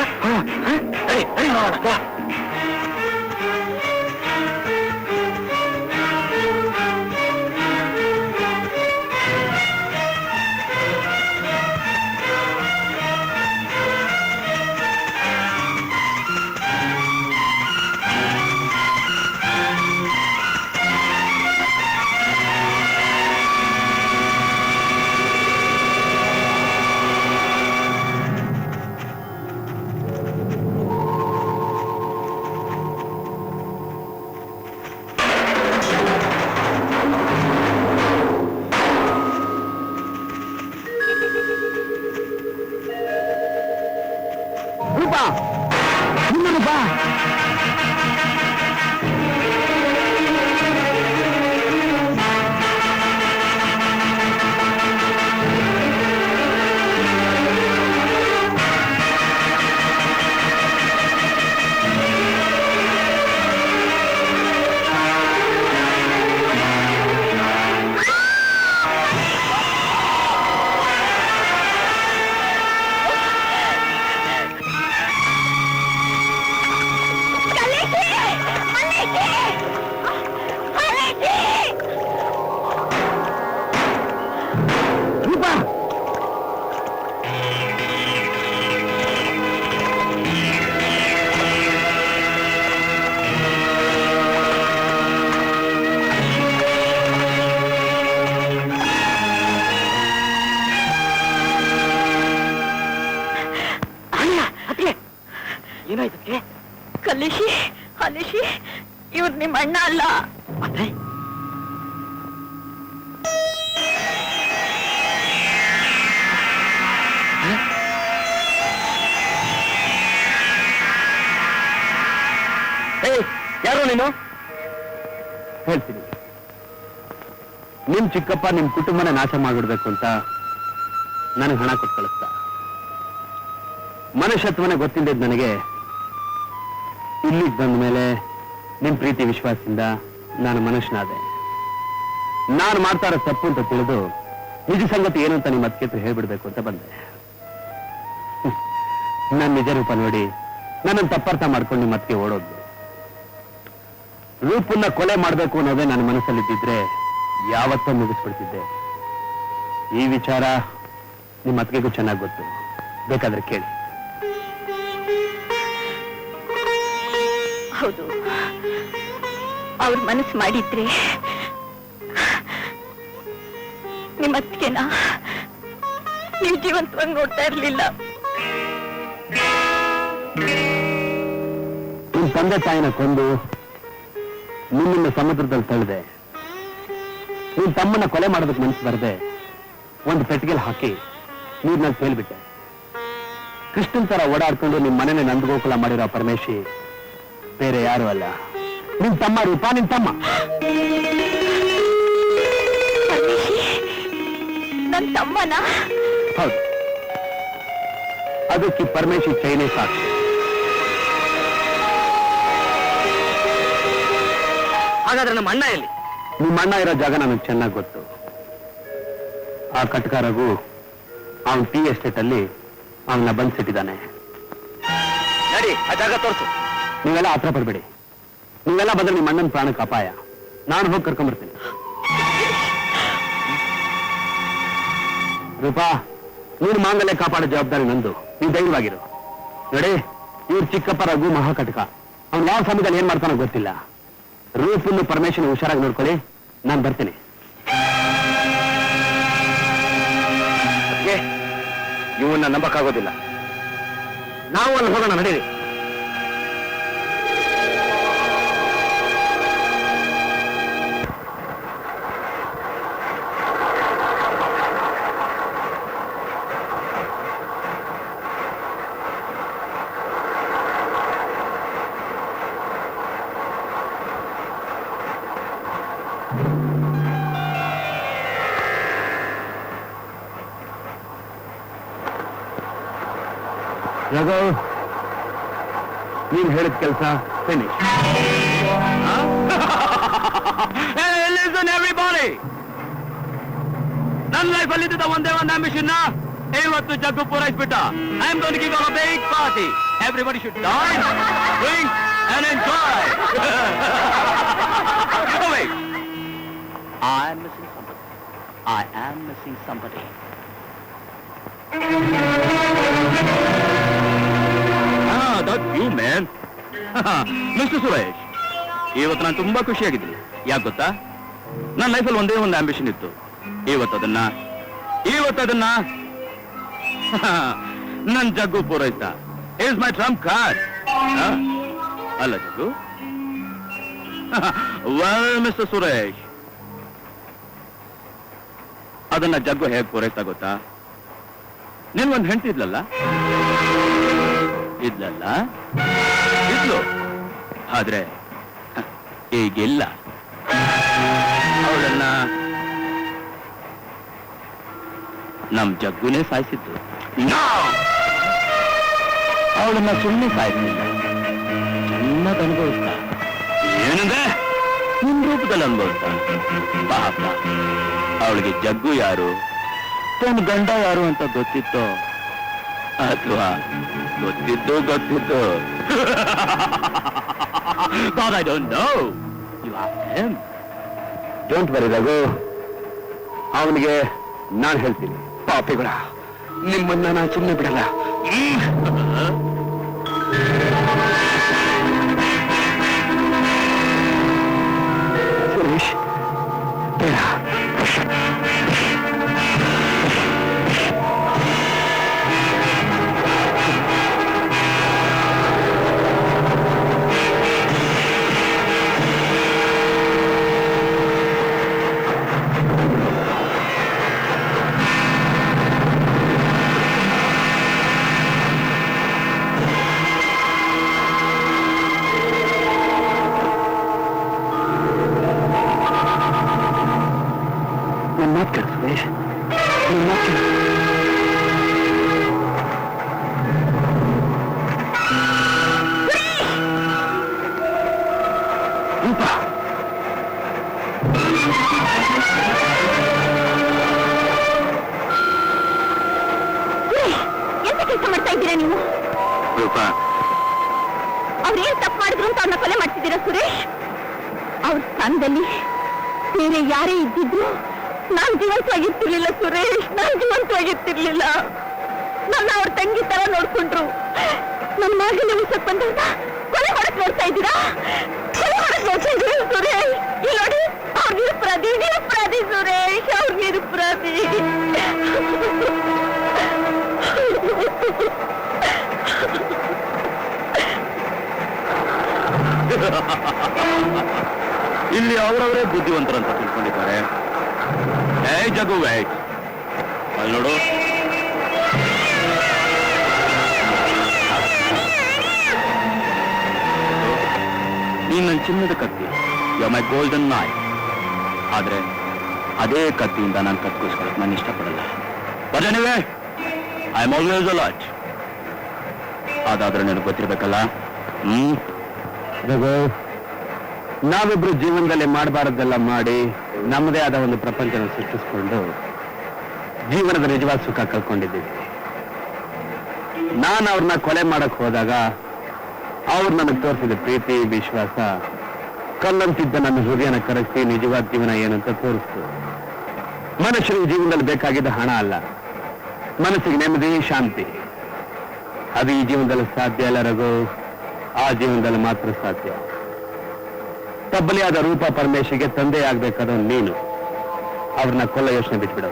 ಬಾ ಏನಾಯ್ತಕ್ಕೆ? ಕಲಿಶಿ ಅಲಿಶಿ ಇವ್ರು ನಿಮ್ಮ ಅಣ್ಣ ಅಲ್ಲ. ಮತ್ತೆ ಯಾರು ನೀನು? ಹೇಳ್ತೀನಿ. ನಿಮ್ ಚಿಕ್ಕಪ್ಪ ನಿಮ್ ಕುಟುಂಬನ ನಾಶ ಮಾಡಿಬಿಡ್ಬೇಕು ಅಂತ ನನಗೆ ಹಣ ಕೊಟ್ಟು ಕಳಿಸ್ತಾ. ಮನುಷ್ಯತ್ವನೇ ಗೊತ್ತಿಲ್ಲದ ನನಗೆ ಇಲ್ಲಿಗೆ ಬಂದ ಮೇಲೆ ನಿಮ್ ಪ್ರೀತಿ ವಿಶ್ವಾಸದಿಂದ ನಾನು ಮನುಷ್ಯನಾದೆ. ನಾನು ಮಾಡ್ತಾ ಇರೋ ತಪ್ಪು ಅಂತ ತಿಳಿದು ನಿಜ ಸಂಗತಿ ಏನು ಅಂತ ನಿಮ್ಮ ಅದಕ್ಕೆ ಹತ್ರ ಹೇಳ್ಬಿಡ್ಬೇಕು ಅಂತ ಬಂದೆ. ನನ್ನ ನಿಜ ರೂಪ ನೋಡಿ ನನ್ನನ್ನು ತಪ್ಪರ್ಥ ಮಾಡ್ಕೊಂಡು ನಿಮ್ಮ ಅದಕ್ಕೆ ಓಡೋದು. ರೂಪನ್ನ ಕೊಲೆ ಮಾಡಬೇಕು ಅನ್ನೋದೇ ನನ್ನ ಮನಸ್ಸಲ್ಲಿದ್ದಿದ್ರೆ ಯಾವತ್ತೂ ಮುಗಿಸ್ಬಿಡ್ತಿದ್ದೆ. ಈ ವಿಚಾರ ನಿಮ್ಮ ಅತ್ತಿಗೆಗೂ ಚೆನ್ನಾಗಿ ಗೊತ್ತು, ಬೇಕಾದ್ರೆ ಕೇಳಿ. ಹೌದು, ಅವ್ರ ಮನಸ್ಸು ಮಾಡಿದ್ರೆ ನಿಮ್ಮ ಅತ್ತಿಗೆನ ನೀವು ಜೀವಂತವಾಗಿ ನೋಡ್ತಾ ಇರ್ಲಿಲ್ಲ. ನಿಮ್ ತಂದೆ ತಾಯಿನ ಕೊಂದು ನಿಮ್ಮನ್ನ ಸಮುದ್ರದಲ್ಲಿ ತಳ್ಳಿದೆ. ನಿನ್ ತಮ್ಮನ್ನ ಕೊಲೆ ಮಾಡೋದಕ್ಕೆ ಮನಸ್ಸು ಬರದೆ ಒಂದು ಪೆಟ್ಟಿಗೆಲ್ ಹಾಕಿ ನೀರ್ನಲ್ಲಿ ತೇಲ್ಬಿಟ್ಟೆ. ಕೃಷ್ಣನ್ ತರ ಓಡಾಡ್ಕೊಂಡು ನಿಮ್ ಮನೆನೇ ನಂದಗೋಕುಲ ಮಾಡಿರೋ ಪರಮೇಶಿ ಬೇರೆ ಯಾರು ಅಲ್ಲ, ನಿನ್ ತಮ್ಮ ರೂಪ, ನಿನ್ ತಮ್ಮ. ನನ್ ತಮ್ಮನ? ಹೌದು, ಅದಕ್ಕೆ ಪರಮೇಶಿ ಚೈನೇ ಸಾಕ್ಷಿ. ಹಾಗಾದ್ರೆ ನಮ್ಮ ಅಣ್ಣ ಎಲ್ಲಿ? ನಿಮ್ಮ ಅಣ್ಣ ಇರೋ ಜಾಗ ನನಗೆ ಚೆನ್ನಾಗಿ ಗೊತ್ತು. ಆ ಕಟ್ಕಾರಗೂ ಅವನ್ ಟಿ ಎಸ್ಟೇಟ್ ಅಲ್ಲಿ ಅವನ್ನ ಬಂದ್ಸಿಟ್ಟಿದ್ದಾನೆ. ನಡಿ, ಆ ಜಾಗ ತೋರಿಸು. ನೀವೆಲ್ಲ ಆತ್ರ ಪಡ್ಬೇಡಿ. ನೀವೆಲ್ಲ ಬಂದ್ರೆ ನಿಮ್ಮ ಅಣ್ಣನ ಪ್ರಾಣಕ್ಕೆ ಅಪಾಯ. ನಾನು ಹೋಗಿ ಕರ್ಕೊಂಡ್ಬರ್ತೀನಿ. ರೂಪಾ, ನೀನು ಮಾಂಗಲ್ಯ ಕಾಪಾಡೋ ಜವಾಬ್ದಾರಿ ನಂದು. ನೀವು ಧೈರ್ಯವಾಗಿರು. ನೋಡಿ, ಇವ್ರ ಚಿಕ್ಕಪ್ಪ ರಘು ಮಹಾಕಟಕ. ಅವ್ನು ಯಾವ ಸಮಯದಲ್ಲಿ ಏನ್ ಮಾಡ್ತಾನೋ ಗೊತ್ತಿಲ್ಲ. ರೂಪನ್ನು ಪರಮೇಶ್ವರನ ಹುಷಾರಾಗಿ ನೋಡ್ಕೊಳ್ಳಿ. ನಾನು ಬರ್ತೀನಿ. ಇವನ್ನ ನಂಬಕ್ಕಾಗೋದಿಲ್ಲ. ನಾವು ಅಲ್ಲಿ ಹೋಗೋಣ, ನಡೀರಿ. ರಘು, ನೀನ್ ಹೇಳಿದ ಕೆಲಸ ಫಿನಿಶ್. ಎವ್ರಿಬಾಡಿ, ನನ್ನ ಲೈಫ್ ಅಲ್ಲಿ ಒಂದೇ ಒಂದು ಆಂಬಿಷನ್ ಇವತ್ತು ಜಗ್ಗು ಪೂರೈಸ್ಬಿಟ್ಟ. I am going to give a big party. Everybody should dance, drink and enjoy. I am missing somebody. I am missing somebody. That's you, man. Mister Suresh, ಇವತ್ತು ನಾನು ತುಂಬಾ ಖುಷಿಯಾಗಿದ್ದೀನಿ. ಯಾಕೆ ಗೊತ್ತಾ? ನನ್ನ ಲೈಫಲ್ಲಿ ಒಂದೇ ಒಂದು ಆಂಬಿಷನ್ ಇತ್ತು. ಇವತ್ತದನ್ನ ನನ್ ಜಗ್ಗು ಪೂರೈಸ್ತ. Is my trump card. ಅಲ್ಲ ಜಗ್ಗು? ವೆಲ್ ಮಿಸ್ಟರ್ ಸುರೇಶ್, ಅದನ್ನ ಜಗ್ಗು ಹೇಗೆ ಪೂರೈಸ್ತಾ ಗೊತ್ತಾ? ನಿನ್ಗೊಂದು ಹೆಂಡತಿ ಇದ್ಲಲ್ಲ, ಇದ್ಲಲ್ಲ ಇದ್ಲು, ಆದ್ರೆ ಈಗಿಲ್ಲ. ಅವಳನ್ನ ನಮ್ ಜಗ್ಗುನೇ ಸಾಯಿಸಿದ್ದು. ಅವಳನ್ನ ಸುಮ್ಮನೆ ಸಾಯಿಸಲಿಲ್ಲ, ಚೆನ್ನಾಗಿ ಅನುಭವಿಸ್ತಾ. ಏನಂದ್ರೆ ನಿಮ್ ರೂಪದಲ್ಲಿ ಅನುಭವಿಸ್ತಾ. ಪಾಪ ಅವಳಿಗೆ ಜಗ್ಗು ಯಾರು, ತನ್ನ ಗಂಡ ಯಾರು ಅಂತ ಗೊತ್ತಿತ್ತೋ ಅಥವಾ ಗೊತ್ತಿದ್ದು God, I don't know. You ask him. Don't worry Raghu, ಅವನಿಗೆ ನಾನು ಹೇಳ್ತೀನಿ. ಪಾಪಿಗಳ ನಿಮ್ಮನ್ನ ನಾನು ಸುಮ್ಮನೆ ಬಿಡಲ್ಲ. ಸುರೇಶ್ ಬೇಡ. ಸುರೇಶ್, ಎಂತ ಕೆಲಸ ಮಾಡ್ತಾ ಇದ್ದೀರಾ ನೀವು? ಅವ್ರೇನ್ ತಪ್ಪು ಮಾಡಿದ್ರು ಅಂತ ಅವ್ರನ್ನ ಕೊಲೆ ಮಾಡ್ತಿದ್ದೀರಾ ಸುರೇಶ್? ಅವ್ರ ಸ್ಥಾನದಲ್ಲಿ ಬೇರೆ ಯಾರೇ ಇದ್ದಿದ್ರು ನಾನ್ ಜೀವಂತವಾಗಿರ್ತಿರ್ಲಿಲ್ಲ ಸುರೇಶ್, ನಾನ್ ಜೀವಂತವಾಗಿರ್ತಿರ್ಲಿಲ್ಲ. ನನ್ನ ಅವ್ರ ತಂಗಿ ತರ ನೋಡ್ಕೊಂಡ್ರು. ನನ್ನ ಮಗನ ಉಸಕ್ ಬಂದಾಗ ಕೊಲೆ ಮಾಡಕ್ ನೋಡ್ತಾ ಇದ್ದೀರಾ? ಕೊಲೆ ಮಾಡಕ್ ನೋಡ್ತಾ ಇದ್ದೀರಾ ಸುರೇಶ್? ಇಲ್ಲಿ ನೋಡಿ, ಅವ್ರ ನಿರಪರಾಧಿ ಸುರೇಶ್, ಅವ್ರ ನಿರಪರಾಧಿ. ಇಲ್ಲಿ ಅವರವರೇ ಬುದ್ಧಿವಂತರಂತ ತಿಳ್ಕೊಂಡಿದ್ದಾರೆ. ಏ ಜಗು, ವೈಟ್ ಅಲ್ಲಿ ನೋಡು. ನೀನ್ ನನ್ನ ಚಿನ್ನದ ಕತ್ತಿ, ಯು ಮೈ ಗೋಲ್ಡನ್ ನಾಯ್. ಆದ್ರೆ ಅದೇ ಕತ್ತಿಯಿಂದ ನಾನು ಕತ್ಕೋಸ್ಕೊಳಕ್ ನಾನು ಇಷ್ಟಪಡಲ್ಲ. But anyway, I am always alert. ಅದಾದ್ರೆ ನನಗೆ ಗೊತ್ತಿರ್ಬೇಕಲ್ಲ. ರಘು, ನಾವಿಬ್ರು ಜೀವನದಲ್ಲಿ ಮಾಡಬಾರದೆಲ್ಲ ಮಾಡಿ ನಮ್ಮದೇ ಆದ ಒಂದು ಪ್ರಪಂಚನ ಸೃಷ್ಟಿಸ್ಕೊಂಡು ಜೀವನದ ನಿಜವಾದ ಸುಖ ಕಳ್ಕೊಂಡಿದ್ದೀವಿ. ನಾನು ಅವ್ರನ್ನ ಕೊಲೆ ಮಾಡಕ್ ಹೋದಾಗ ಅವ್ರು ನನಗೆ ತೋರಿಸಿದ ಪ್ರೀತಿ ವಿಶ್ವಾಸ ಕಲ್ಲಂತಿದ್ದ ನನ್ನ ಹೃದಯನ ಕರಗಿಸಿ ನಿಜವಾದ ಜೀವನ ಏನಂತ ತೋರಿಸ್ತು. ಮನುಷ್ಯನಿಗೆ ಜೀವನದಲ್ಲಿ ಬೇಕಾಗಿದ್ದ ಹಣ ಅಲ್ಲ, ಮನಸ್ಸಿಗೆ ನೆಮ್ಮದಿ ಶಾಂತಿ. ಅದು ಈ ಜೀವನದಲ್ಲಿ ಸಾಧ್ಯ ಅಲ್ಲ ರಘು, ಆ ಜೀವನದಲ್ಲಿ ಮಾತ್ರ ಸಾಧ್ಯ. ತಬ್ಬಲಿಯಾದ ರೂಪ ಪರಮೇಶಿಗೆ ತಂದೆ ಆಗ್ಬೇಕಾದ ನೀನು ಅವ್ರನ್ನ ಕೊಲ್ಲ ಯೋಚನೆ ಬಿಟ್ಬಿಡೋ.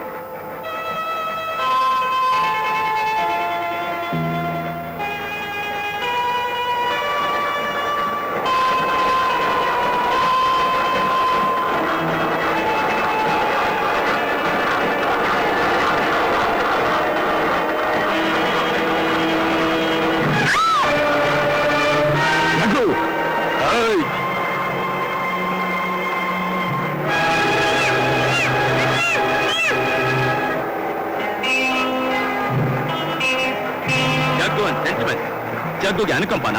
ಜಗ್ಗುಗೆ ಅನುಕಂಪನ?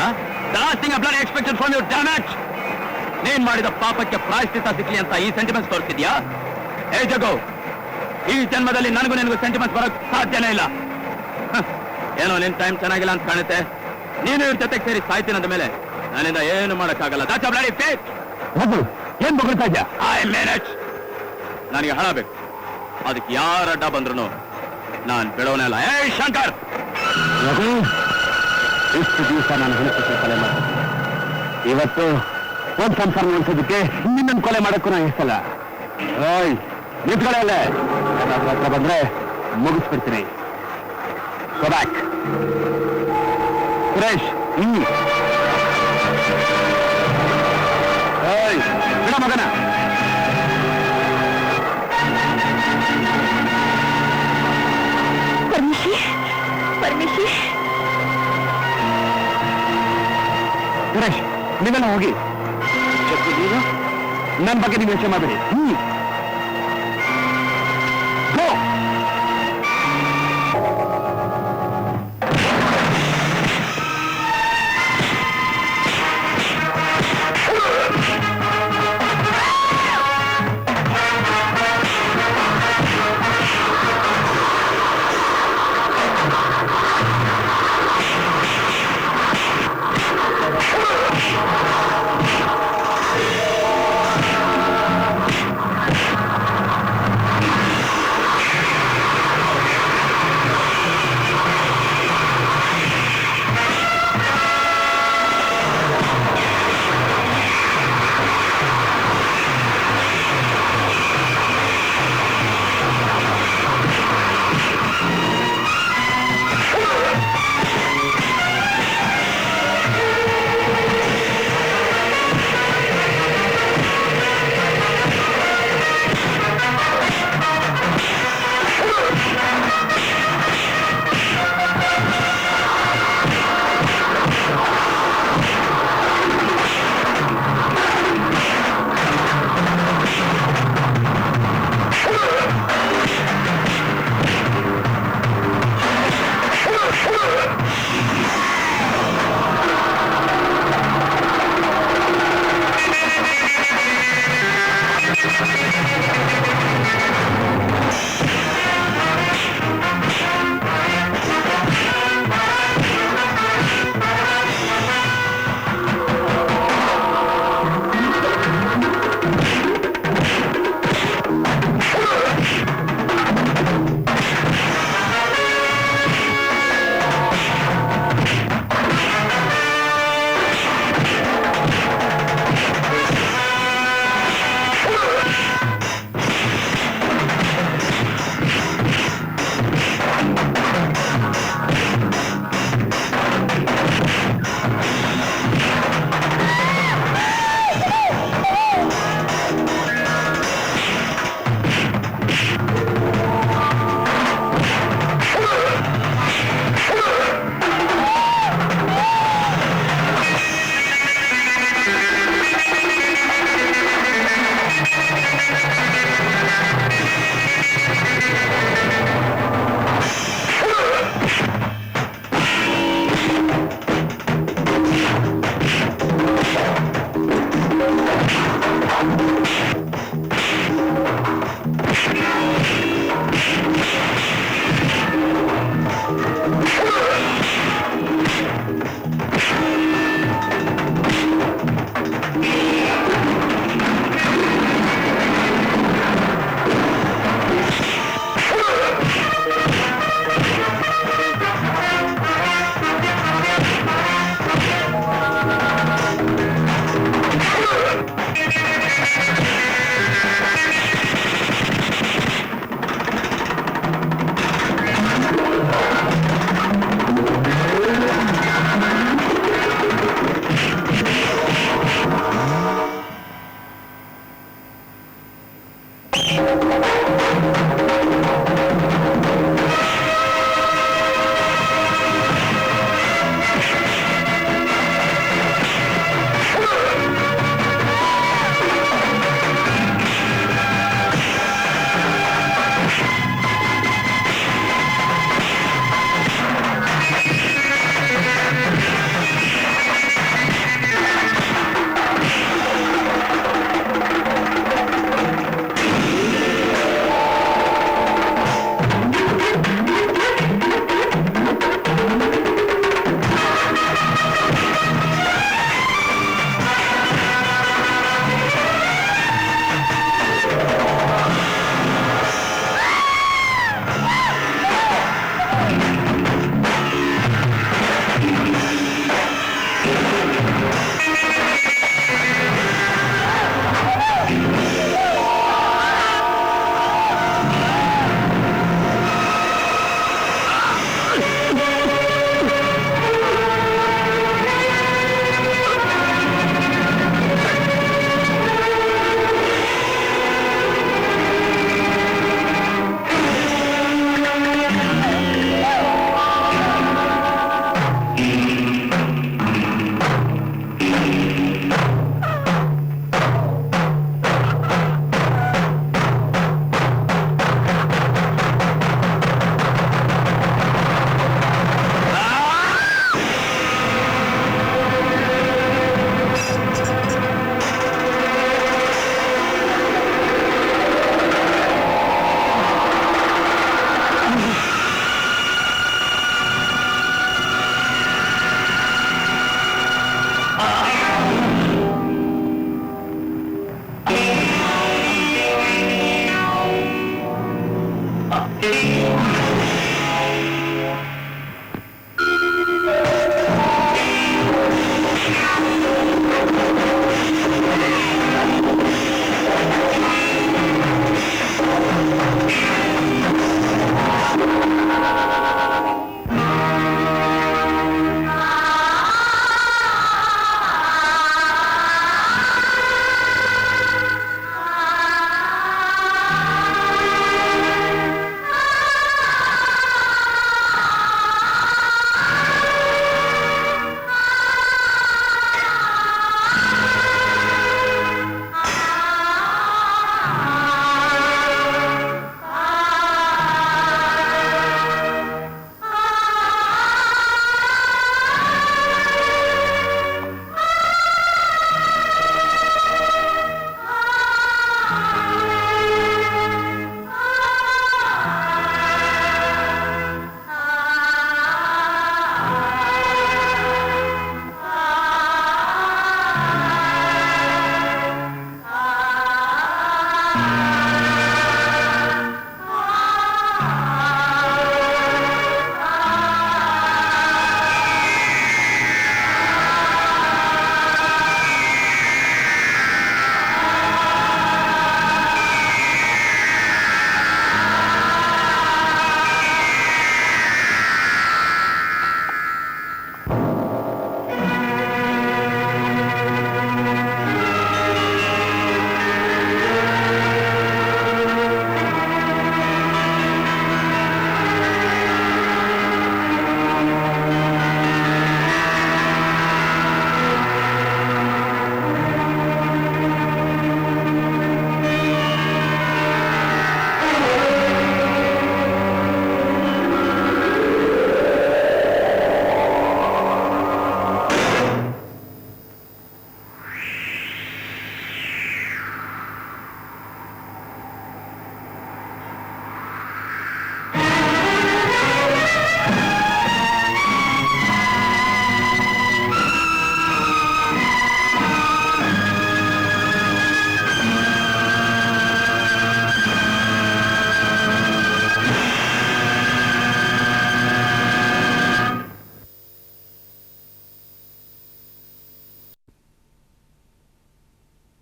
ನೀನ್ ಮಾಡಿದ ಪಾಪಕ್ಕೆ ಪ್ರಾಯಶ್ಚಿತ್ತ ಸಿಕ್ಲಿ ಅಂತ ಈ ಸೆಂಟಿಮೆಂಟ್ಸ್ ತೋರಿಸಿದ್ಯಾ? ಏ ಜಗ್ಗು, ಈ ಜನ್ಮದಲ್ಲಿ ನನಗೂ ನಿನಗೂ ಸೆಂಟಿಮೆಂಟ್ಸ್ ಬರೋಕ್ ಸಾಧ್ಯನೇ ಇಲ್ಲ. ಏನೋ ನಿನ್ ಟೈಮ್ ಚೆನ್ನಾಗಿಲ್ಲ ಅಂತ ಕಾಣುತ್ತೆ. ನೀನು ಇವ್ರ ಜೊತೆಗೆ ಸೇರಿ ಸಾಯ್ತೀನಂದ ಮೇಲೆ ನನ್ನಿಂದ ಏನು ಮಾಡಕ್ಕಾಗಲ್ಲ. ಏನ್ ಬಗ್ತಾ ಇದ್ಯಾ? ನನಗೆ ಹಣ ಬೇಕು. ಅದಕ್ಕೆ ಯಾರ ಅಡ್ಡ ಬಂದ್ರು ನಾನ್ ಬಿಡೋನೇ ಇಲ್ಲ. ಏ ಶಂಕರ್, ಇಷ್ಟು ದಿವಸ ನಾನು ಹೆಣ್ಣು ಕೊಲೆ ಮಾಡ್ತೀನಿ. ಇವತ್ತು ಒಂದ್ ಸಂಸಾರ ನಡೆಸೋದಕ್ಕೆ ನಿನ್ನನ್ನು ಕೊಲೆ ಮಾಡಕ್ಕೂ ನಾನು ಇಷ್ಟಲ್ಲ. ಓಯ್ ನಿಂತ್ಕೊಳ್ಳೆ, ಹತ್ರ ಬಂದ್ರೆ ಮುಗಿಸ್ಬಿಡ್ತೀನಿ. Go back. ಸುರೇಶ್, ಓಯ್ ಬಿಡ ಮಗನ. ಪರಮೇಶಿ, ಪರಮೇಶಿ, ಸುರೇಶ್ ನೀವೆಲ್ಲ ಹೋಗಿ. ನೀನು ನನ್ನ ಬಗ್ಗೆ ನೀವು ಯೋಚನೆ ಮಾಡಬೇಡಿ.